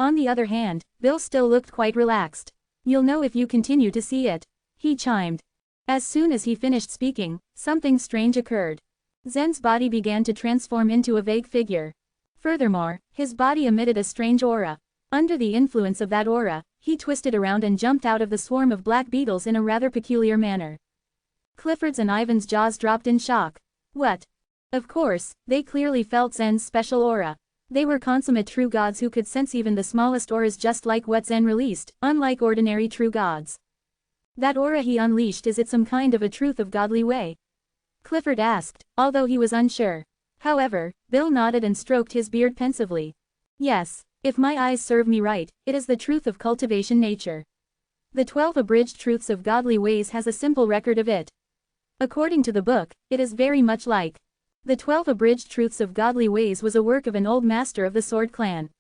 On the other hand, Bill still looked quite relaxed. You'll know if you continue to see it, he chimed. As soon as he finished speaking, something strange occurred. Zen's body began to transform into a vague figure. Furthermore, his body emitted a strange aura. Under the influence of that aura, he twisted around and jumped out of the swarm of black beetles in a rather peculiar manner. Clifford's and Ivan's jaws dropped in shock. What? Of course, they clearly felt Zen's special aura. They were consummate true gods who could sense even the smallest auras just like what Zen released, unlike ordinary true gods. That aura he unleashed, is it some kind of a truth of godly way? Clifford asked, although he was unsure. However, Bill nodded and stroked his beard pensively. Yes, if my eyes serve me right, it is the truth of cultivation nature. The 12 abridged truths of godly ways has a simple record of it. According to the book, it is very much like. The 12 abridged truths of godly ways was a work of an old master of the Sword Clan.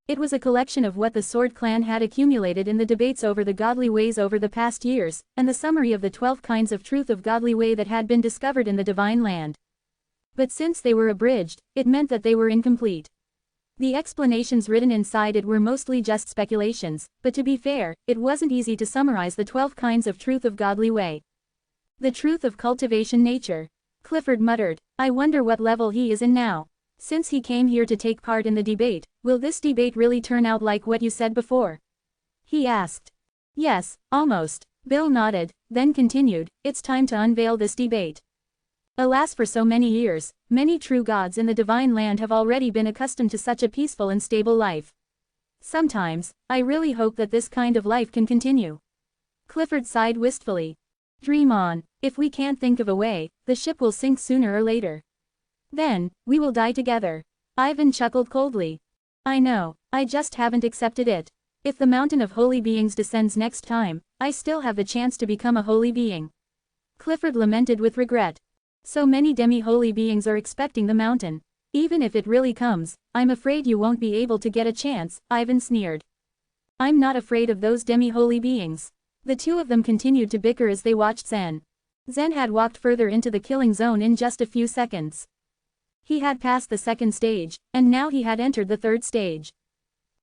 It was a collection of what the Sword Clan had accumulated in the debates over the godly ways over the past years, and the summary of the 12 kinds of truth of godly way that had been discovered in the Divine Land. But since they were abridged, it meant that they were incomplete. The explanations written inside it were mostly just speculations, but to be fair, it wasn't easy to summarize the 12 kinds of truth of godly way. The truth of cultivation nature. Clifford muttered, I wonder what level he is in now. Since he came here to take part in the debate, will this debate really turn out like what you said before? He asked. Yes, almost. Bill nodded, then continued, it's time to unveil this debate. Alas, for so many years, many true gods in the Divine Land have already been accustomed to such a peaceful and stable life. Sometimes, I really hope that this kind of life can continue. Clifford sighed wistfully. Dream on. If we can't think of a way, the ship will sink sooner or later. Then, we will die together. Ivan chuckled coldly. I know, I just haven't accepted it. If the mountain of holy beings descends next time, I still have the chance to become a holy being. Clifford lamented with regret. So many demi-holy beings are expecting the mountain. Even if it really comes, I'm afraid you won't be able to get a chance, Ivan sneered. I'm not afraid of those demi-holy beings. The two of them continued to bicker as they watched Zen. Zen had walked further into the killing zone in just a few seconds. He had passed the second stage, and now he had entered the third stage.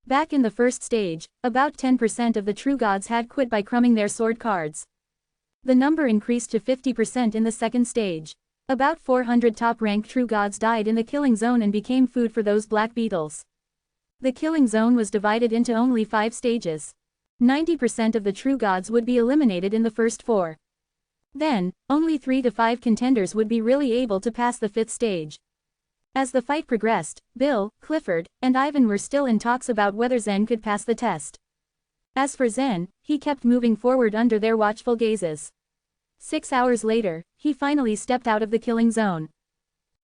Back in the first stage, about 10% of the true gods had quit by crumbing their sword cards. The number increased to 50% in the second stage. About 400 top-ranked true gods died in the killing zone and became food for those black beetles. The killing zone was divided into only 5 stages. 90% of the true gods would be eliminated in the first 4. Then, only 3 to 5 contenders would be really able to pass the 5th stage. As the fight progressed, Bill, Clifford, and Ivan were still in talks about whether Zen could pass the test. As for Zen, he kept moving forward under their watchful gazes. 6 hours later, he finally stepped out of the killing zone.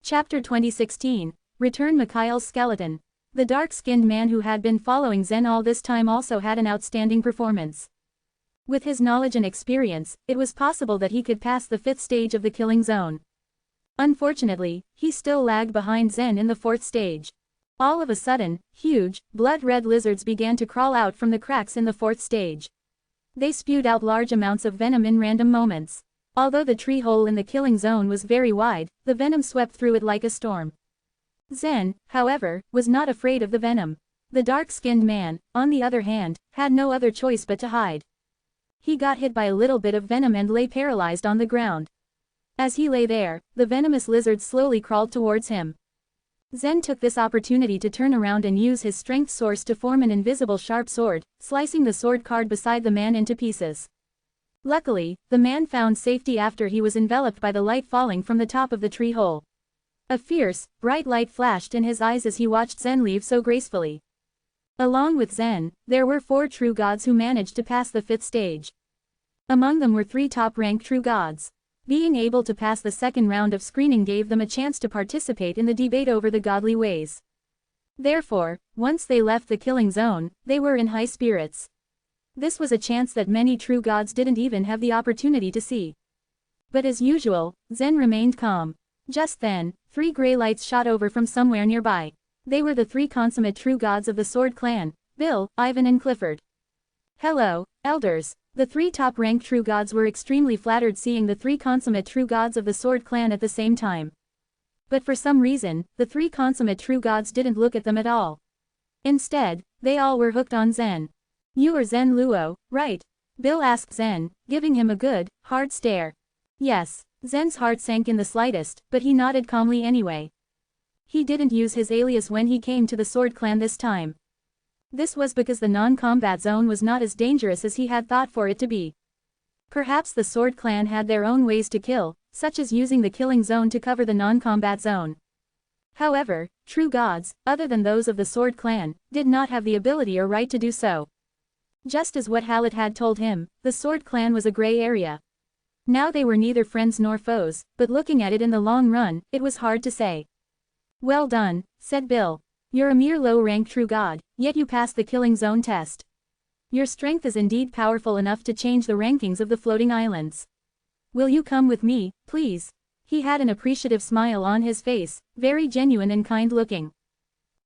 Chapter 2016, Return Mikhail's Skeleton. The dark-skinned man who had been following Zen all this time also had an outstanding performance. With his knowledge and experience, it was possible that he could pass the 5th stage of the killing zone. Unfortunately, he still lagged behind Zen in the 4th stage. All of a sudden, huge, blood-red lizards began to crawl out from the cracks in the 4th stage. They spewed out large amounts of venom in random moments. Although the tree hole in the killing zone was very wide, the venom swept through it like a storm. Zen, however, was not afraid of the venom. The dark-skinned man, on the other hand, had no other choice but to hide. He got hit by a little bit of venom and lay paralyzed on the ground. As he lay there, the venomous lizard slowly crawled towards him. Zen took this opportunity to turn around and use his strength source to form an invisible sharp sword, slicing the sword card beside the man into pieces. Luckily, the man found safety after he was enveloped by the light falling from the top of the tree hole. A fierce, bright light flashed in his eyes as he watched Zen leave so gracefully. Along with Zen, there were 4 true gods who managed to pass the 5th stage. Among them were 3 top-ranked true gods. Being able to pass the second round of screening gave them a chance to participate in the debate over the godly ways. Therefore, once they left the killing zone, they were in high spirits. This was a chance that many true gods didn't even have the opportunity to see. But as usual, Zen remained calm. Just then, 3 gray lights shot over from somewhere nearby. They were the 3 consummate true gods of the Sword Clan, Bill, Ivan and Clifford. Hello, elders. The 3 top-ranked true gods were extremely flattered seeing the 3 consummate true gods of the Sword Clan at the same time. But for some reason, the 3 consummate true gods didn't look at them at all. Instead, they all were hooked on Zen. You are Zen Luo, right? Bill asked Zen, giving him a good, hard stare. Yes. Zen's heart sank in the slightest, but he nodded calmly anyway. He didn't use his alias when he came to the Sword Clan this time. This was because the non-combat zone was not as dangerous as he had thought for it to be. Perhaps the Sword Clan had their own ways to kill, such as using the killing zone to cover the non-combat zone. However, true gods, other than those of the Sword Clan, did not have the ability or right to do so. Just as what Hallett had told him, the Sword Clan was a gray area. Now they were neither friends nor foes, but looking at it in the long run, it was hard to say. Well done, said Bill. You're a mere low-ranked true god, yet you passed the killing zone test. Your strength is indeed powerful enough to change the rankings of the floating islands. Will you come with me, please? He had an appreciative smile on his face, very genuine and kind-looking.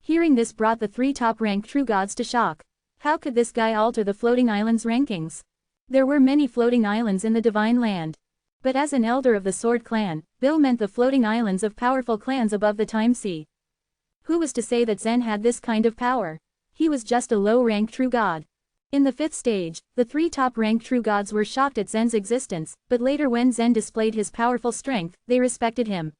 Hearing this brought the 3 top-ranked true gods to shock. How could this guy alter the floating islands' rankings? There were many floating islands in the Divine Land. But as an elder of the Sword Clan, Bill meant the floating islands of powerful clans above the Time Sea. Who was to say that Zen had this kind of power? He was just a low-ranked true god. In the 5th stage, the 3 top-ranked true gods were shocked at Zen's existence, but later when Zen displayed his powerful strength, they respected him.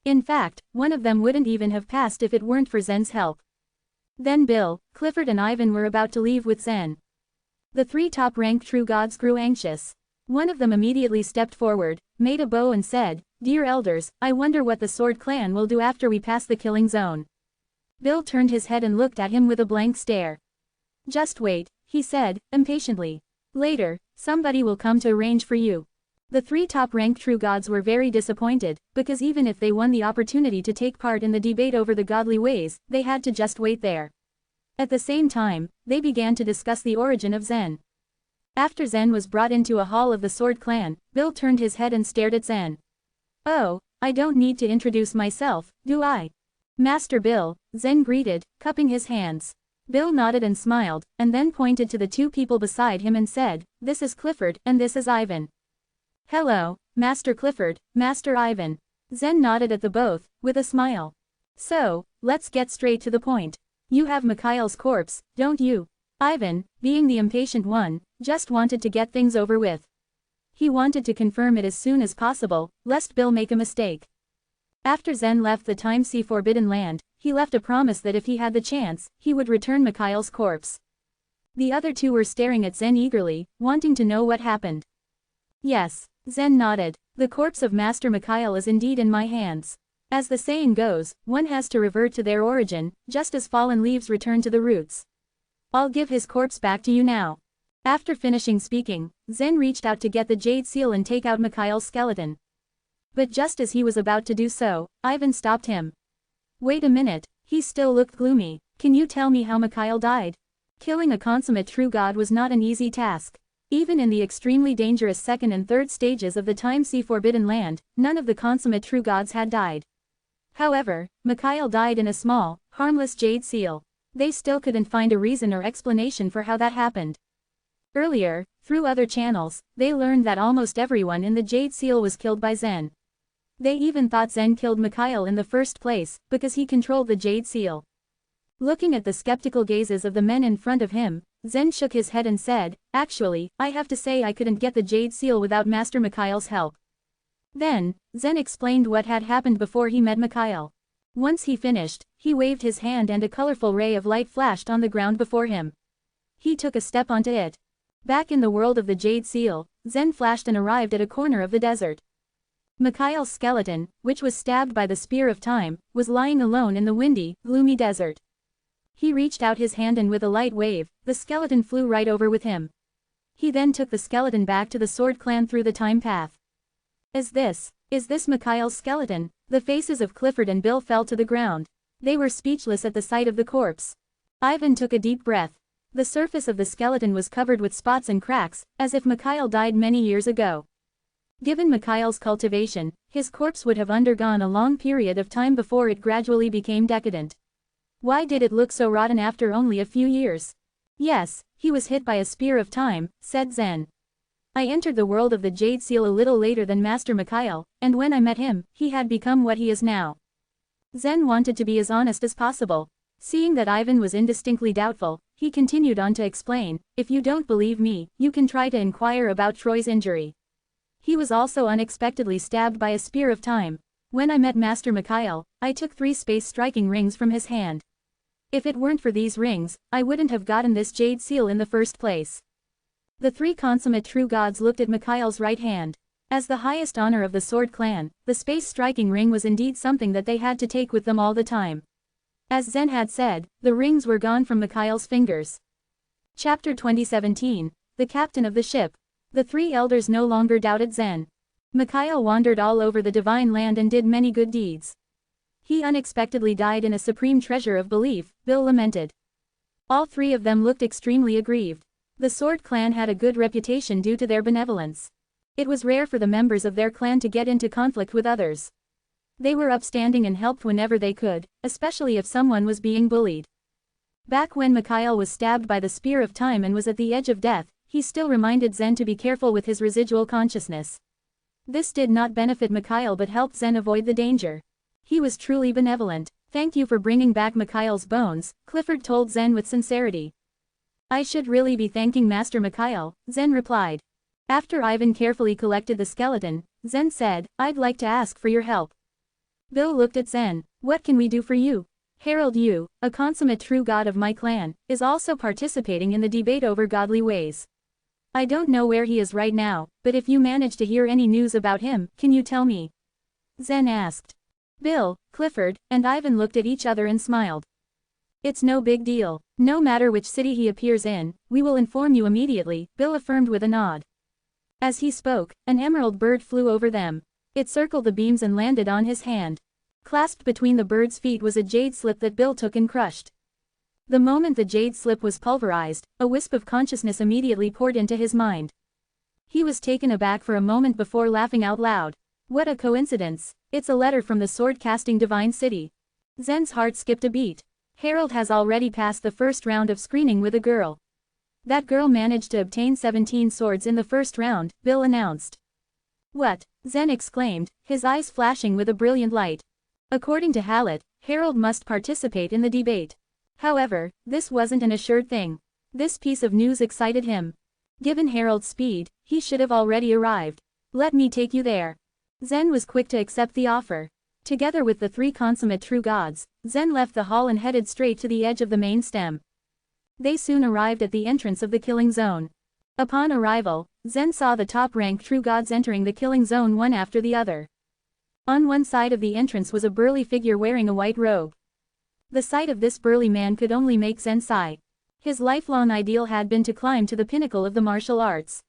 In fact, one of them wouldn't even have passed if it weren't for Zen's help. Then Bill, Clifford and Ivan were about to leave with Zen. The 3 top-ranked true gods grew anxious. One of them immediately stepped forward, made a bow and said, "Dear elders, I wonder what the Sword Clan will do after we pass the killing zone." Bill turned his head and looked at him with a blank stare. "Just wait," he said, impatiently. "Later, somebody will come to arrange for you." The 3 top-ranked true gods were very disappointed, because even if they won the opportunity to take part in the debate over the godly ways, they had to just wait there. At the same time, they began to discuss the origin of Zen. After Zen was brought into a hall of the Sword Clan, Bill turned his head and stared at Zen. "Oh, I don't need to introduce myself, do I?" "Master Bill," Zen greeted, cupping his hands. Bill nodded and smiled, and then pointed to the two people beside him and said, "This is Clifford, and this is Ivan." "Hello, Master Clifford, Master Ivan." Zen nodded at the both, with a smile. "So, let's get straight to the point. You have Mikhail's corpse, don't you?" Ivan, being the impatient one, just wanted to get things over with. He wanted to confirm it as soon as possible, lest Bill make a mistake. After Zen left the Time-Sea Forbidden Land, he left a promise that if he had the chance, he would return Mikhail's corpse. The other two were staring at Zen eagerly, wanting to know what happened. "Yes," Zen nodded. "The corpse of Master Mikhail is indeed in my hands. As the saying goes, one has to revert to their origin, just as fallen leaves return to the roots. I'll give his corpse back to you now." After finishing speaking, Zen reached out to get the jade seal and take out Mikhail's skeleton. But just as he was about to do so, Ivan stopped him. "Wait a minute," he still looked gloomy. "Can you tell me how Mikhail died?" Killing a consummate true god was not an easy task. Even in the extremely dangerous second and third stages of the Time-Sea Forbidden Land, none of the consummate true gods had died. However, Mikhail died in a small, harmless jade seal. They still couldn't find a reason or explanation for how that happened. Earlier, through other channels, they learned that almost everyone in the jade seal was killed by Zen. They even thought Zen killed Mikhail in the first place, because he controlled the jade seal. Looking at the skeptical gazes of the men in front of him, Zen shook his head and said, "Actually, I have to say I couldn't get the jade seal without Master Mikhail's help." Then, Zen explained what had happened before he met Mikhail. Once he finished, he waved his hand and a colorful ray of light flashed on the ground before him. He took a step onto it. Back in the world of the jade seal, Zen flashed and arrived at a corner of the desert. Mikhail's skeleton, which was stabbed by the spear of time, was lying alone in the windy, gloomy desert. He reached out his hand and with a light wave, the skeleton flew right over with him. He then took the skeleton back to the Sword Clan through the time path. Is this Mikhail's skeleton?" The faces of Clifford and Bill fell to the ground. They were speechless at the sight of the corpse. Ivan took a deep breath. The surface of the skeleton was covered with spots and cracks, as if Mikhail died many years ago. Given Mikhail's cultivation, his corpse would have undergone a long period of time before it gradually became decadent. Why did it look so rotten after only a few years? "Yes, he was hit by a spear of time," said Zen. "I entered the world of the jade seal a little later than Master Mikhail, and when I met him, he had become what he is now." Zen wanted to be as honest as possible. Seeing that Ivan was indistinctly doubtful, he continued on to explain, "If you don't believe me, you can try to inquire about Troy's injury. He was also unexpectedly stabbed by a spear of time. When I met Master Mikhail, I took 3 space-striking rings from his hand. If it weren't for these rings, I wouldn't have gotten this jade seal in the first place." The 3 consummate true gods looked at Mikhail's right hand. As the highest honor of the Sword Clan, the space-striking ring was indeed something that they had to take with them all the time. As Zen had said, the rings were gone from Mikhail's fingers. Chapter 2017, The Captain of the Ship. The 3 elders no longer doubted Zen. Mikhail wandered all over the divine land and did many good deeds. He unexpectedly died in a supreme treasure of belief, Bill lamented. All 3 of them looked extremely aggrieved. The Sword Clan had a good reputation due to their benevolence. It was rare for the members of their clan to get into conflict with others. They were upstanding and helped whenever they could, especially if someone was being bullied. Back when Mikhail was stabbed by the spear of time and was at the edge of death, he still reminded Zen to be careful with his residual consciousness. This did not benefit Mikhail but helped Zen avoid the danger. He was truly benevolent. "Thank you for bringing back Mikhail's bones," Clifford told Zen with sincerity. "I should really be thanking Master Mikhail," Zen replied. After Ivan carefully collected the skeleton, Zen said, "I'd like to ask for your help." Bill looked at Zen. "What can we do for you?" Harold Yu, a consummate true god of my clan, is also participating in the debate over godly ways. I don't know where he is right now, but if you manage to hear any news about him, can you tell me?" Zen asked. Bill, Clifford, and Ivan looked at each other and smiled. "It's no big deal. No matter which city he appears in, we will inform you immediately," Bill affirmed with a nod. As he spoke, an emerald bird flew over them. It circled the beams and landed on his hand. Clasped between the bird's feet was a jade slip that Bill took and crushed. The moment the jade slip was pulverized, a wisp of consciousness immediately poured into his mind. He was taken aback for a moment before laughing out loud. What a coincidence! It's a letter from the sword-casting divine city. Zen's heart skipped a beat. Harold has already passed the first round of screening with a girl. That girl managed to obtain 17 swords in the first round, Bill announced. What? Zen exclaimed, his eyes flashing with a brilliant light. According to Hallett, Harold must participate in the debate. However, this wasn't an assured thing. This piece of news excited him. Given Harold's speed, he should have already arrived. Let me take you there. Zen was quick to accept the offer. Together with the 3 consummate true gods, Zen left the hall and headed straight to the edge of the main stem. They soon arrived at the entrance of the killing zone. Upon arrival, Zen saw the top-ranked true gods entering the killing zone one after the other. On one side of the entrance was a burly figure wearing a white robe. The sight of this burly man could only make Zen sigh. His lifelong ideal had been to climb to the pinnacle of the martial arts.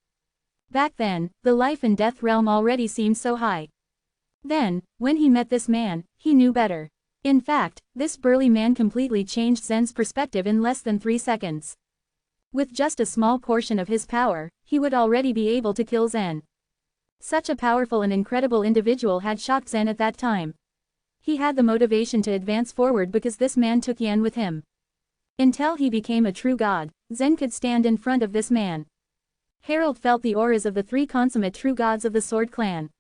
Back then, the life and death realm already seemed so high. Then, when he met this man, he knew better. In fact, this burly man completely changed Zen's perspective in less than 3 seconds. With just a small portion of his power, he would already be able to kill Zen. Such a powerful and incredible individual had shocked Zen at that time. He had the motivation to advance forward because this man took Yan with him. Until he became a true god, Zen could stand in front of this man. Harold felt the auras of the 3 consummate true gods of the Sword Clan.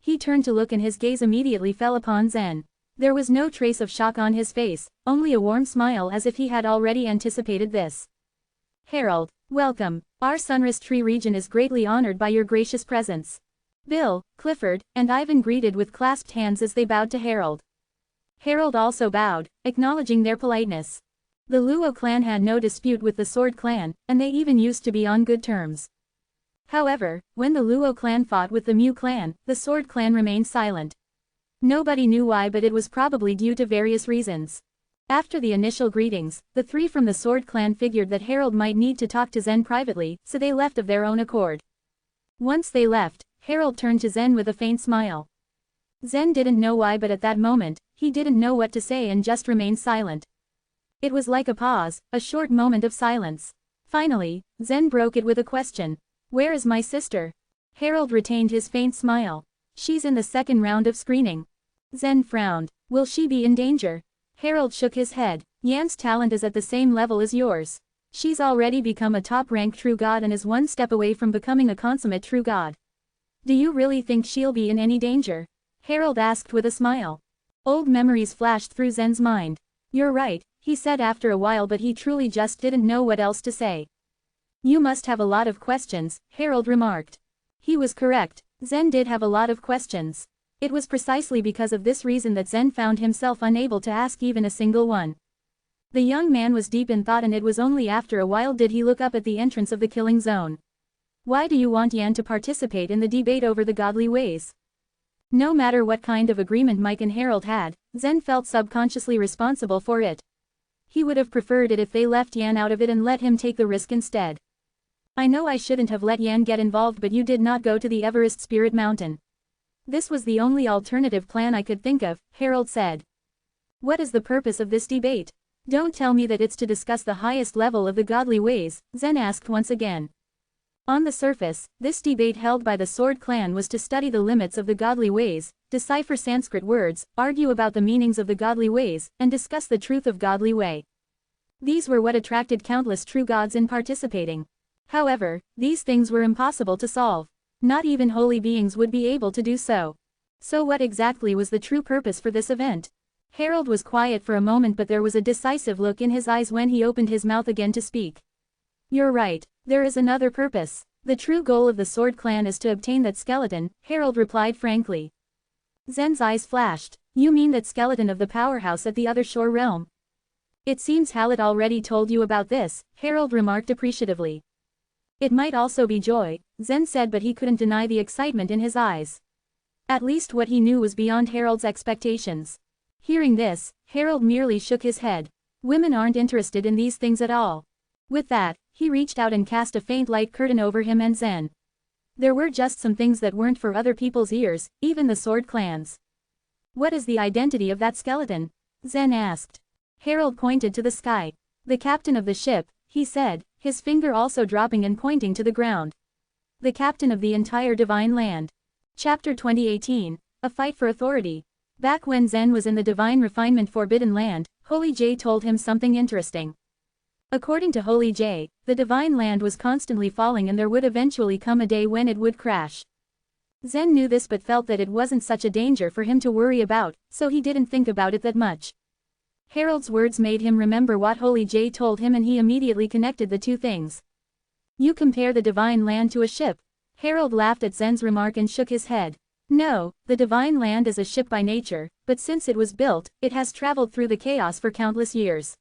He turned to look and his gaze immediately fell upon Zen. There was no trace of shock on his face, only a warm smile as if he had already anticipated this. Harold, welcome. Our Sunrise Tree region is greatly honored by your gracious presence. Bill, Clifford, and Ivan greeted with clasped hands as they bowed to Harold. Harold also bowed, acknowledging their politeness. The Luo clan had no dispute with the Sword clan, and they even used to be on good terms. However, when the Luo clan fought with the Mu clan, the Sword clan remained silent. Nobody knew why, but it was probably due to various reasons. After the initial greetings, the 3 from the Sword clan figured that Harold might need to talk to Zen privately, so they left of their own accord. Once they left, Harold turned to Zen with a faint smile. Zen didn't know why, but at that moment, he didn't know what to say and just remained silent. It was like a pause, a short moment of silence. Finally, Zen broke it with a question. Where is my sister? Harold retained his faint smile. She's in the second round of screening. Zen frowned. Will she be in danger? Harold shook his head. Yan's talent is at the same level as yours. She's already become a top-ranked true god and is one step away from becoming a consummate true god. Do you really think she'll be in any danger? Harold asked with a smile. Old memories flashed through Zen's mind. You're right, he said after a while, but he truly just didn't know what else to say. You must have a lot of questions, Harold remarked. He was correct. Zen did have a lot of questions. It was precisely because of this reason that Zen found himself unable to ask even a single one. The young man was deep in thought, and it was only after a while did he look up at the entrance of the killing zone. Why do you want Yan to participate in the debate over the godly ways? No matter what kind of agreement Mike and Harold had, Zen felt subconsciously responsible for it. He would have preferred it if they left Yan out of it and let him take the risk instead. I know I shouldn't have let Yan get involved, but you did not go to the Everest Spirit Mountain. This was the only alternative plan I could think of, Harold said. What is the purpose of this debate? Don't tell me that it's to discuss the highest level of the godly ways, Zen asked once again. On the surface, this debate held by the Sword clan was to study the limits of the godly ways, decipher Sanskrit words, argue about the meanings of the godly ways, and discuss the truth of godly way. These were what attracted countless true gods in participating. However, these things were impossible to solve. Not even holy beings would be able to do so. So what exactly was the true purpose for this event? Harold was quiet for a moment, but there was a decisive look in his eyes when he opened his mouth again to speak. You're right, there is another purpose. The true goal of the Sword clan is to obtain that skeleton, Harold replied frankly. Zen's eyes flashed. You mean that skeleton of the powerhouse at the other shore realm? It seems Hallett already told you about this, Harold remarked appreciatively. It might also be joy, Zen said, but he couldn't deny the excitement in his eyes. At least what he knew was beyond Harold's expectations. Hearing this, Harold merely shook his head. Women aren't interested in these things at all. With that, he reached out and cast a faint light curtain over him and Zen. There were just some things that weren't for other people's ears, even the Sword clans. What is the identity of that skeleton? Zen asked. Harold pointed to the sky. The captain of the ship, he said, his finger also dropping and pointing to the ground. The captain of the entire divine land. Chapter 2018, A Fight for Authority. Back when Zen was in the divine refinement forbidden land, Holy J told him something interesting. According to Holy J, the divine land was constantly falling and there would eventually come a day when it would crash. Zen knew this but felt that it wasn't such a danger for him to worry about, so he didn't think about it that much. Harold's words made him remember what Holy J told him and he immediately connected the two things. You compare the divine land to a ship? Harold laughed at Zen's remark and shook his head. No, the divine land is a ship by nature, but since it was built, it has traveled through the chaos for countless years.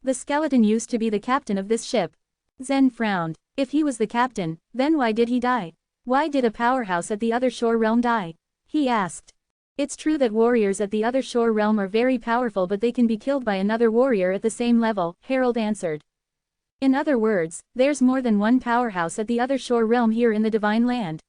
The skeleton used to be the captain of this ship. Zen frowned. If he was the captain, then why did he die? Why did a powerhouse at the other shore realm die? He asked. It's true that warriors at the other shore realm are very powerful but they can be killed by another warrior at the same level, Harold answered. In other words, there's more than one powerhouse at the other shore realm here in the divine land.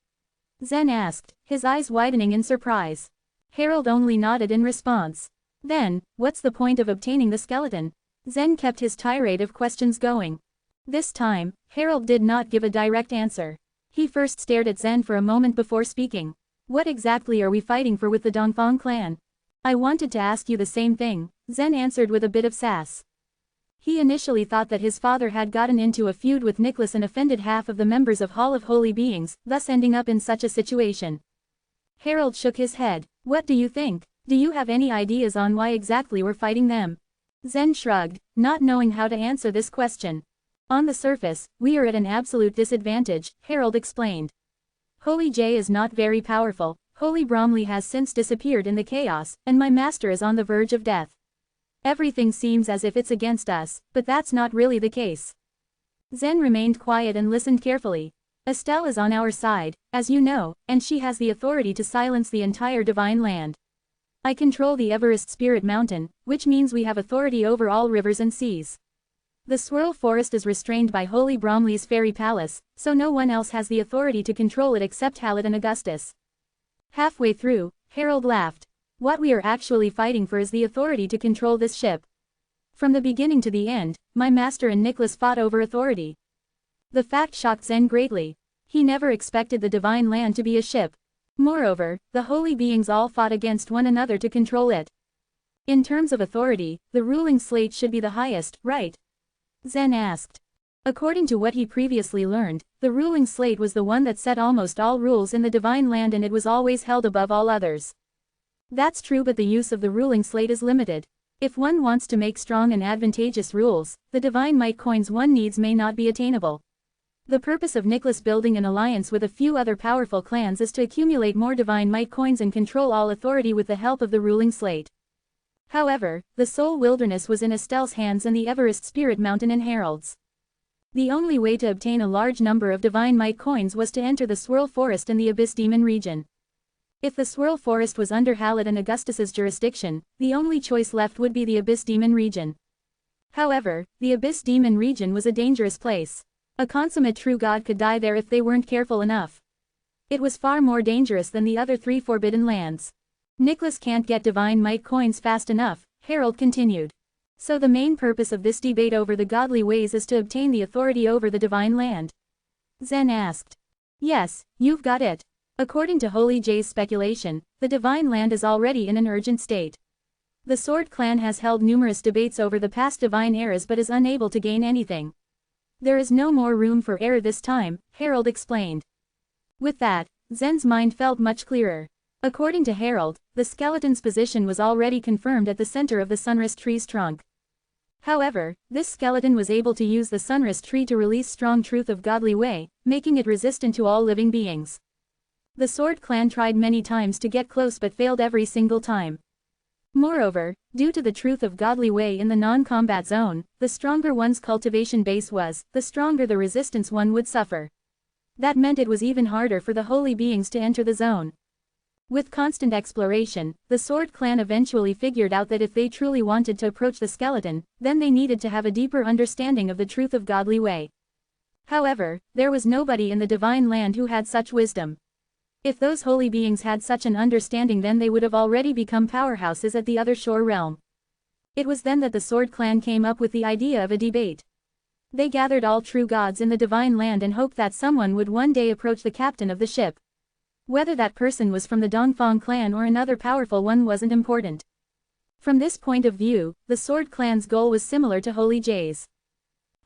Zen asked, his eyes widening in surprise. Harold only nodded in response. Then, what's the point of obtaining the skeleton? Zen kept his tirade of questions going. This time, Harold did not give a direct answer. He first stared at Zen for a moment before speaking. What exactly are we fighting for with the Dongfang clan? I wanted to ask you the same thing, Zen answered with a bit of sass. He initially thought that his father had gotten into a feud with Nicholas and offended half of the members of Hall of Holy Beings, thus ending up in such a situation. Harold shook his head. What do you think? Do you have any ideas on why exactly we're fighting them? Zen shrugged, not knowing how to answer this question. On the surface, we are at an absolute disadvantage, Harold explained. Holy J is not very powerful, Holy Bromley has since disappeared in the chaos, and my master is on the verge of death. Everything seems as if it's against us, but that's not really the case. Zen remained quiet and listened carefully. Estelle is on our side, as you know, and she has the authority to silence the entire divine land. I control the Everest Spirit Mountain, which means we have authority over all rivers and seas. The Swirl Forest is restrained by Holy Bromley's fairy palace, so no one else has the authority to control it except Halid and Augustus. Halfway through, Harold laughed. What we are actually fighting for is the authority to control this ship. From the beginning to the end, my master and Nicholas fought over authority. The fact shocked Zen greatly. He never expected the divine land to be a ship. Moreover, the holy beings all fought against one another to control it. In terms of authority, the ruling slate should be the highest, right? Zen asked. According to what he previously learned, the ruling slate was the one that set almost all rules in the divine land and it was always held above all others. That's true, but the use of the ruling slate is limited. If one wants to make strong and advantageous rules, the divine might coins one needs may not be attainable. The purpose of Nicholas building an alliance with a few other powerful clans is to accumulate more divine might coins and control all authority with the help of the ruling slate. However, the Soul Wilderness was in Estelle's hands and the Everest Spirit Mountain in Harold's. The only way to obtain a large number of divine might coins was to enter the Swirl Forest in the Abyss Demon region. If the Swirl Forest was under Halid and Augustus's jurisdiction, the only choice left would be the Abyss Demon region. However, the Abyss Demon region was a dangerous place. A consummate true god could die there if they weren't careful enough. It was far more dangerous than the other three forbidden lands. Nicholas can't get divine might coins fast enough, Harold continued. So the main purpose of this debate over the godly ways is to obtain the authority over the divine land? Zen asked. Yes, you've got it. According to Holy J's speculation, the divine land is already in an urgent state. The Sword Clan has held numerous debates over the past divine eras but is unable to gain anything. There is no more room for error this time, Harold explained. With that, Zen's mind felt much clearer. According to Harold, the skeleton's position was already confirmed at the center of the sunrest tree's trunk. However, this skeleton was able to use the sunrest tree to release strong truth of godly way, making it resistant to all living beings. The Sword Clan tried many times to get close but failed every single time. Moreover, due to the truth of godly way in the non-combat zone, the stronger one's cultivation base was, the stronger the resistance one would suffer. That meant it was even harder for the holy beings to enter the zone. With constant exploration, the Sword Clan eventually figured out that if they truly wanted to approach the skeleton, then they needed to have a deeper understanding of the truth of godly way. However, there was nobody in the divine land who had such wisdom. If those holy beings had such an understanding, then they would have already become powerhouses at the other shore realm. It was then that the Sword Clan came up with the idea of a debate. They gathered all true gods in the divine land and hoped that someone would one day approach the captain of the ship. Whether that person was from the Dongfang clan or another powerful one wasn't important. From this point of view, the Sword Clan's goal was similar to Holy J's.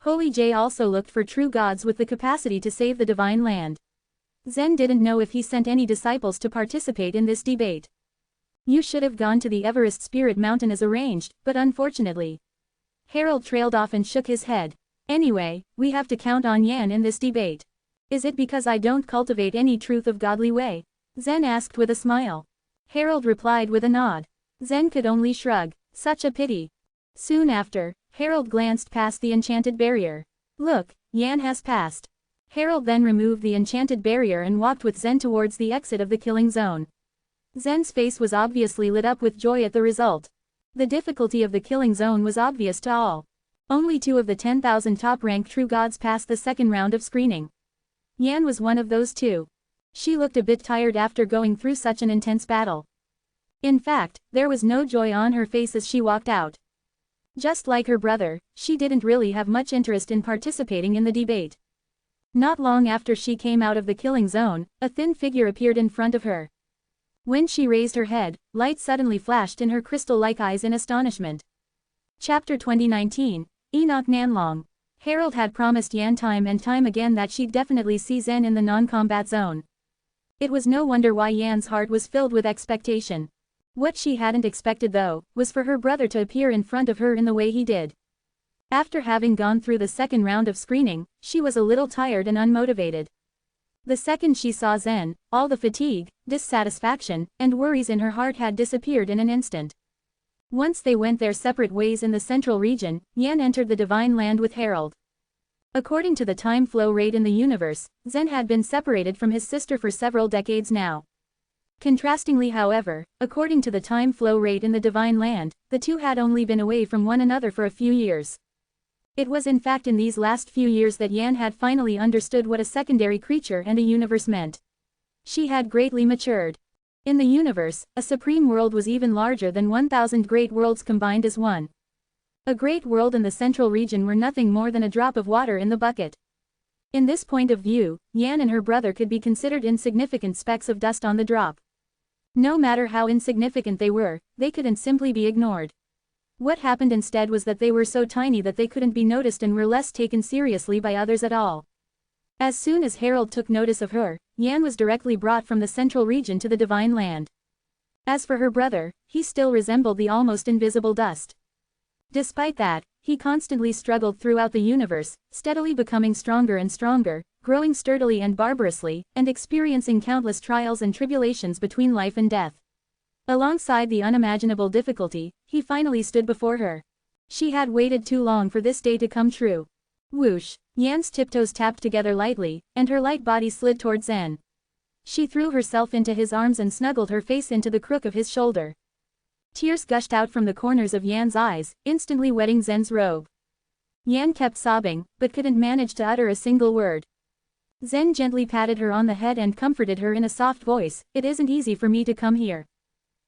Holy J also looked for true gods with the capacity to save the divine land. Zen didn't know if he sent any disciples to participate in this debate. You should have gone to the Everest Spirit Mountain as arranged, but unfortunately. Harold trailed off and shook his head. Anyway, we have to count on Yan in this debate. Is it because I don't cultivate any truth of godly way? Zen asked with a smile. Harold replied with a nod. Zen could only shrug. Such a pity. Soon after, Harold glanced past the enchanted barrier. Look, Yan has passed. Harold then removed the enchanted barrier and walked with Zen towards the exit of the killing zone. Zen's face was obviously lit up with joy at the result. The difficulty of the killing zone was obvious to all. Only 2 of the 10,000 top-ranked true gods passed the second round of screening. Yan was one of those 2. She looked a bit tired after going through such an intense battle. In fact, there was no joy on her face as she walked out. Just like her brother, she didn't really have much interest in participating in the debate. Not long after she came out of the killing zone, a thin figure appeared in front of her. When she raised her head, light suddenly flashed in her crystal-like eyes in astonishment. Chapter 2019, Enoch Nanlong. Harold had promised Yan time and time again that she'd definitely see Zen in the non-combat zone. It was no wonder why Yan's heart was filled with expectation. What she hadn't expected though, was for her brother to appear in front of her in the way he did. After having gone through the second round of screening, she was a little tired and unmotivated. The second she saw Zen, all the fatigue, dissatisfaction, and worries in her heart had disappeared in an instant. Once they went their separate ways in the central region, Yan entered the divine land with Harold. According to the time flow rate in the universe, Zen had been separated from his sister for several decades now. Contrastingly however, according to the time flow rate in the divine land, the 2 had only been away from one another for a few years. It was in fact in these last few years that Yan had finally understood what a secondary creature and a universe meant. She had greatly matured. In the universe, a supreme world was even larger than 1,000 great worlds combined as one. A great world and the central region were nothing more than a drop of water in the bucket. In this point of view, Yan and her brother could be considered insignificant specks of dust on the drop. No matter how insignificant they couldn't simply be ignored. What happened instead was that they were so tiny that they couldn't be noticed and were less taken seriously by others at all. As soon as Harold took notice of her, Yan was directly brought from the central region to the divine land. As for her brother, he still resembled the almost invisible dust. Despite that, he constantly struggled throughout the universe, steadily becoming stronger and stronger, growing sturdily and barbarously, and experiencing countless trials and tribulations between life and death. Alongside the unimaginable difficulty, he finally stood before her. She had waited too long for this day to come true. Whoosh! Yan's tiptoes tapped together lightly, and her light body slid towards Zen. She threw herself into his arms and snuggled her face into the crook of his shoulder. Tears gushed out from the corners of Yan's eyes, instantly wetting Zen's robe. Yan kept sobbing, but couldn't manage to utter a single word. Zen gently patted her on the head and comforted her in a soft voice, "It isn't easy for me to come here.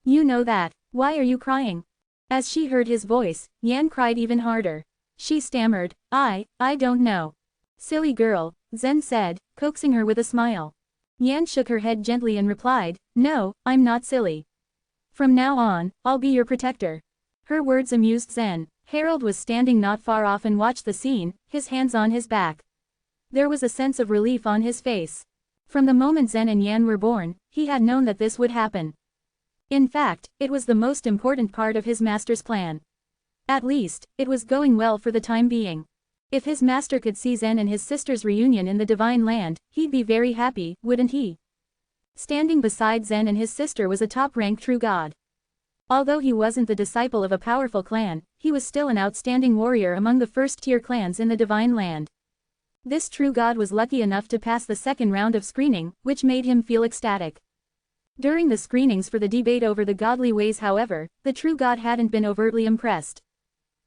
You know that. Why are you crying?" As she heard his voice, Yan cried even harder. She stammered, I don't know." "Silly girl," Zen said, coaxing her with a smile. Yan shook her head gently and replied, "No, I'm not silly. From now on, I'll be your protector." Her words amused Zen. Harold was standing not far off and watched the scene, his hands on his back. There was a sense of relief on his face. From the moment Zen and Yan were born, he had known that this would happen. In fact, it was the most important part of his master's plan. At least, it was going well for the time being. If his master could see Zen and his sister's reunion in the divine land, he'd be very happy, wouldn't he? Standing beside Zen and his sister was a top-ranked true god. Although he wasn't the disciple of a powerful clan, he was still an outstanding warrior among the first-tier clans in the divine land. This true god was lucky enough to pass the second round of screening, which made him feel ecstatic. During the screenings for the debate over the godly ways however, the true god hadn't been overtly impressed.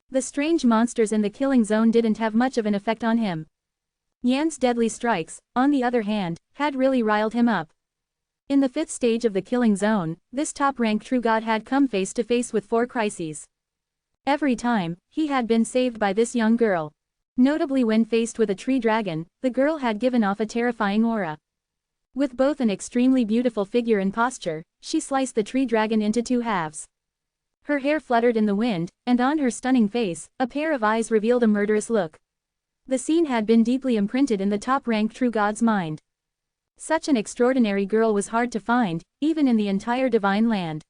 The strange monsters in the killing zone didn't have much of an effect on him. Yan's deadly strikes, on the other hand, had really riled him up. In the 5th stage of the killing zone, this top-ranked true god had come face to face with 4 crises. Every time, he had been saved by this young girl. Notably when faced with a tree dragon, the girl had given off a terrifying aura. With both an extremely beautiful figure and posture, she sliced the tree dragon into two halves. Her hair fluttered in the wind, and on her stunning face, a pair of eyes revealed a murderous look. The scene had been deeply imprinted in the top-ranked true god's mind. Such an extraordinary girl was hard to find, even in the entire divine land.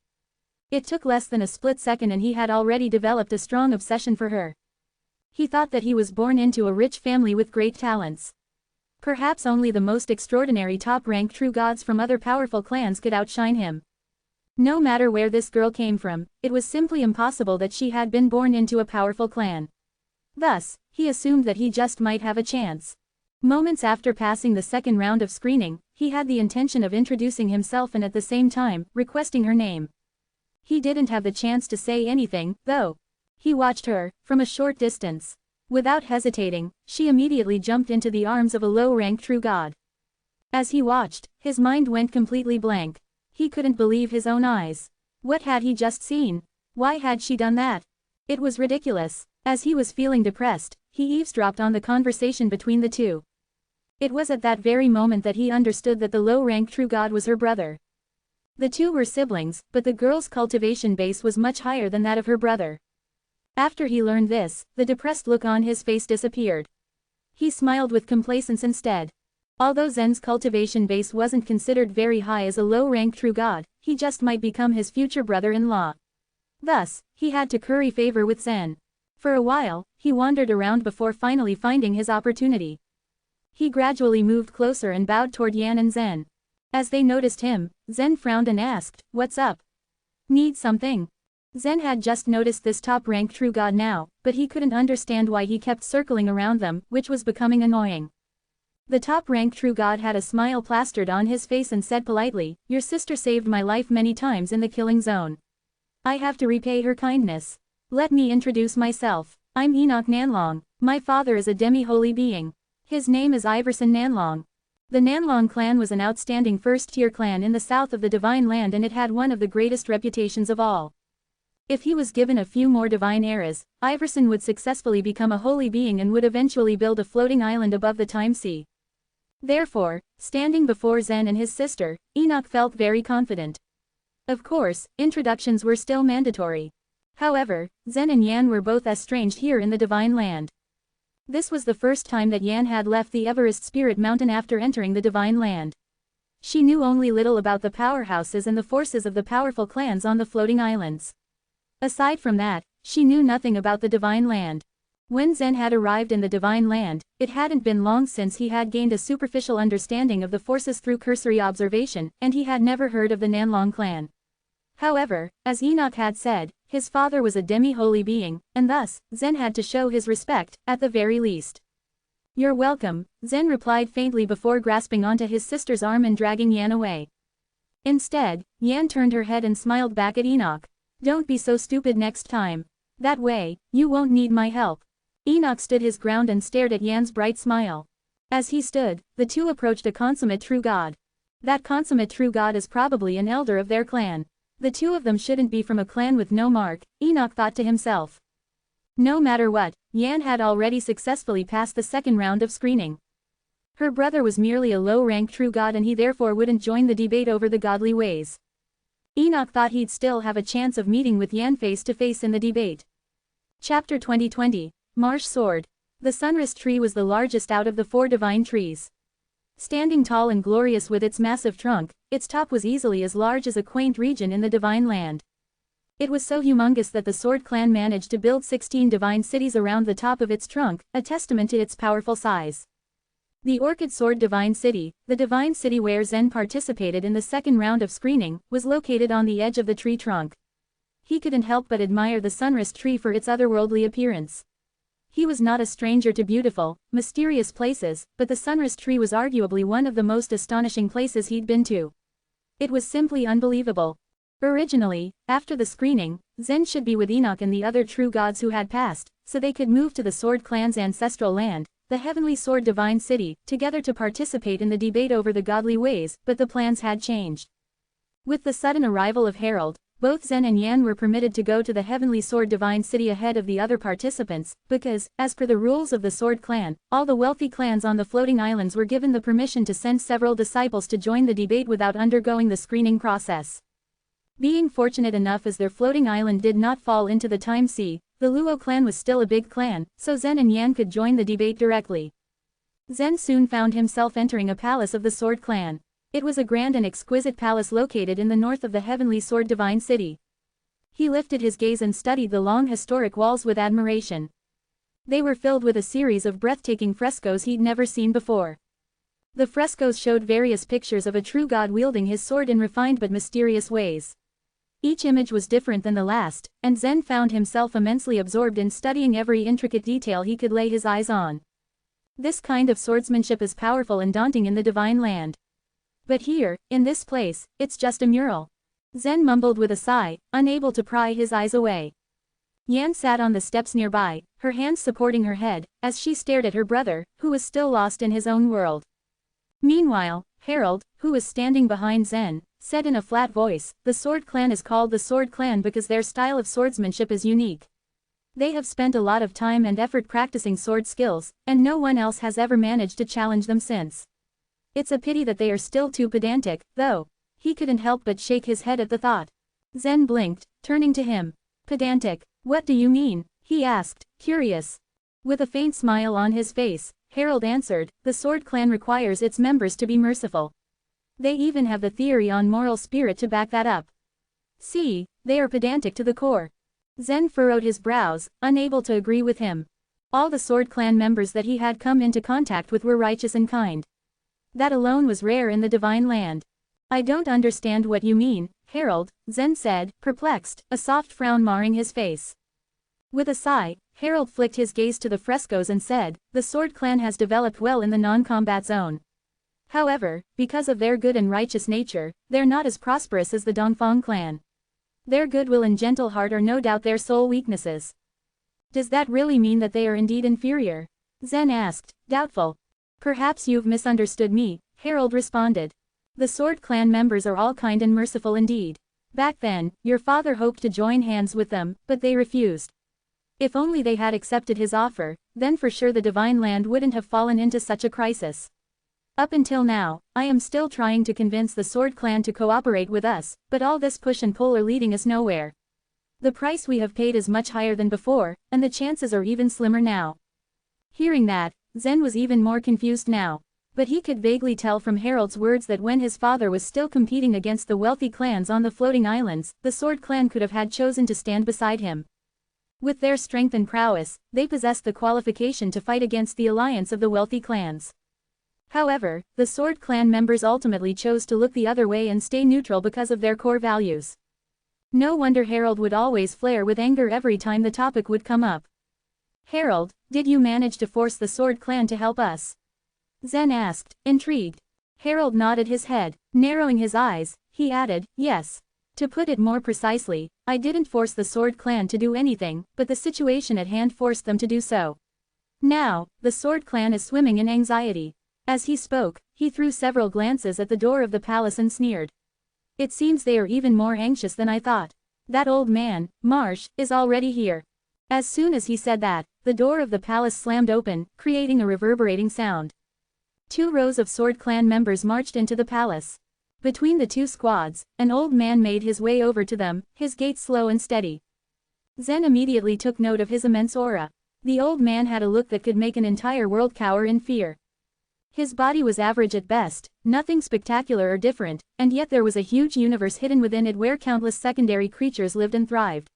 It took less than a split second and he had already developed a strong obsession for her. He thought that he was born into a rich family with great talents. Perhaps only the most extraordinary top-ranked true gods from other powerful clans could outshine him. No matter where this girl came from, it was simply impossible that she had been born into a powerful clan. Thus, he assumed that he just might have a chance. Moments after passing the second round of screening, he had the intention of introducing himself and at the same time, requesting her name. He didn't have the chance to say anything, though. He watched her, from a short distance. Without hesitating, she immediately jumped into the arms of a low-ranked true god. As he watched, his mind went completely blank. He couldn't believe his own eyes. What had he just seen? Why had she done that? It was ridiculous. As he was feeling depressed, he eavesdropped on the conversation between the two. It was at that very moment that he understood that the low-ranked true god was her brother. The two were siblings, but the girl's cultivation base was much higher than that of her brother. After he learned this, the depressed look on his face disappeared. He smiled with complacence instead. Although Zen's cultivation base wasn't considered very high as a low-ranked true god, he just might become his future brother-in-law. Thus, he had to curry favor with Zen. For a while, he wandered around before finally finding his opportunity. He gradually moved closer and bowed toward Yan and Zen. As they noticed him, Zen frowned and asked, "What's up? Need something?" Zen had just noticed this top-ranked true god now, but he couldn't understand why he kept circling around them, which was becoming annoying. The top-ranked true god had a smile plastered on his face and said politely, "Your sister saved my life many times in the killing zone. I have to repay her kindness. Let me introduce myself. I'm Enoch Nanlong. My father is a demi-holy being. His name is Iverson Nanlong." The Nanlong clan was an outstanding first-tier clan in the south of the Divine Land and it had one of the greatest reputations of all. If he was given a few more divine eras, Iverson would successfully become a holy being and would eventually build a floating island above the time sea. Therefore, standing before Zen and his sister, Enoch felt very confident. Of course, introductions were still mandatory. However, Zen and Yan were both estranged here in the Divine Land. This was the first time that Yan had left the Everest Spirit Mountain after entering the Divine Land. She knew only little about the powerhouses and the forces of the powerful clans on the floating islands. Aside from that, she knew nothing about the Divine Land. When Zen had arrived in the Divine Land, it hadn't been long since he had gained a superficial understanding of the forces through cursory observation, and he had never heard of the Nanlong clan. However, as Enoch had said, his father was a demi-holy being, and thus, Zen had to show his respect, at the very least. "You're welcome," Zen replied faintly before grasping onto his sister's arm and dragging Yan away. Instead, Yan turned her head and smiled back at Enoch. "Don't be so stupid next time. That way, you won't need my help." Enoch stood his ground and stared at Yan's bright smile. As he stood, the two approached a consummate true god. That consummate true god is probably an elder of their clan. The two of them shouldn't be from a clan with no mark, Enoch thought to himself. No matter what, Yan had already successfully passed the second round of screening. Her brother was merely a low-ranked true god and he therefore wouldn't join the debate over the godly ways. Enoch thought he'd still have a chance of meeting with Yan face-to-face in the debate. Chapter 2020, Marsh Sword. The sunrise tree was the largest out of the four divine trees. Standing tall and glorious with its massive trunk, its top was easily as large as a quaint region in the Divine Land. It was so humongous that the Sword Clan managed to build 16 divine cities around the top of its trunk, a testament to its powerful size. The Orchid Sword Divine City, the divine city where Zen participated in the second round of screening, was located on the edge of the tree trunk. He couldn't help but admire the sunrise tree for its otherworldly appearance. He was not a stranger to beautiful, mysterious places, but the sunrise tree was arguably one of the most astonishing places he'd been to. It was simply unbelievable. Originally, after the screening, Zen should be with Enoch and the other true gods who had passed, so they could move to the Sword Clan's ancestral land, the Heavenly Sword Divine City, together to participate in the debate over the godly ways, but the plans had changed. With the sudden arrival of Harold, Both Zen and Yan were permitted to go to the Heavenly Sword Divine City ahead of the other participants, because, as per the rules of the Sword Clan, all the wealthy clans on the floating islands were given the permission to send several disciples to join the debate without undergoing the screening process. Being fortunate enough as their floating island did not fall into the time sea, the Luo clan was still a big clan, so Zen and Yan could join the debate directly. Zen soon found himself entering a palace of the Sword Clan. It was a grand and exquisite palace located in the north of the Heavenly Sword Divine City. He lifted his gaze and studied the long historic walls with admiration. They were filled with a series of breathtaking frescoes he'd never seen before. The frescoes showed various pictures of a true god wielding his sword in refined but mysterious ways. Each image was different than the last, and Zen found himself immensely absorbed in studying every intricate detail he could lay his eyes on. This kind of swordsmanship is powerful and daunting in the Divine Land. But here, in this place, it's just a mural. Zen mumbled with a sigh, unable to pry his eyes away. Yan sat on the steps nearby, her hands supporting her head, as she stared at her brother, who was still lost in his own world. Meanwhile, Harold, who was standing behind Zen, said in a flat voice, "The Sword Clan is called the Sword Clan because their style of swordsmanship is unique. They have spent a lot of time and effort practicing sword skills, and no one else has ever managed to challenge them since. It's a pity that they are still too pedantic, though." He couldn't help but shake his head at the thought. Zen blinked, turning to him. "Pedantic? What do you mean?" he asked, curious. With a faint smile on his face, Harold answered, "The Sword Clan requires its members to be merciful. They even have the theory on moral spirit to back that up. See, they are pedantic to the core." Zen furrowed his brows, unable to agree with him. All the Sword Clan members that he had come into contact with were righteous and kind. That alone was rare in the Divine Land. "I don't understand what you mean, Harold," Zen said, perplexed, a soft frown marring his face. With a sigh, Harold flicked his gaze to the frescoes and said, "The Sword Clan has developed well in the non-combat zone. However, because of their good and righteous nature, they're not as prosperous as the Dongfang clan. Their goodwill and gentle heart are no doubt their sole weaknesses." "Does that really mean that they are indeed inferior?" Zen asked, doubtful. "Perhaps you've misunderstood me," Harold responded. "The Sword Clan members are all kind and merciful indeed. Back then, your father hoped to join hands with them, but they refused. If only they had accepted his offer, then for sure the Divine Land wouldn't have fallen into such a crisis. Up until now, I am still trying to convince the Sword Clan to cooperate with us, but all this push and pull are leading us nowhere. The price we have paid is much higher than before, and the chances are even slimmer now." Hearing that, Zen was even more confused now. But he could vaguely tell from Harold's words that when his father was still competing against the wealthy clans on the floating islands, the Sword Clan could have had chosen to stand beside him. With their strength and prowess, they possessed the qualification to fight against the alliance of the wealthy clans. However, the Sword Clan members ultimately chose to look the other way and stay neutral because of their core values. No wonder Harold would always flare with anger every time the topic would come up. "Harold, did you manage to force the Sword Clan to help us?" Zen asked, intrigued. Harold nodded his head, narrowing his eyes. He added, "Yes. To put it more precisely, I didn't force the Sword Clan to do anything, but the situation at hand forced them to do so. Now, the Sword Clan is swimming in anxiety." As he spoke, he threw several glances at the door of the palace and sneered. "It seems they are even more anxious than I thought. That old man, Marsh, is already here." As soon as he said that, the door of the palace slammed open, creating a reverberating sound. 2 rows of Sword Clan members marched into the palace. Between the 2 squads, an old man made his way over to them, his gait slow and steady. Zen immediately took note of his immense aura. The old man had a look that could make an entire world cower in fear. His body was average at best, nothing spectacular or different, and yet there was a huge universe hidden within it where countless secondary creatures lived and thrived.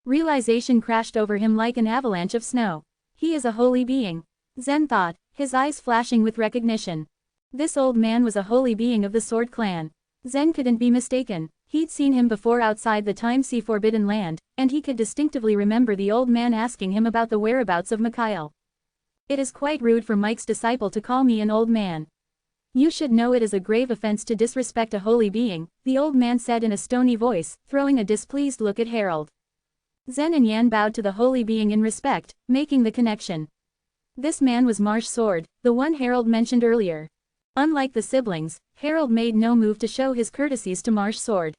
Realization crashed over him like an avalanche of snow. He is a holy being, Zen thought, his eyes flashing with recognition. This old man was a holy being of the Sword Clan. Zen couldn't be mistaken. He'd seen him before outside the Time-Sea Forbidden Land, and he could distinctively remember the old man asking him about the whereabouts of Mikhail. "It is quite rude for Mike's disciple to call me an old man. You should know it is a grave offense to disrespect a holy being," the old man said in a stony voice, throwing a displeased look at Harold. Zen and Yan bowed to the holy being in respect, making the connection. This man was Marsh Sword, the one Harold mentioned earlier. Unlike the siblings, Harold made no move to show his courtesies to Marsh Sword.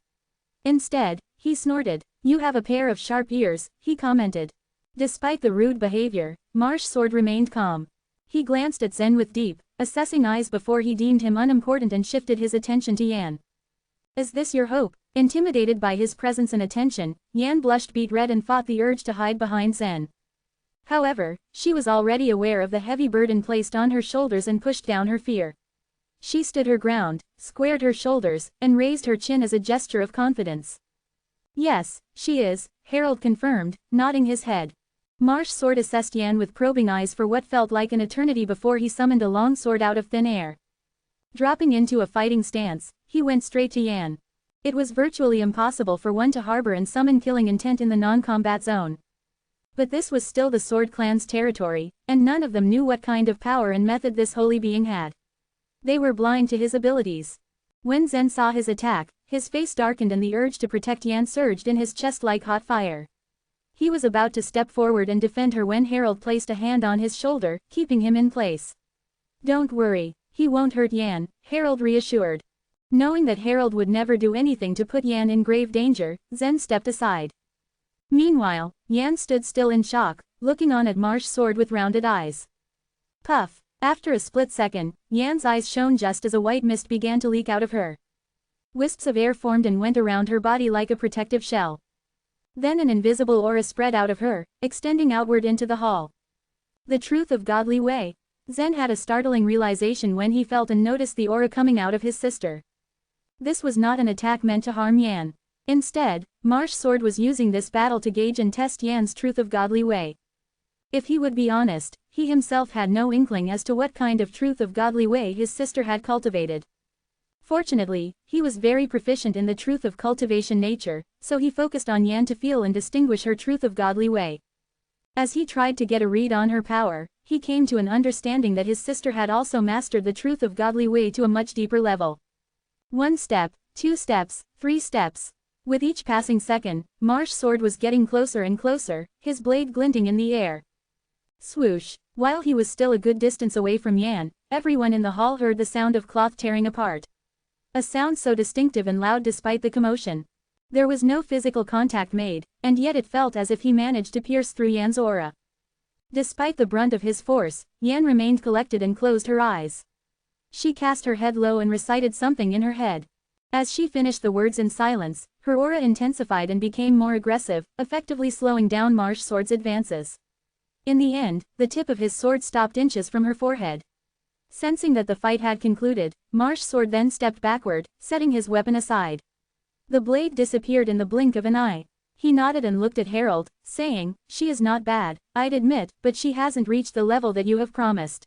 Instead, he snorted. You have a pair of sharp ears, he commented. Despite the rude behavior, Marsh Sword remained calm. He glanced at Zen with deep, assessing eyes before he deemed him unimportant and shifted his attention to Yan. Is this your hope? Intimidated by his presence and attention, Yan blushed beet red and fought the urge to hide behind Zen. However, she was already aware of the heavy burden placed on her shoulders and pushed down her fear. She stood her ground, squared her shoulders, and raised her chin as a gesture of confidence. Yes, she is, Harold confirmed, nodding his head. Marsh Sword assessed Yan with probing eyes for what felt like an eternity before he summoned a long sword out of thin air. Dropping into a fighting stance, he went straight to Yan. It was virtually impossible for one to harbor and summon killing intent in the non-combat zone. But this was still the Sword Clan's territory, and none of them knew what kind of power and method this holy being had. They were blind to his abilities. When Zen saw his attack, his face darkened and the urge to protect Yan surged in his chest like hot fire. He was about to step forward and defend her when Harold placed a hand on his shoulder, keeping him in place. Don't worry, he won't hurt Yan, Harold reassured. Knowing that Harold would never do anything to put Yan in grave danger, Zen stepped aside. Meanwhile, Yan stood still in shock, looking on at Marsh Sword with rounded eyes. Puff. After a split second, Yan's eyes shone just as a white mist began to leak out of her. Wisps of air formed and went around her body like a protective shell. Then an invisible aura spread out of her, extending outward into the hall. The truth of godly way. Zen had a startling realization when he felt and noticed the aura coming out of his sister. This was not an attack meant to harm Yan. Instead, Marsh Sword was using this battle to gauge and test Yan's truth of godly way. If he would be honest, he himself had no inkling as to what kind of truth of godly way his sister had cultivated. Fortunately, he was very proficient in the truth of cultivation nature, so he focused on Yan to feel and distinguish her truth of godly way. As he tried to get a read on her power, he came to an understanding that his sister had also mastered the truth of godly way to a much deeper level. 1 step, 2 steps, 3 steps. With each passing second, Marsh Sword was getting closer and closer, his blade glinting in the air. Swoosh. While he was still a good distance away from Yan, everyone in the hall heard the sound of cloth tearing apart. A sound so distinctive and loud despite the commotion. There was no physical contact made, and yet it felt as if he managed to pierce through Yan's aura. Despite the brunt of his force, Yan remained collected and closed her eyes. She cast her head low and recited something in her head. As she finished the words in silence, her aura intensified and became more aggressive, effectively slowing down Marsh Sword's advances. In the end, the tip of his sword stopped inches from her forehead. Sensing that the fight had concluded, Marsh Sword then stepped backward, setting his weapon aside. The blade disappeared in the blink of an eye. He nodded and looked at Harold, saying, "She is not bad, I'd admit, but she hasn't reached the level that you have promised."